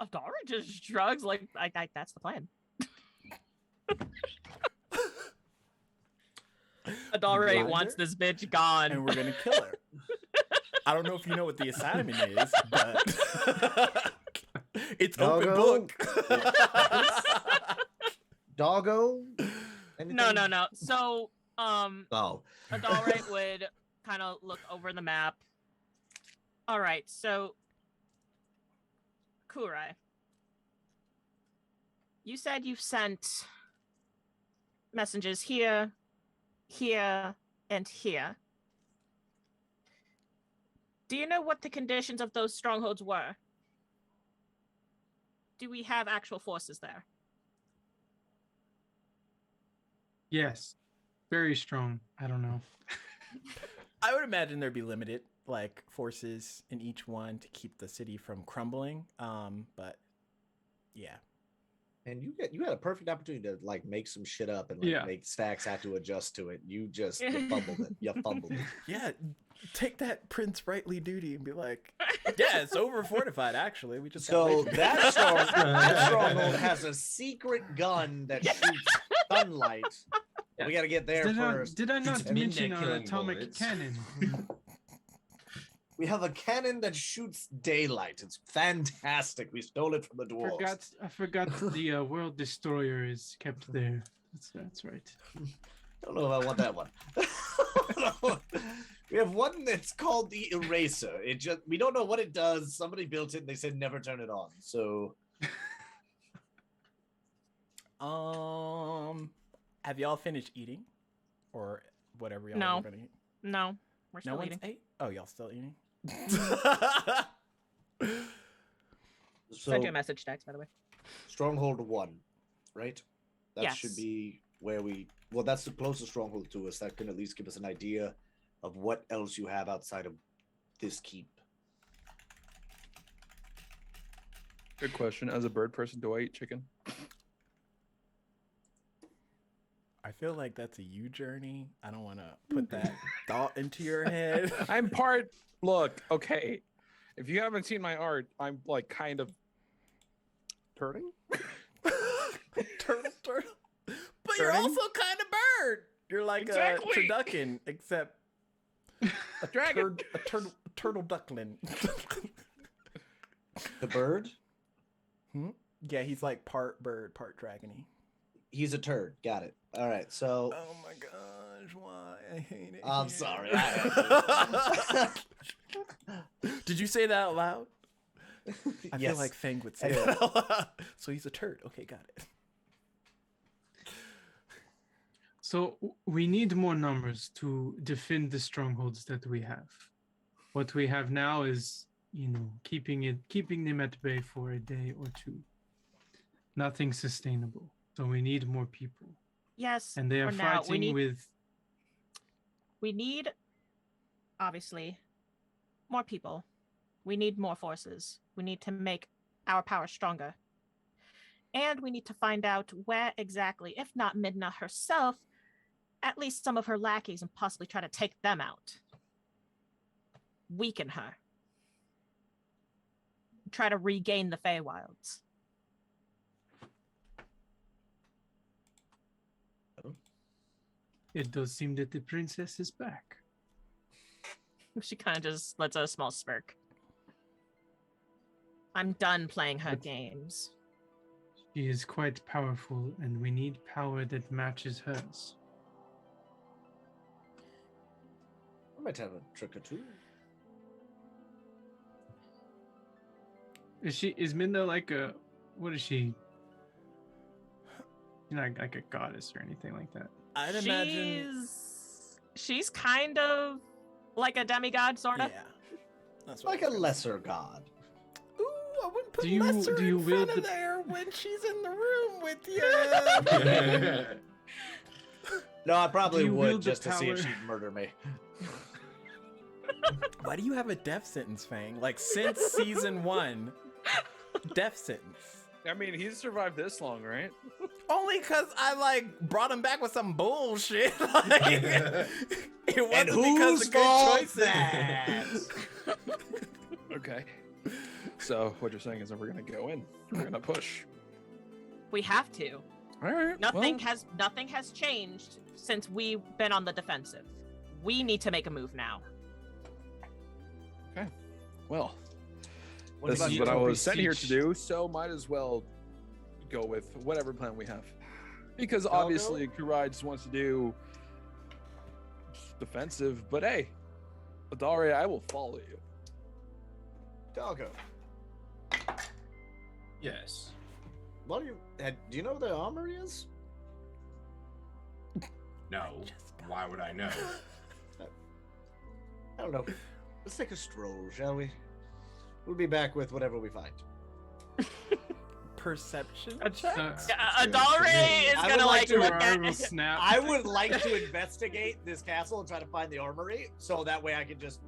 Adara just shrugs like that's the plan. Adara Blind wants her? this bitch gone. And we're going to kill her. I don't know if you know what the assignment is, but it's open Doggo? book. Doggo? Anything? No. So, Oh. Adalrite would kind of look over the map. All right, so Kurai, you said you've sent messages here, here, and here. Do you know what the conditions of those strongholds were? Do we have actual forces there? Yes. Very strong. I don't know. I would imagine there'd be limited forces in each one to keep the city from crumbling. But yeah. And you had a perfect opportunity to make some shit up and Yeah. make Stacks have to adjust to it. You fumbled it. You fumbled it. Yeah, take that Prince Rightly duty and be like, yeah, it's over fortified actually. We just got So away from it." that stronghold has a secret gun that shoots sunlight. Yeah. We got to get there first. Did I not Midna mention our killing atomic bullets. cannon? We have a cannon that shoots daylight. It's fantastic. We stole it from the dwarves. I forgot the world destroyer is kept there. That's right. Don't know if I want that one. We have one that's called the eraser. We don't know what it does. Somebody built it and they said never turn it on. So Have y'all finished eating? Or whatever y'all No. are gonna eat? No, we're No still one's eating. ate? Oh, y'all still eating? Send you a message, Dex, by the way. Stronghold 1, right? That Yes. should be where that's the closest stronghold to us. That can at least give us an idea of what else you have outside of this keep. Good question. As a bird person, do I eat chicken? I feel like that's a you journey. I don't want to put that thought into your head. I'm part. Look, okay. If you haven't seen my art, I'm kind of turning. turtle. But you're Turning? also kind of bird. You're like Exactly. a turducken, except A dragon. a turtle duckling. The bird? Yeah, he's like part bird, part dragony. He's a turd. Got it. All right. So Oh my gosh, why? I hate it. I'm here. sorry. Did you say that out loud? I feel Yes. like Fang would say Anyway. that out loud. So he's a turd. Okay, got it. So we need more numbers to defend the strongholds that we have. What we have now is, keeping them at bay for a day or two. Nothing sustainable. So we need more people. Yes. And they are for now. fighting with. We need, obviously, more people. We need more forces. We need to make our power stronger. And we need to find out where exactly, if not Midna herself, at least some of her lackeys, and possibly try to take them out. Weaken her. Try to regain the Feywilds. It does seem that the princess is back. She kind of just lets out a small smirk. I'm done playing her games. She is quite powerful, and we need power that matches hers. I might have a trick or two. Is Midna like a, what is she? She's not like a goddess or anything like that. I'd imagine. She's kind of like a demigod, sort of. Yeah. That's what Like I a was lesser god. Ooh, I wouldn't put Do you- lesser do you in front wield of the- there when she's in the room with you. No, I probably Do you would wield the just to see if power? she'd murder me. Why do you have a death sentence, Fang? Like, since season 1, death sentence. I mean, he's survived this long, right? Only because I, brought him back with some bullshit. Like, it wasn't And because whose of good fault choices. that? Okay. So what you're saying is that we're gonna go in. We're gonna push. We have to. All right. Nothing has changed since we've been on the defensive. We need to make a move now. Well, What this about is you? what I Toby was sent here to Siege? do, so might as well go with whatever plan we have. Because Go? obviously Kurai just wants to do defensive, but hey, Adare, I will follow you. Doggo. Yes. What do you know where the armory is? No. Why would I know? I don't know. Let's take a stroll, shall we? We'll be back with whatever we find. Perception Uh, checks? Adalre is I gonna would like to- look Kurai will at. snap. I would like to investigate this castle and try to find the armory, so that way I can just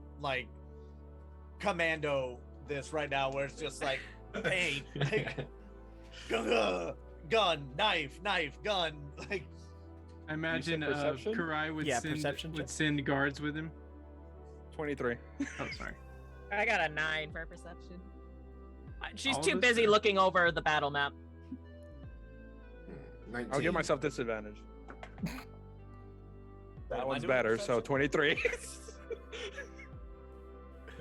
commando this right now, where it's just like, hey, gun, knife, gun, like. I imagine perception? Kurai would Yeah, perception check. send guards with him. 23. Oh, sorry. I got a 9 for perception. She's All too of us busy are- looking over the battle map. 19. I'll give myself disadvantage. What That am I one's doing better, so perception? 23.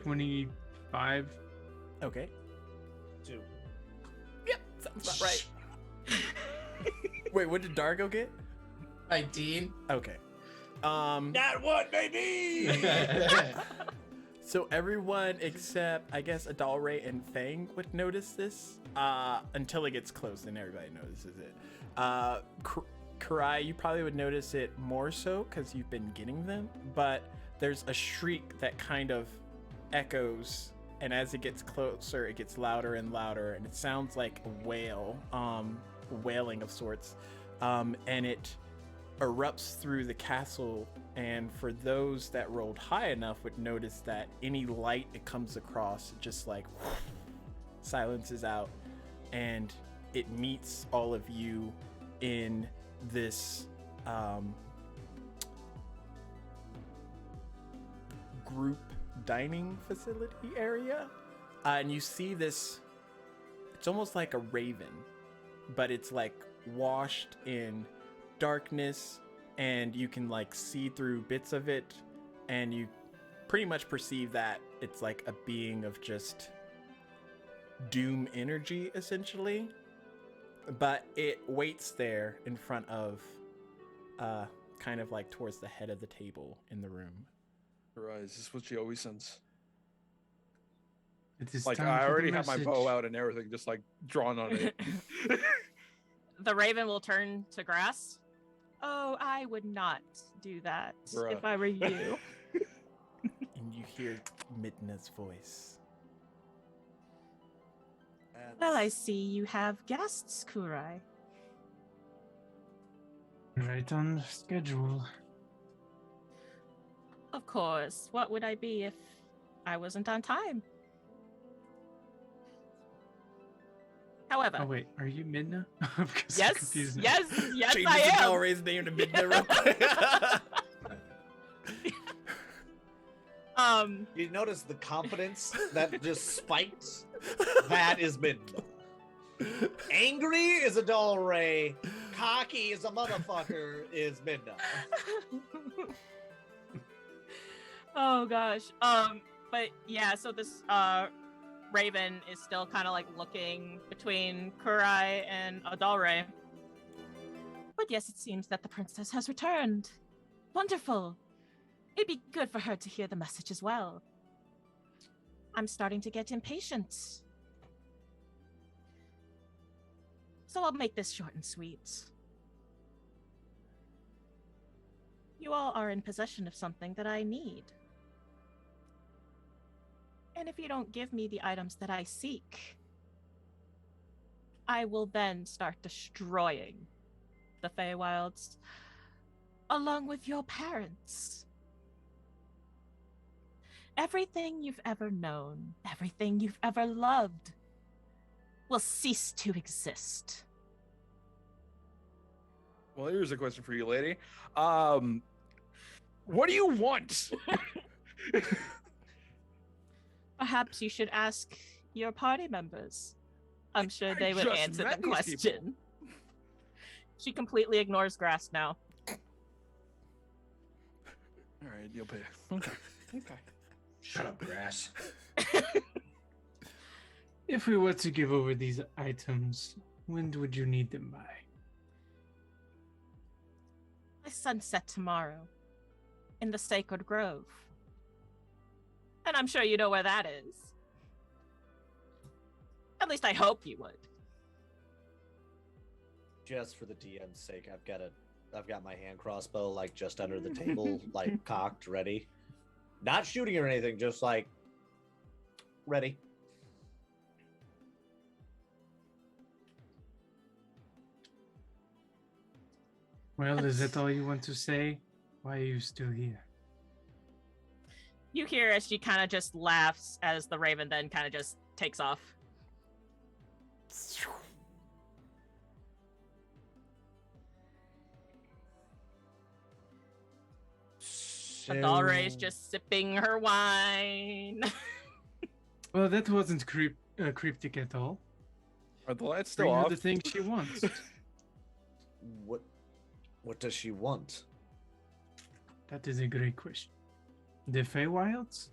25. Okay. 2. Yep, sounds about right. Wait, what did Dargo get? 19. Okay. Not what, baby! So everyone except, I guess, Adalre and Fang would notice this until it gets close, and everybody notices it. Kurai, you probably would notice it more so because you've been getting them, but there's a shriek that kind of echoes, and as it gets closer, it gets louder and louder, and it sounds like a wail, wailing of sorts, and it erupts through the castle. And for those that rolled high enough would notice that any light it comes across just silences out, and it meets all of you in this group dining facility area, and you see this, it's almost like a raven, but it's washed in darkness, and you can see through bits of it, and you pretty much perceive that it's like a being of just doom energy, essentially. but it waits there in front of, kind of like towards the head of the table in the room. Right, is this what she always sends? It is Like, time I for the already have my bow message. out and everything, just like drawn on it. The raven will turn to Grass. Oh, I would not do that Bruh. if I were you. And you hear Midna's voice. Well, I see you have guests, Kurai. Right on schedule. Of course. What would I be if I wasn't on time? However, Oh wait, are you Midna? I'm so yes, confused now. yes, Changes I am. Delray's name to Midna real quick. You notice the confidence that just spikes? That is Midna. Angry is a dull ray. Cocky is a motherfucker is Midna. Oh gosh. But yeah, so this Raven is still kind of like looking between Kurai and Adalray. But yes, it seems that the princess has returned. Wonderful. It'd be good for her to hear the message as well. I'm starting to get impatient. So I'll make this short and sweet. You all are in possession of something that I need. And if you don't give me the items that I seek, I will then start destroying the Feywilds, along with your parents. Everything you've ever known, everything you've ever loved, will cease to exist. Well, here's a question for you, lady. What do you want? Perhaps you should ask your party members. I'm sure they would just answer met the these question. She completely ignores Grass now. All right, you'll pay. Okay. Okay. Shut up, Grass. If we were to give over these items, when would you need them by? By sunset tomorrow, in the Sacred Grove. And I'm sure you know where that is. At least I hope you would. Just for the DM's sake, I've got my hand crossbow like just under the table, like cocked, ready. Not shooting or anything, just like ready. Well, is that all you want to say? Why are you still here? You hear as she kind of just laughs as the raven then kind of just takes off. Adalray's just sipping her wine. Well, that wasn't cryptic at all. Are the lights still Bring her off? the thing she wants. What does she want? That is a great question. The Feywilds?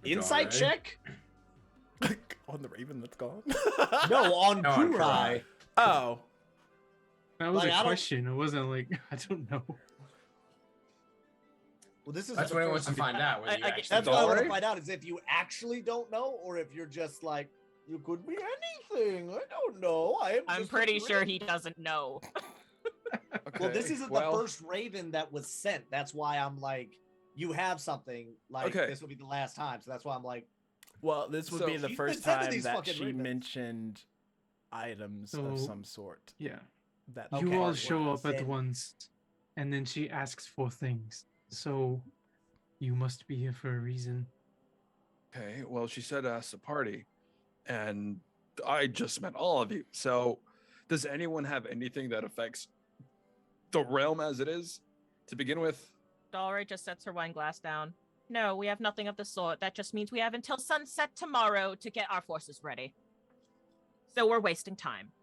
Insight Adalray? check? On the raven that's gone? No, on No, on Kurai. Kurai. Oh. That was Like, I a don't- question. It wasn't like, I don't know. Well, this is That's the what he first- wants to find out. Whether you I- actually That's what I want to Adalray? find out is if you actually don't know, or if you're just like, you could be anything. I don't know. I'm just pretty sure agreeing." he doesn't know. Well, this Okay, isn't well, the first raven that was sent. That's why I'm like, you have something. Like Okay. this will be the last time. So that's why I'm like, Well, this would So- be the She's been first sent to time these that fucking she ravens. mentioned items So- of some sort. Yeah. That Okay. You all Well, show up at then- once, and then she asks for things. So, you must be here for a reason. Okay, well, she said ask the party, and I just met all of you. So, does anyone have anything that affects the realm as it is to begin with? Adalray just sets her wine glass down. No, we have nothing of the sort. That just means we have until sunset tomorrow to get our forces ready. So we're wasting time.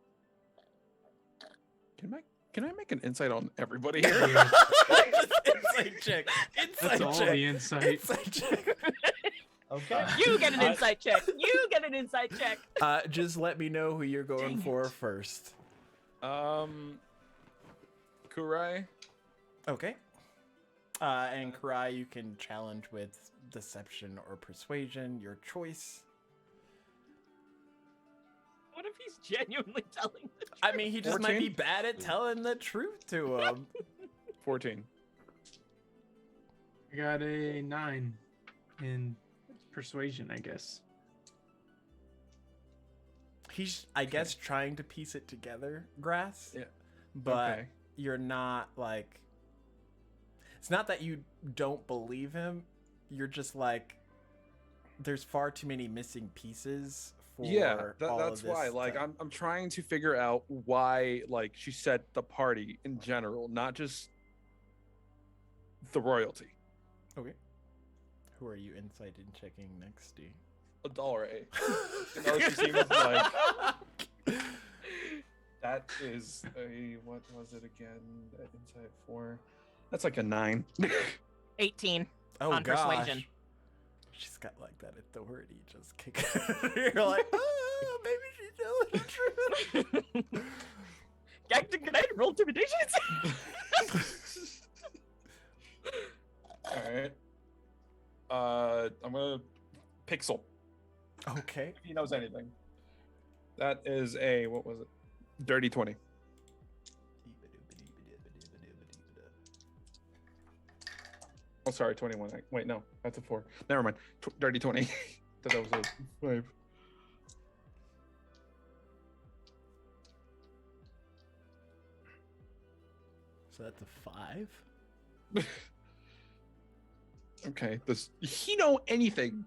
Can I make an insight on everybody here? Insight check. That's Insight all check. the insight. Insight check. Okay. You get an insight check. You get an insight check. Just let me know who you're going Dang for it. first. Kurai. Okay. And Karai, you can challenge with deception or persuasion, your choice. What if he's genuinely telling the truth? I mean, he just might 14? be bad at telling the truth to him. 14. I got a 9 in persuasion, I guess. He's, I guess, trying to piece it together, Grass. Yeah. But Okay. you're not like. It's not that you don't believe him. You're just like. There's far too many missing pieces for. Yeah, all that's of why. this Like, to- I'm trying to figure out why, like, she set the party in general, not just the royalty. Okay. Who are you insight and checking next to? $1. You know, she seems like that is a what was it again? That insight 4. That's like a 9. 18 Oh on gosh. persuasion. She's got like that authority just kick. You're like, oh, maybe she's telling the truth. Can I roll intimidation? All right. I'm gonna Pixel. Okay. If he knows anything. That is a what was it? Dirty 20. Oh, sorry, 21. Wait, no, that's a 4. Never mind. Dirty 20. Thought that was a 5. So that's a 5. Okay. Does he know anything?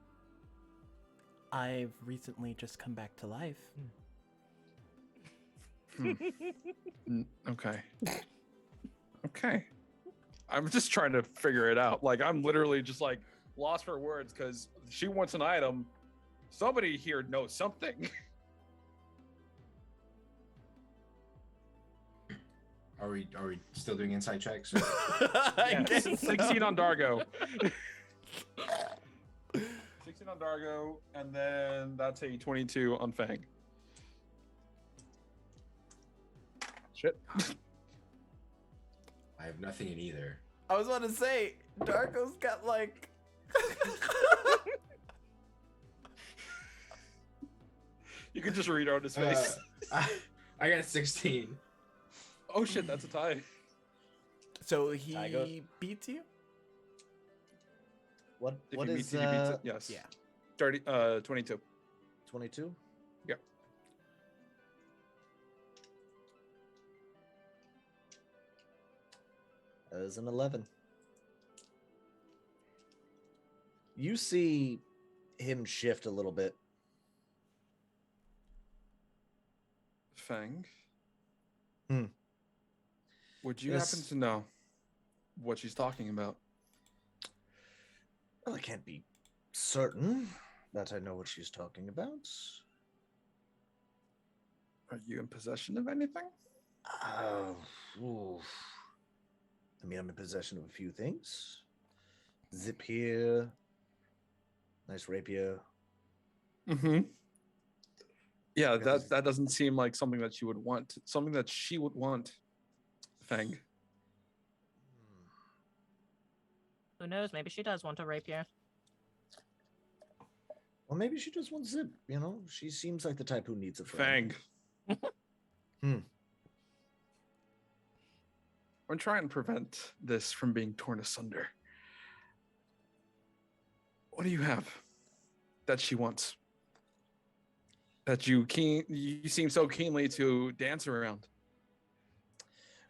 I've recently just come back to life. Okay. Okay. I'm just trying to figure it out. Like, I'm literally just like lost for words because she wants an item. Somebody here knows something. Are we still doing inside checks? I Yes, guess 16 so. on Dargo. 16 on Dargo, and then that's a 22 on Fang. Shit. I have nothing in either. I was about to say, Darko's got like. You can just read out his face. I got a 16. Oh shit, that's a tie. So he Tygo. beats you? What If what he is beats it, he beats it. Yes. Yeah. 22. 22? Yep. That is an 11. You see him shift a little bit. Fang. Hmm. Would you Yes. happen to know what she's talking about? Well, I can't be certain that I know what she's talking about. Are you in possession of anything? Oof. I mean, I'm in possession of a few things. Zip here. Nice rapier. Mm-hmm. Yeah, Because- that doesn't seem like something that she would want. Something that she would want. Fang. Who knows? Maybe she does want a rapier. Well, maybe she just wants zip. You know, she seems like the type who needs a friend. Fang. I'm trying to prevent this from being torn asunder. What do you have that she wants? That you seem so keenly to dance around.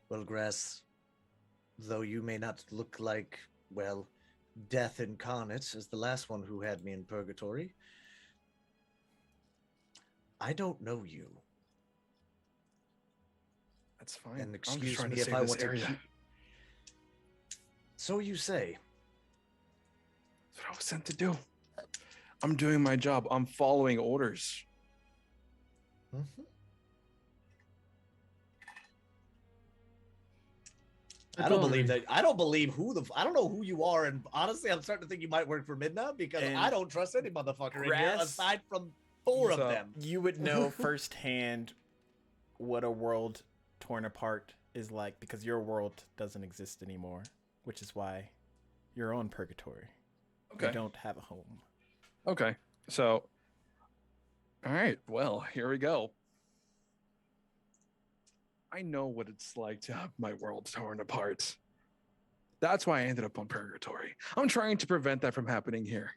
Well, Grass, though you may not look like, well, death incarnate as the last one who had me in purgatory, I don't know you. That's fine. And I'm just excuse trying me to if save I this want to area. keep- So you say. That's what I was sent to do. I'm doing my job. I'm following orders. Mhm. I don't believe that. I don't believe I don't know who you are, and honestly, I'm starting to think you might work for Midna because And I don't trust any motherfucker in here Grass- aside from four of So- them. You would know firsthand what a world torn apart is like because your world doesn't exist anymore, which is why you're on purgatory. You Okay. don't have a home. Okay. So, all right. Well, here we go. I know what it's like to have my world torn apart. That's why I ended up on purgatory. I'm trying to prevent that from happening here.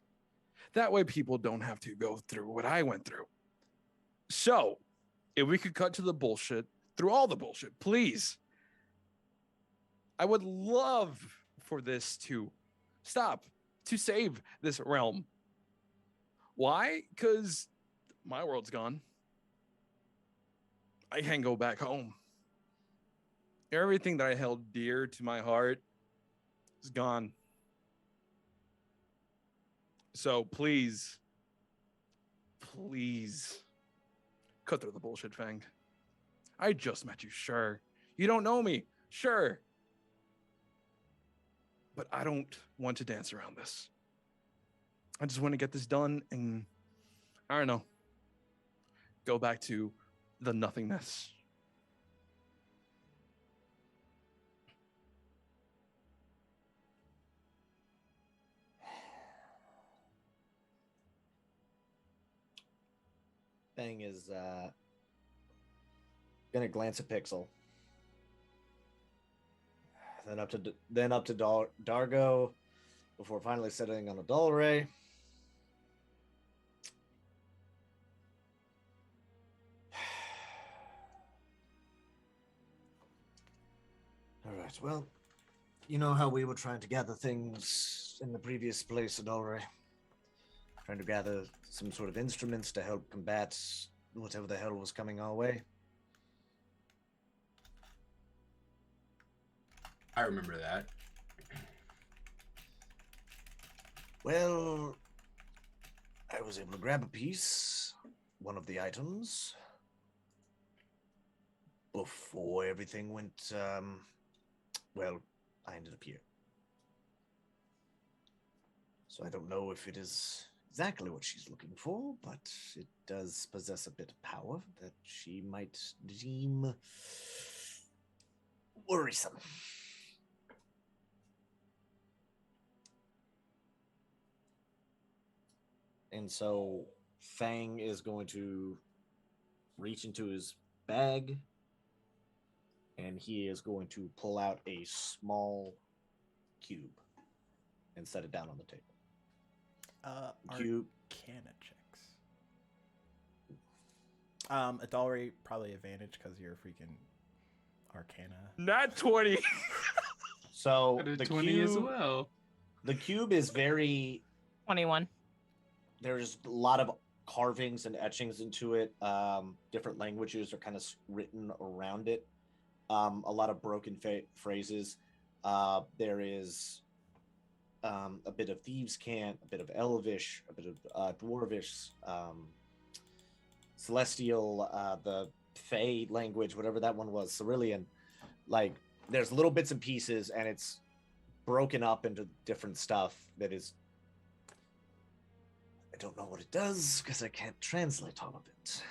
That way people don't have to go through what I went through. So, if we could cut to the bullshit, through all the bullshit, please. I would love for this to stop, to save this realm. Why? Because my world's gone. I can't go back home. Everything that I held dear to my heart is gone. So please, please cut through the bullshit, Fang. I just met you, sure. You don't know me, sure. But I don't want to dance around this. I just want to get this done and, I don't know, go back to the nothingness. Thing is gonna glance at Pixel, then up to Dargo, before finally settling on a Dalray. All right. Well, you know how we were trying to gather things in the previous place at Dalray, trying to gather some sort of instruments to help combat whatever the hell was coming our way. I remember that. Well, I was able to grab a piece, one of the items, before everything went, well, I ended up here. So I don't know if it is exactly what she's looking for, but it does possess a bit of power that she might deem worrisome. And so Fang is going to reach into his bag and he is going to pull out a small cube and set it down on the table. Cube. Arcana checks. Adalry probably advantage because you're freaking Arcana. Not 20. So Got a the 20 cube, as well. the cube is very. 21. There's a lot of carvings and etchings into it. Different languages are kind of written around it. A lot of broken phrases. There is a bit of thieves' cant, a bit of Elvish, a bit of Dwarvish, Celestial, the Fey language, whatever that one was, Cerulean. Like, there's little bits and pieces, and it's broken up into different stuff that is. I don't know what it does because I can't translate all of it.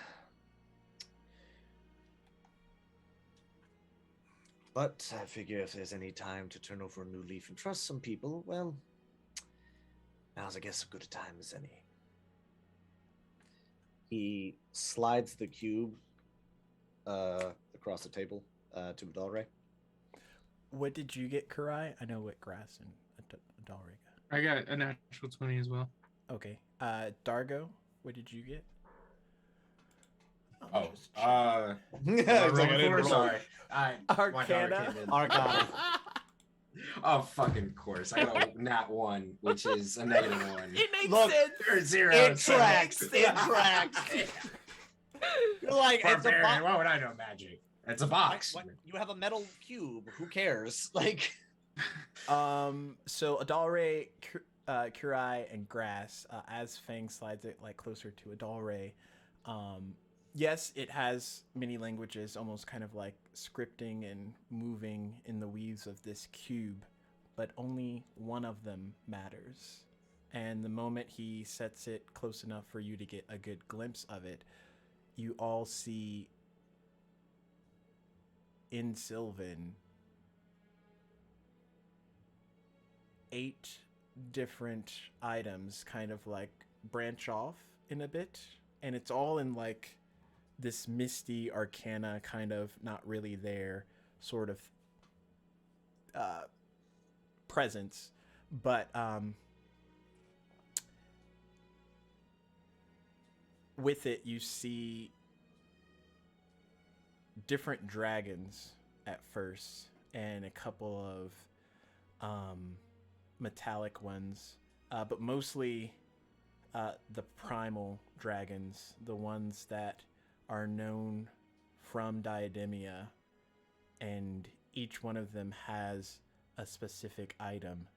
But I figure if there's any time to turn over a new leaf and trust some people, well, now's, I guess, as good a time as any. He slides the cube across the table to Adalray. What did you get, Karai? I know what Grass and Adalry got. I got a natural 20 as well. Okay. Dargo, what did you get? Oh, just check. He's I'm like, I rolling didn't for? roll. Sorry. My daughter Arcana. came in. Arcana. Oh, fucking course. I got a nat 1, which is a negative 1. It makes Look, sense. Or 0. It tracks. It tracks. You're like, it's a Barbarian. box. Why would I know magic? It's a box. You have a metal cube. Who cares? Like, So Adalray, Kurai, and Grass, as Fang slides it like closer to Adalray, yes, it has many languages, almost kind of like scripting and moving in the weaves of this cube, but only one of them matters. And the moment he sets it close enough for you to get a good glimpse of it, you all see in Sylvan 8 different items kind of like branch off in a bit, and it's all in like this misty arcana kind of not really there sort of presence, but with it you see different dragons at first and a couple of metallic ones, but mostly the primal dragons, the ones that are known from Diademia, and each one of them has a specific item.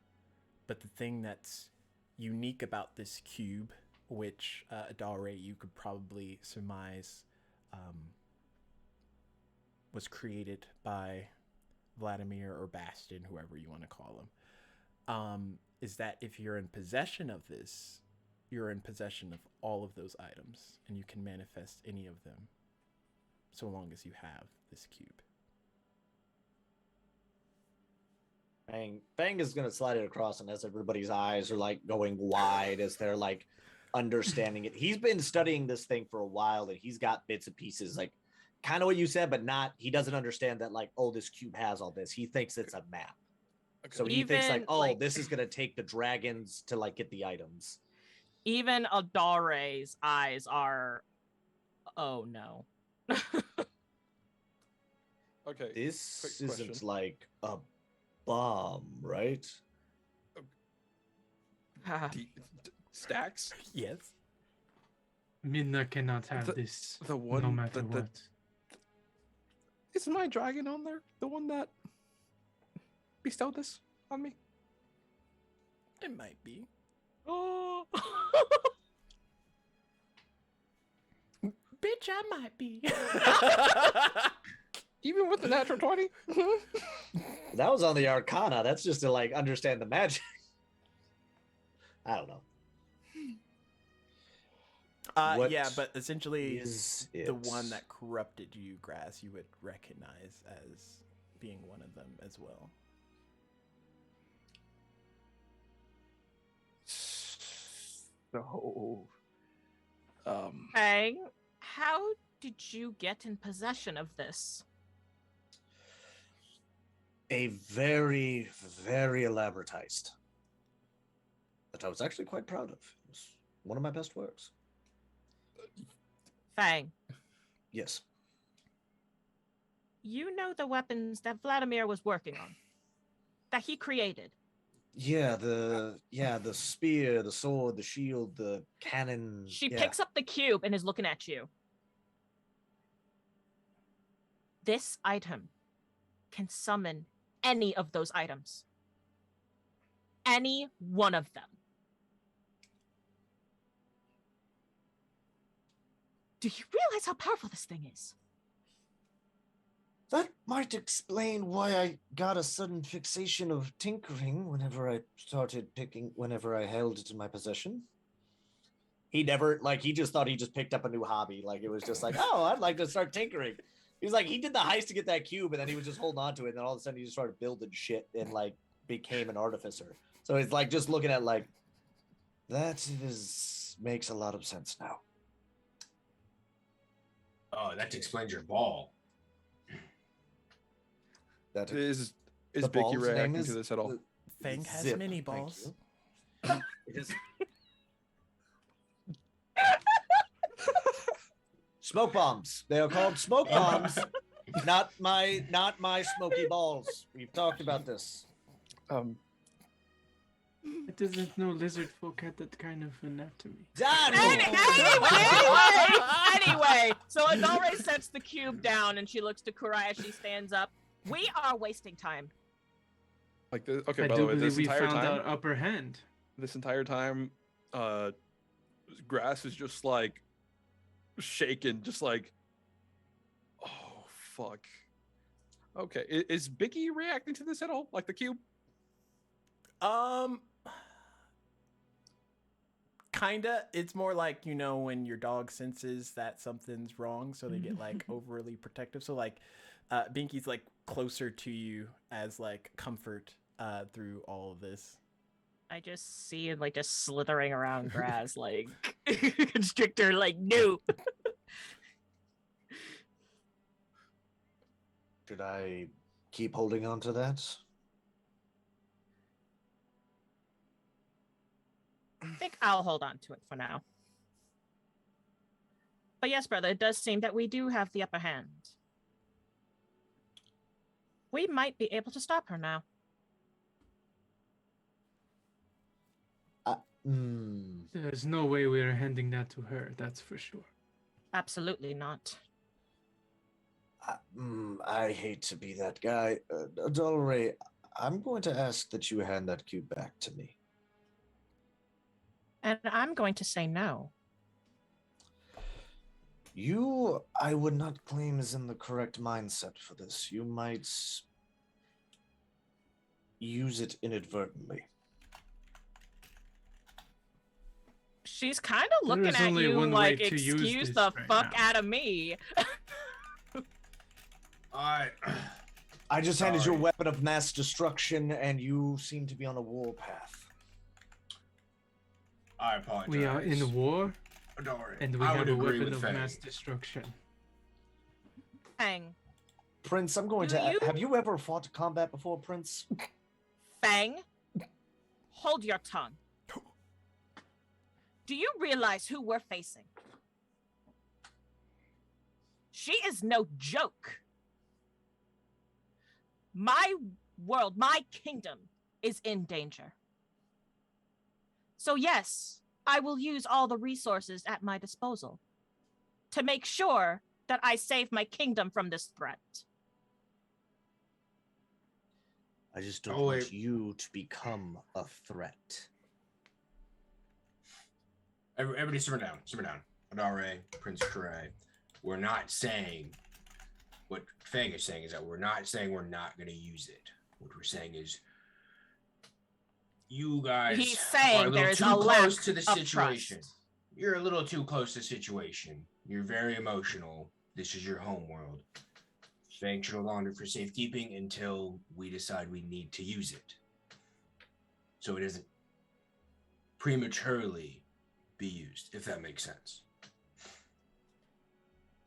But the thing that's unique about this cube, which Adalre, you could probably surmise was created by Vladimir or Bastion, whoever you want to call him, is that if you're in possession of this, you're in possession of all of those items, and you can manifest any of them so long as you have this cube. Fang is gonna slide it across, and as everybody's eyes are like going wide as they're like understanding it. He's been studying this thing for a while, and he's got bits and pieces, like kind of what you said, but not. He doesn't understand that, like, oh, this cube has all this. He thinks it's a map. Okay. So he thinks like, Even, oh, like- this is gonna take the dragons to like get the items. Even Adalre's eyes are, oh no. Okay. This Quick isn't question. like a bomb, right? Stacks. Yes. Midna cannot have this. The one no matter that what. is my dragon on there. The one that bestowed this on me. It might be. Oh. Bitch, I might be. Even with the natural 20. That was on the Arcana. That's just to like understand the magic. I don't know. What Yeah, but essentially Is the it? one that corrupted you, Grass, you would recognize as being one of them as well. So, Fang, how did you get in possession of this? A very, very elaborate heist that I was actually quite proud of. It was one of my best works. Fang, Yes. you know the weapons that Vladimir was working on, that he created. Yeah, the spear, the sword, the shield, the cannon. She yeah. picks up the cube and is looking at you. This item can summon any of those items. Any one of them. Do you realize how powerful this thing is? That might explain why I got a sudden fixation of tinkering whenever I held it in my possession. He just thought he just picked up a new hobby. Like, it was just like, oh, I'd like to start tinkering. He was like, he did the heist to get that cube, and then he was just holding on to it, and then all of a sudden he just started building shit and like became an artificer. So it's like just looking at like, makes a lot of sense now. Oh, that explains your ball. That is the Vicky ball's name reacting is to this at all? Fang has Zip, mini thank balls. you. It is smoke bombs. They are called smoke bombs. Not my smoky balls. We've talked about this. It doesn't know lizard folk had that kind of anatomy. Anyway, so Adalre sets the cube down and she looks to Kurai as she stands up. We are wasting time. Like this. Okay. I By do the way, believe this we entire found time, our upper hand. this entire time, Grass is just like shaken, just like, oh fuck. Okay, is Biggie reacting to this at all? Like the cube? Kinda. It's more like, you know, when your dog senses that something's wrong, so they get like overly protective. So like, Binky's like closer to you as like comfort through all of this. I just see it like just slithering around grass, like constrictor, like no. Should I keep holding on to that? I think I'll hold on to it for now. But yes, brother, it does seem that we do have the upper hand. We might be able to stop her now. There's no way we're handing that to her, that's for sure. Absolutely not. I hate to be that guy. Adolre, I'm going to ask that you hand that cube back to me. And I'm going to say no. You, I would not claim, is in the correct mindset for this. You might use it inadvertently. She's kind of There looking is at only you one like, way to use excuse this the right fuck now." out of me. I just handed you a Sorry. weapon of mass destruction, and you seem to be on a warpath. apologize. We are in a war, Adore. and we I have would a agree weapon with of Faye. mass destruction. Fang. Prince, I'm going Do to. you- Have you ever fought combat before, Prince? Fang. Hold your tongue. Do you realize who we're facing? She is no joke. My world, my kingdom is in danger. So yes, I will use all the resources at my disposal to make sure that I save my kingdom from this threat. I just don't Oh, want wait. you to become a threat. Everybody simmer down. Simmer down. Adare, Prince Kurai. We're not saying what Fang is saying is that we're not saying we're not going to use it. What we're saying is you guys He's are a saying little there's too a lack close to the of situation. trust. You're a little too close to the situation. You're very emotional. This is your home world. Fang should hold on to it for safekeeping until we decide we need to use it. So it doesn't prematurely be used, if that makes sense.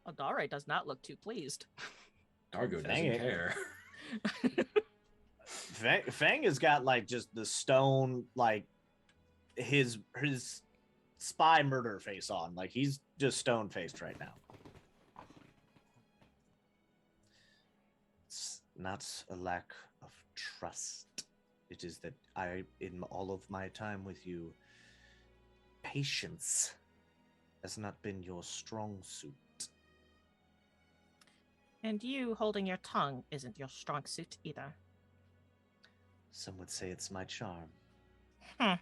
Adare does not look too pleased. Dargo Dang doesn't it. care. Fang has got like just the stone, like his spy murder face on. Like he's just stone faced right now. It's not a lack of trust. It is that in all of my time with you, patience has not been your strong suit. And you holding your tongue isn't your strong suit either. Some would say it's my charm. All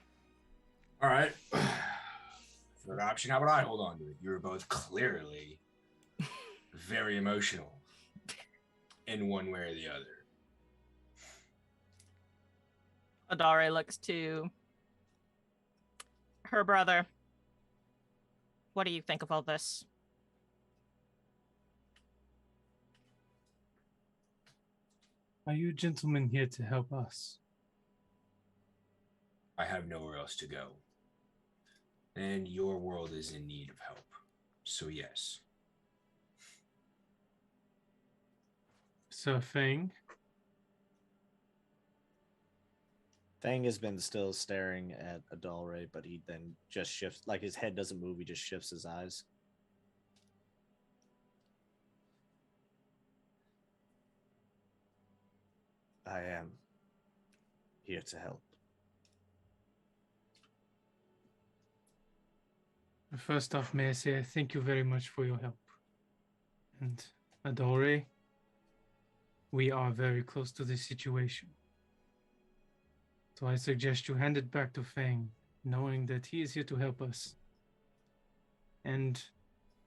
right. Third option, how about I hold on to it? You were both clearly very emotional in one way or the other. Adare looks to her brother. What do you think of all this? Are you gentlemen here to help us? I have nowhere else to go. And your world is in need of help. So yes. Sir Fang, Fang has been still staring at Adalray, but he then just shifts, like his head doesn't move, he just shifts his eyes. I am here to help. first off, may I say thank you very much for your help. And Adore, we are very close to this situation. So I suggest you hand it back to Fang, knowing that he is here to help us. And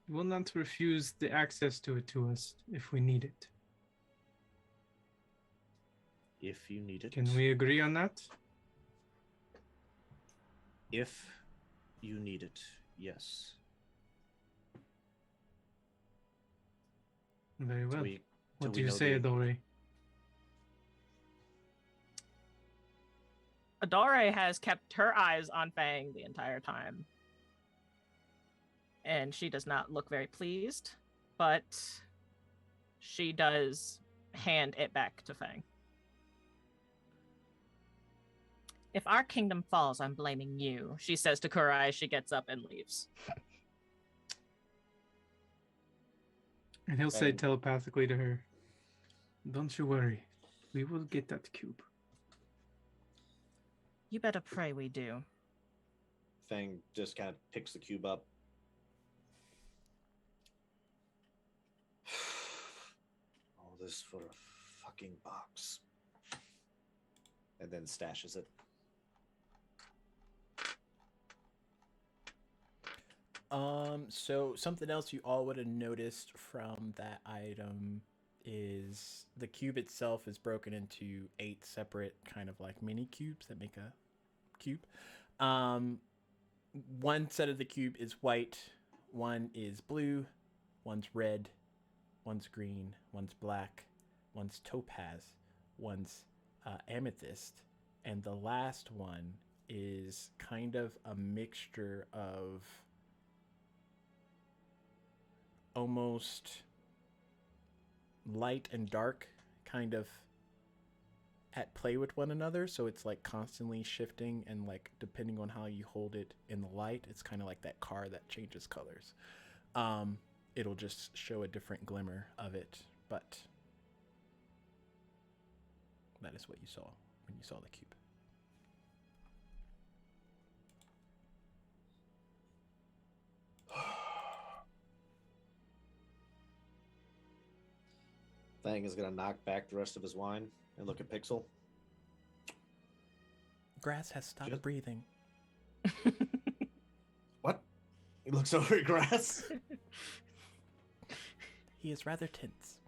will not refuse the access to it to us if we need it. If you need it. Can we agree on that? If you need it, yes. Very well. We, What till do we you know say, the- Adore? Adore has kept her eyes on Fang the entire time. And she does not look very pleased, but she does hand it back to Fang. If our kingdom falls, I'm blaming you, she says to Kurai as she gets up and leaves. And he'll say Fang. telepathically to her, don't you worry. We will get that cube. You better pray we do. Fang just kind of picks the cube up. All this for a fucking box. And then stashes it. So something else you all would have noticed from that item is the cube itself is broken into 8 separate kind of like mini cubes that make a cube. One set of the cube is white, one is blue, one's red, one's green, one's black, one's topaz, one's amethyst, and the last one is kind of a mixture of almost light and dark kind of at play with one another, so it's like constantly shifting, and like depending on how you hold it in the light, it's kind of like that car that changes colors. It'll just show a different glimmer of it, but that is what you saw when you saw the cube. Fang is gonna knock back the rest of his wine and look at Pixel. Grass has stopped Just- breathing. What? He looks over at Grass. He is rather tense.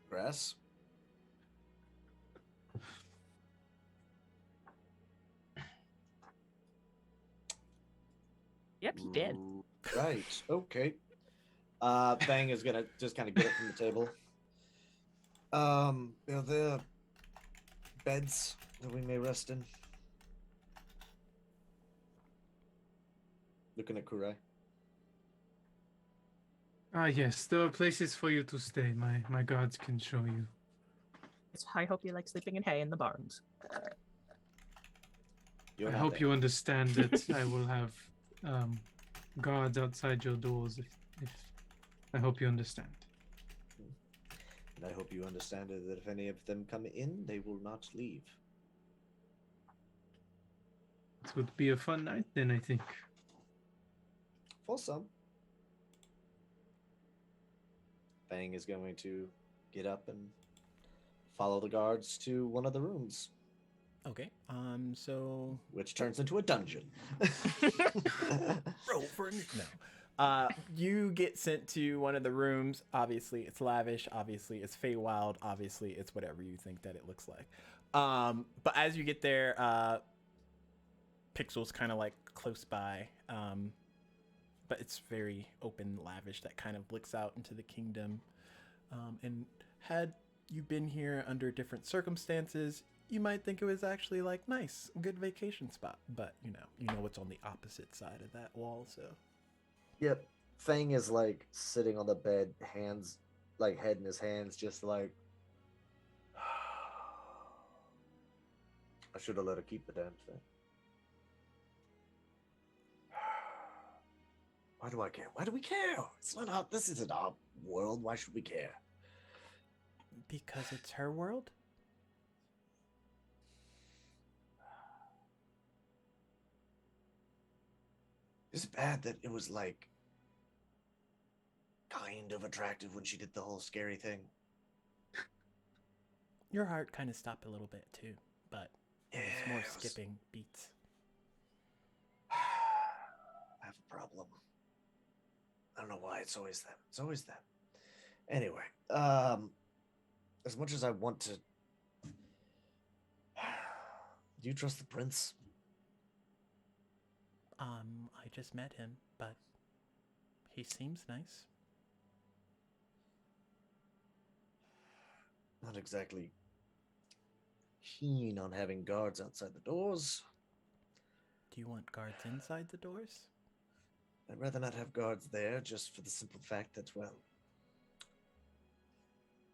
Grass. Yep, he did. Right. Okay. Fang is gonna just kind of get it from the table. Are there beds that we may rest in? Looking at Kurai. Ah, yes, there are places for you to stay. My gods can show you. I hope you like sleeping in hay in the barns. You're I not hope there. you understand that I will have guards outside your doors. If I hope you understand. And I hope you understand that if any of them come in, they will not leave. It would be a fun night then, I think. For some. Fang is going to get up and follow the guards to one of the rooms, Okay. So which turns into a dungeon. roll for no. You get sent to one of the rooms. Obviously, it's lavish. Obviously, it's Feywild. Obviously, it's whatever you think that it looks like. But as you get there, Pixel's kind of like close by. But it's very open, lavish. That kind of looks out into the kingdom. And had you been here under different circumstances, you might think it was actually like nice, good vacation spot. But you know what's on the opposite side of that wall. So. Yep. Fang is like sitting on the bed, hands, like head in his hands, just like. I should have let her keep the damn thing. Why do I care? Why do we care? It's not our, this isn't our world. Why should we care? Because it's her world? Is it bad that it was like kind of attractive when she did the whole scary thing? Your heart kind of stopped a little bit too, but There's more Yes. skipping beats. I have a problem. I don't know why it's always them. It's always them. Anyway, as much as I want to, do you trust the prince? I just met him, but he seems nice. Not exactly keen on having guards outside the doors. Do you want guards inside the doors? I'd rather not have guards there, just for the simple fact that, well,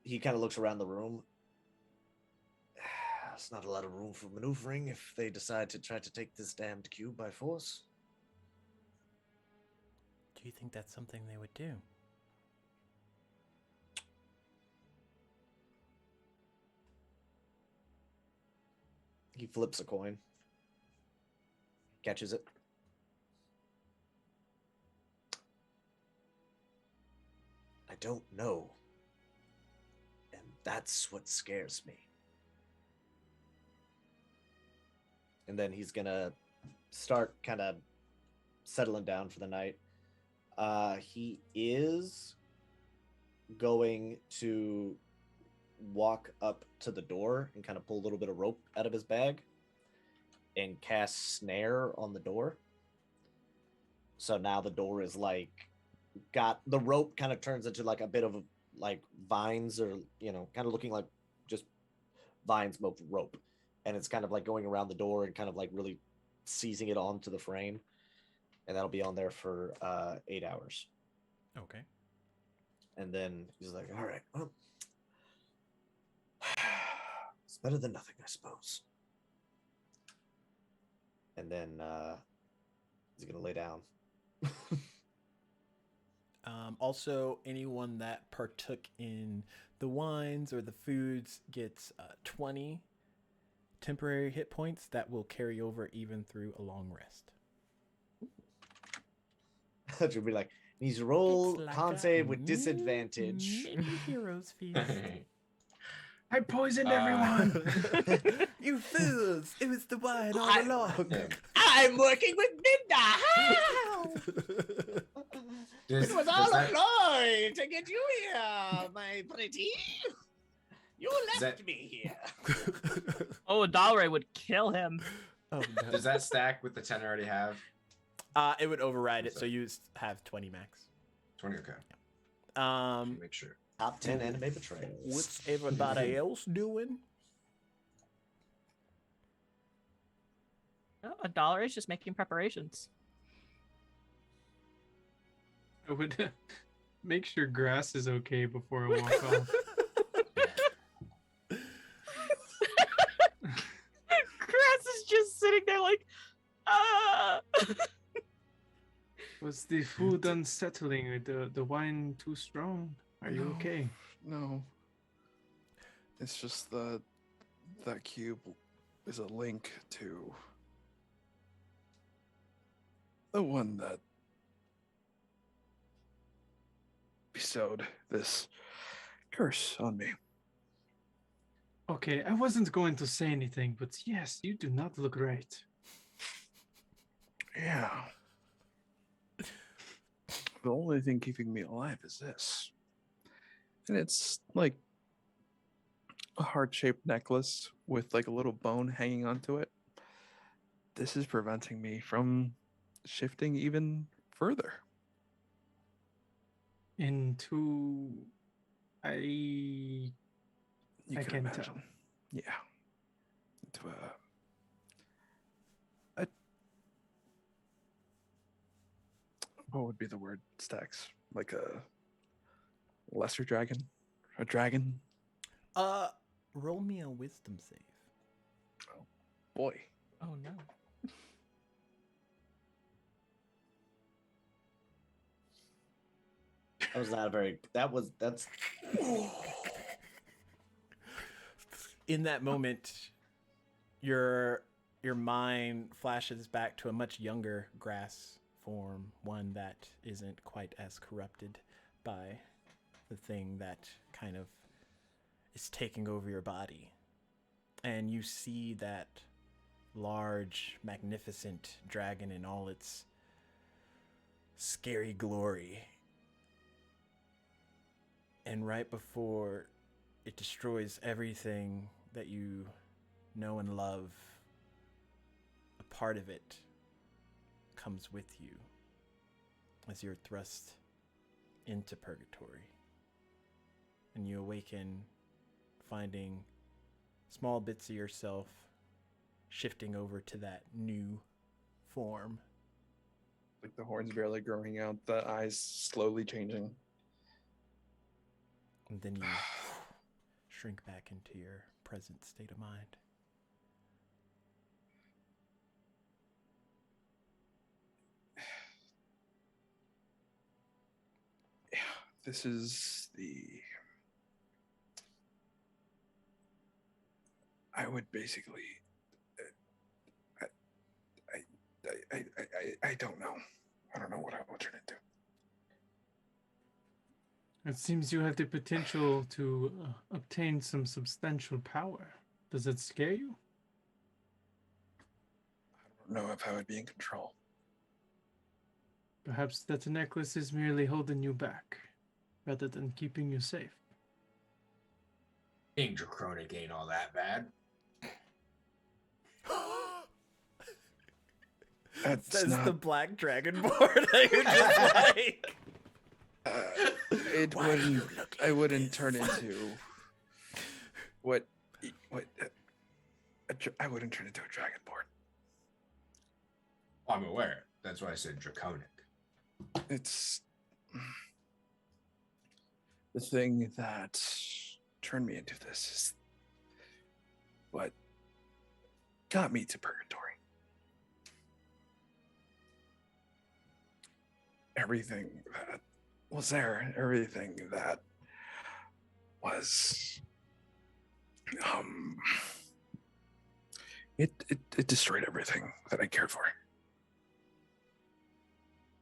he kind of looks around the room. There's not a lot of room for maneuvering if they decide to try to take this damned cube by force. Do you think that's something they would do? He flips a coin, catches it. I don't know. And that's what scares me. And then he's gonna start kind of settling down for the night. He is going to walk up to the door and kind of pull a little bit of rope out of his bag and cast snare on the door. So now the door is like got the rope kind of turns into like a bit of like vines, or kind of looking like just vines but rope, and it's kind of like going around the door and kind of like really seizing it onto the frame, and that'll be on there for 8 hours. Okay. And then he's like, all right, well, it's better than nothing, I suppose. And then he's gonna lay down. Also, anyone that partook in the wines or the foods gets 20 temporary hit points that will carry over even through a long rest. That would be like, needs to roll It's like con a save with disadvantage. Mini heroes feast. I poisoned everyone. You fools! It was the wine all I- along. I'm working with Midna. How? Does, It was does all that- a ploy to get you here, my pretty. You left that- me here. Oh, Dalre would kill him. Oh, no. Does that stack with the 10 I already have? It would override it, so you have 20 max. 20, okay. Make Make sure. Top 10 anime betrayals. What's everybody else doing? Oh, $1 is just making preparations. I would make sure grass is okay before I walk off. Grass is just sitting there like, ah. Was the food unsettling? Or the wine too strong? Are you No. okay? No. It's just that cube is a link to the one that bestowed this curse on me. Okay, I wasn't going to say anything, but yes, you do not look right. Yeah. The only thing keeping me alive is this. And it's like a heart-shaped necklace with like a little bone hanging onto it. This is preventing me from shifting even further. Into I You I can can imagine. tell. Yeah. Into a what would be the word, Stacks? Like a lesser dragon? A dragon? Roll me a wisdom save. Boy. Oh no. That was not a very. That's. In that moment, your mind flashes back to a much younger grass form, one that isn't quite as corrupted by the thing that kind of is taking over your body. And you see that large, magnificent dragon in all its scary glory. And right before it destroys everything that you know and love, a part of it comes with you as you're thrust into purgatory. And you awaken finding small bits of yourself shifting over to that new form. Like the horns barely growing out, the eyes slowly changing. And then you shrink back into your present state of mind. Yeah, this is the... I would basically... I don't know. I don't know what I will turn into. It seems you have the potential to obtain some substantial power. Does it scare you? I don't know if I would be in control. Perhaps that necklace is merely holding you back, rather than keeping you safe. Being draconic ain't all that bad. That's Says not... the black dragonborn that you're just like... it Why do you wouldn't... look I like wouldn't this? turn into... What... I wouldn't turn into a dragonborn. I'm aware. That's why I said draconic. It's... The thing that turned me into this is what got me to purgatory. Everything that was there, everything that was... It destroyed everything that I cared for.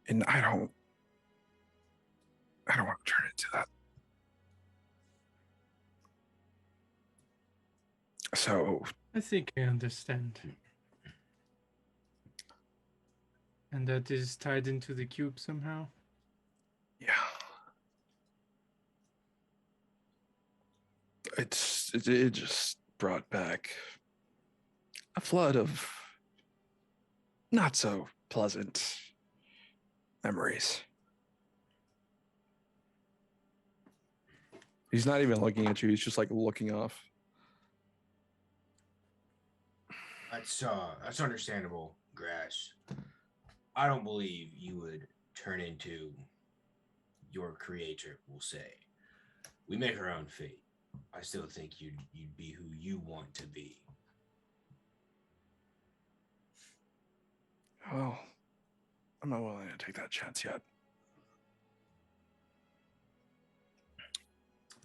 And I don't want to turn into that. So I think I understand. And that is tied into the cube somehow? yeah, it just brought back a flood of not so pleasant memories. He's not even looking at you, he's just like looking off. That's understandable, Grass. I don't believe you would turn into your creator, we'll say. We make our own fate. I still think you'd be who you want to be. Well, I'm not willing to take that chance yet.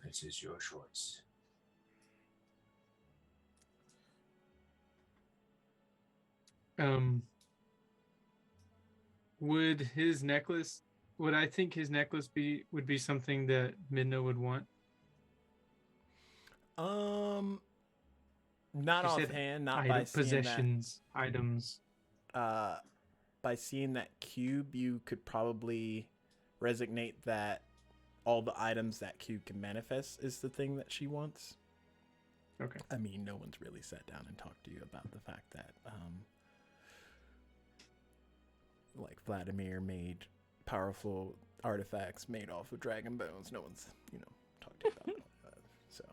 This is your choice. Would his necklace, would I think his necklace would be something that Midna would want? Not You said offhand, not by seeing possessions, items. that. By seeing that cube, you could probably resonate that all the items that cube can manifest is the thing that she wants. Okay. I mean, no one's really sat down and talked to you about the fact that, like Vladimir made powerful artifacts made off of dragon bones. No one's, talked to you about that. So,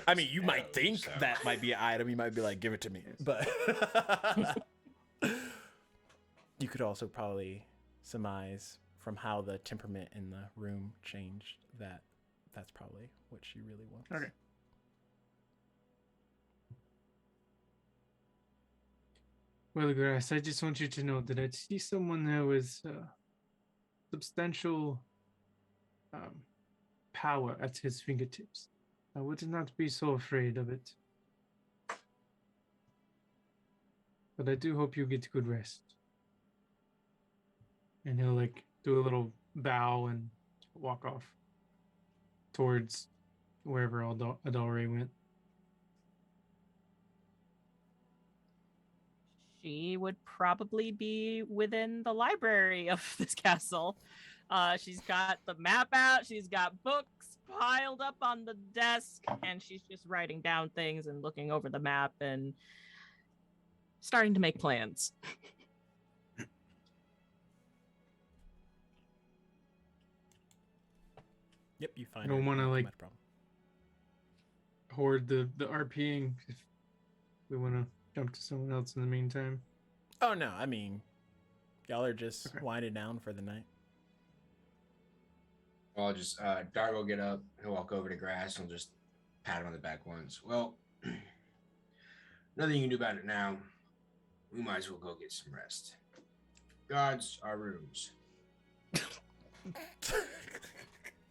I mean, you might think that might be an item. You might be like, give it to me. But you could also probably surmise from how the temperament in the room changed that that's probably what she really wants. Okay. Well, Grass, I just want you to know that I see someone there with substantial power at his fingertips. I would not be so afraid of it. But I do hope you get good rest. And he'll like do a little bow and walk off towards wherever Adalre went. she would probably be within the library of this castle. She's got the map out, she's got books piled up on the desk, and she's just writing down things and looking over the map and starting to make plans. Yep, you find. I don't her, wanna, you like- might have a problem. Hoard the RPing if we want to jump to someone else in the meantime. Oh no, I mean, y'all are just Okay. winding down for the night. I'll just Dart will get up. He'll walk over to Grass and just pat him on the back once. Well, nothing you can do about it now. We might as well go get some rest. Guards, our rooms.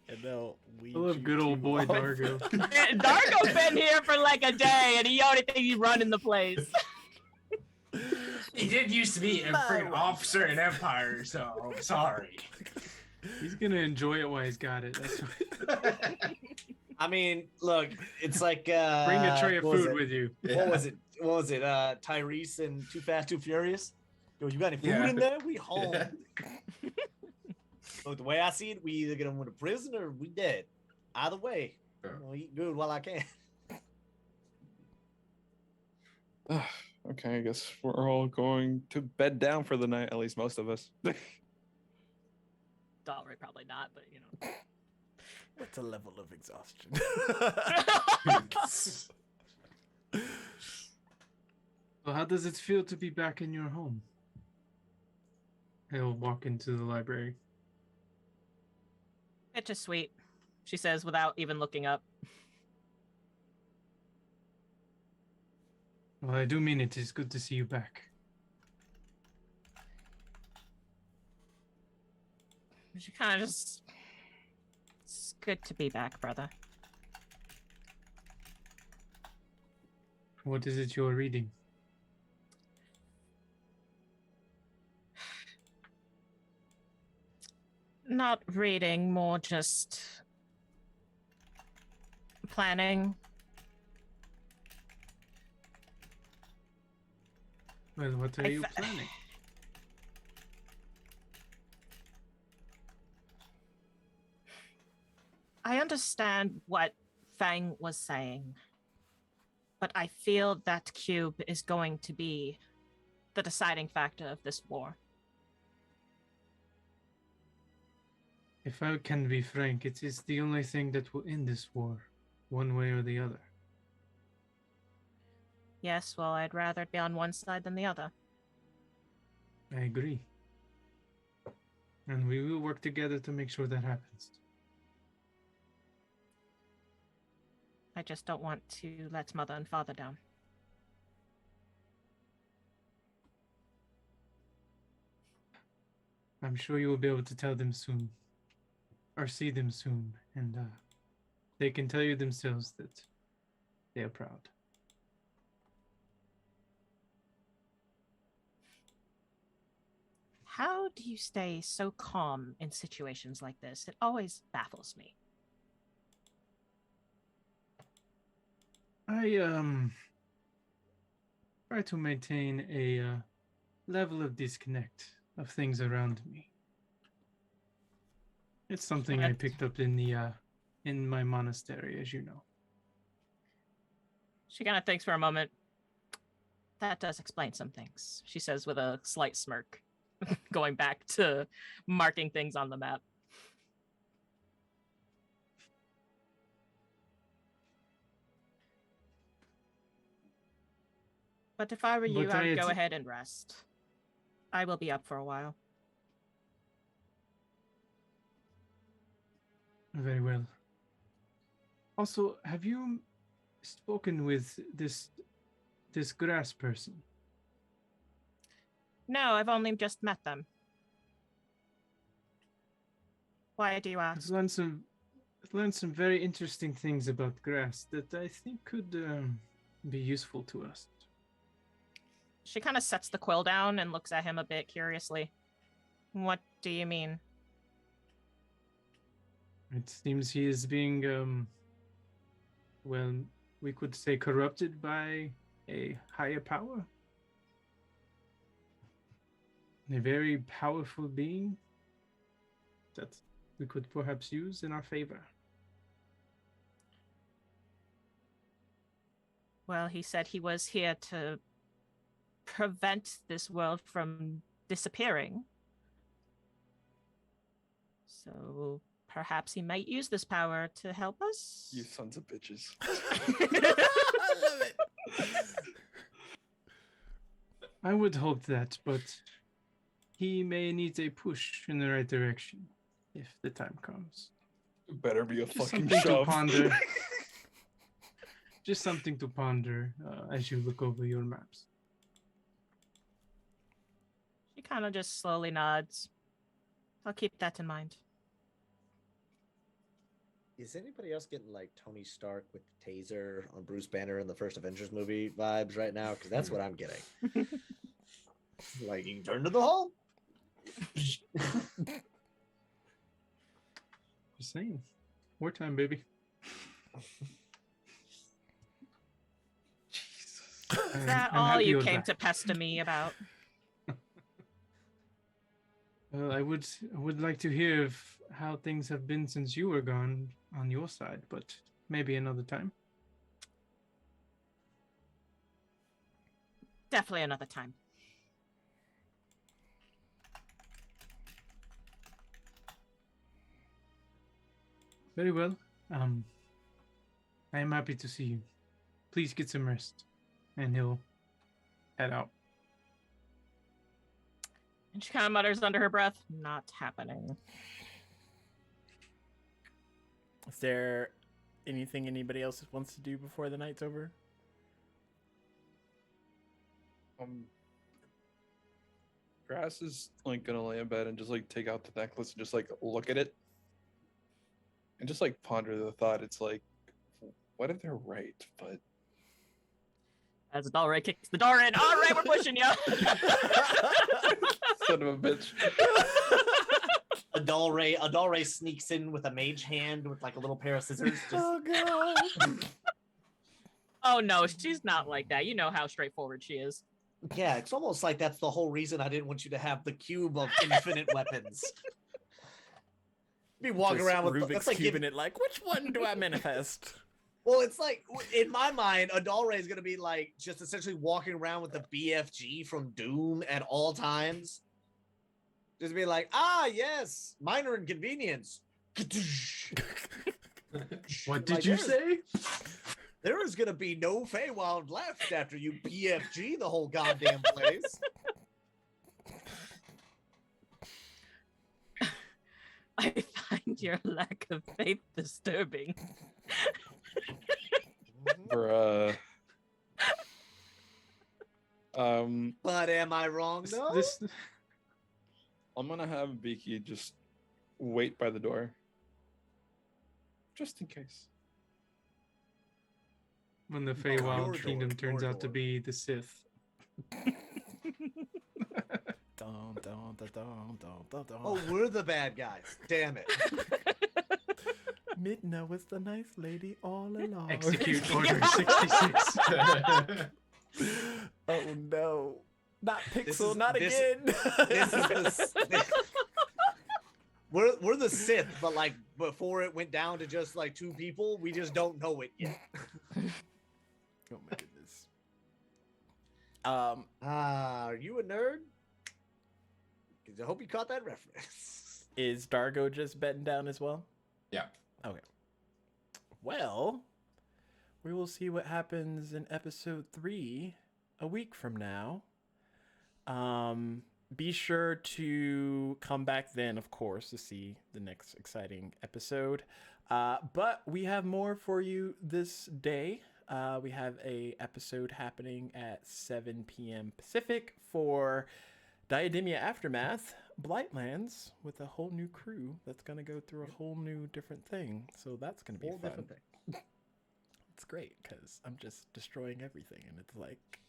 And they'll lead I love you good old to boy all- Dargo. Dargo's been here for like a day, and he only thinks he's running the place. He did used to be a freaking officer in Empire, so I'm sorry. He's gonna enjoy it while he's got it. That's what... I mean, look, it's like Bring a tray of what was food it? with you. What was it? What was it? Tyrese and Too Fast, Too Furious. Yo, you got any food Yeah. in there? We home. Look, the way I see it, we either get them with a prison or we dead. Either way, Yeah. I'm gonna eat good while I can. Okay, I guess we're all going to bed down for the night, at least most of us. Dalry probably not, but you know. What's a level of exhaustion? So how does it feel to be back in your home? He'll walk into the library. Bittersweet, she says without even looking up. Well, I do mean it is good to see you back. She kind of just. It's good to be back, brother. What is it you're reading? Not reading, more just planning. Well, what are I you fa- planning? I understand what Fang was saying, but I feel that cube is going to be the deciding factor of this war. If I can be frank, it is the only thing that will end this war, one way or the other. Yes, well, I'd rather it be on one side than the other. I agree. And we will work together to make sure that happens. I just don't want to let Mother and Father down. I'm sure you will be able to tell them soon. Or see them soon. And they can tell you themselves that they are proud. How do you stay so calm in situations like this? It always baffles me. I try to maintain a level of disconnect of things around me. It's something I That- picked up in the in my monastery, as you know. She kind of thinks for a moment. That does explain some things, she says with a slight smirk, going back to marking things on the map. But if I were you, But I would I go had- ahead and rest. I will be up for a while. Very well. Also, have you spoken with this grass person? No, I've only just met them. Why do you I've ask? learned some very interesting things about grass that I think could be useful to us. She kind of sets the quill down and looks at him a bit curiously. What do you mean? It seems he is being, well, we could say corrupted by a higher power. a very powerful being that we could perhaps use in our favor. Well, he said he was here to prevent this world from disappearing. So perhaps he might use this power to help us. You sons of bitches. I love it. I would hope that, but he may need a push in the right direction if the time comes. Better be a Just fucking something to shove. ponder. Just something to ponder as you look over your maps. She kind of just slowly nods. I'll keep that in mind. Is anybody else getting like Tony Stark with the taser on Bruce Banner in the first Avengers movie vibes right now? Because that's what I'm getting. Like, you turn to the hole. Just saying. Wartime, baby. Is that I'm all happy you you're came back. to pester me about? Well, I would like to hear of how things have been since you were gone on your side, but maybe another time. Definitely another time. Very well. I am happy to see you. Please get some rest. And he'll head out. And she kind of mutters under her breath, not happening. Is there anything anybody else wants to do before the night's over? Grass is like gonna lay in bed and just like take out the necklace and just like look at it and just like ponder the thought. It's like, what if they're right? But As Dalray kicks the door in, all right, we're pushing you. son of a bitch. Adalray sneaks in with a mage hand with like a little pair of scissors. Just, Oh god. Oh no, she's not like that. You know how straightforward she is. yeah, it's almost like that's the whole reason I didn't want you to have the cube of infinite weapons. Be walking Just around with Rubik's that's like cubing it like, which one do I manifest? well, it's like in my mind, Adalray is gonna be like just essentially walking around with the BFG from Doom at all times. Just be like, ah, yes, minor inconvenience. What did Like, you there's- say? There is gonna be no Feywild left after you BFG the whole goddamn place. I find your lack of faith disturbing. Bruh. But am I wrong though? This I'm gonna have Beaky just wait by the door. Just in case. when the your Feywild door, Kingdom turns your out to door. be the Sith. Dun, dun, dun, dun, dun, dun, dun. Oh, we're the bad guys. Damn it. Midna was the nice lady all along. Execute Order 66. Oh no. Not This Pixel, is- not this- again. This is we're the Sith, but like before it went down to just like two people, we just don't know it yet. Oh my goodness. Are you a nerd? 'Cause I hope you caught that reference. Is Dargo just betting down as well? Yeah. Okay. Well, we will see what happens in episode 3 a week from now. Be sure to come back then, of course, to see the next exciting episode. But we have more for you this day. We have a episode happening at 7 p.m. Pacific for Diademia Aftermath, Blightlands, with a whole new crew that's going to go through a whole new different thing. So that's going to be Whole fun. different thing. It's great because I'm just destroying everything, and it's like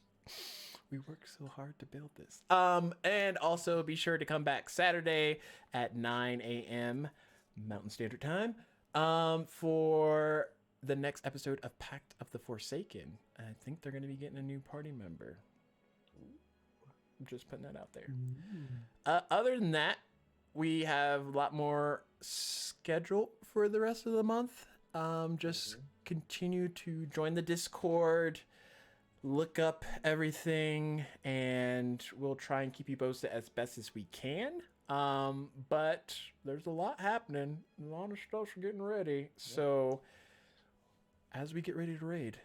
we worked so hard to build this. And also be sure to come back Saturday at 9 a.m. Mountain Standard Time for the next episode of Pact of the Forsaken. I think they're going to be getting a new party member. I'm just putting that out there. Other than that, we have a lot more scheduled for the rest of the month. Just continue to join the Discord, look up everything, and we'll try and keep you posted as best as we can. But there's a lot happening. A lot of stuff's getting ready. So as we get ready to raid,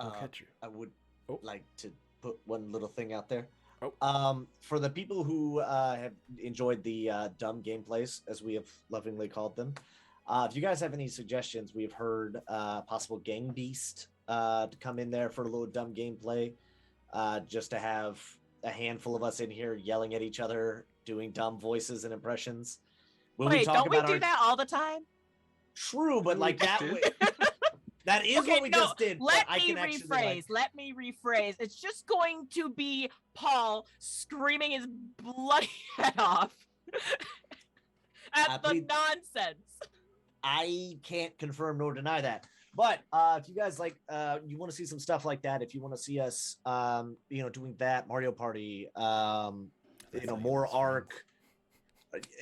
we'll catch you. I would Oh. like to put one little thing out there. Oh. For the people who have enjoyed the dumb gameplays, as we have lovingly called them, if you guys have any suggestions, we've heard possible Gang Beast to come in there for a little dumb gameplay, just to have a handful of us in here yelling at each other, doing dumb voices and impressions. Will Wait, talk don't we about do our... that all the time? True, but We like that did. way. That is what we just did. Let but I me can actually, rephrase. Let me rephrase. It's just going to be Paul screaming his bloody head off at the please- nonsense. I can't confirm nor deny that. But if you guys like, you want to see some stuff like that, if you want to see us, doing that Mario Party, more Ark.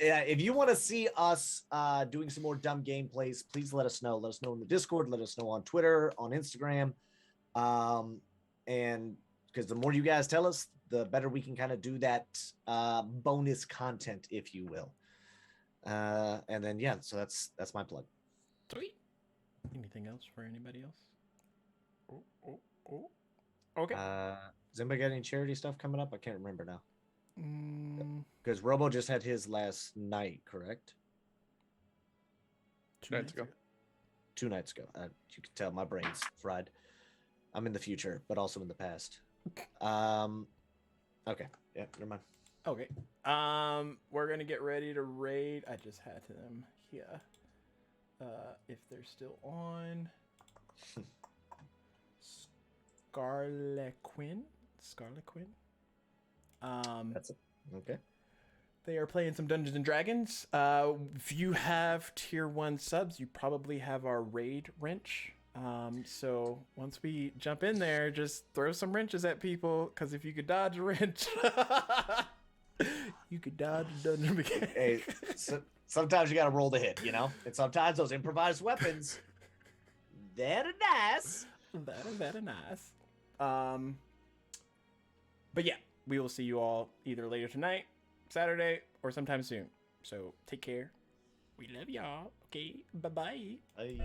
Yeah, if you want to see us doing some more dumb gameplays, please let us know. Let us know in the Discord. Let us know on Twitter, on Instagram, and because the more you guys tell us, the better we can kind of do that bonus content, if you will. And then so that's my plug. Sweet. Anything else for anybody else? Okay. Does anybody got any charity stuff coming up? I can't remember now. Mm, Because Robo just had his last night, correct? 2 Nights ago. 2 nights ago. You can tell my brain's fried. I'm in the future, but also in the past. Okay. Yeah, never mind. Okay. We're gonna get ready to raid. I just had them here. If they're still on. Scarlet Quinn. That's it. Okay. They are playing some Dungeons and Dragons. If you have tier 1 subs, you probably have our raid wrench. So once we jump in there, just throw some wrenches at people, because if you could dodge a wrench, you could dodge a dungeon mechanic. Hey, sometimes you got to roll the hit, and sometimes those improvised weapons, they're nice. That are nice. But yeah, we will see you all either later tonight, Saturday, or sometime soon. So take care. We love y'all. Okay, bye-bye. Bye.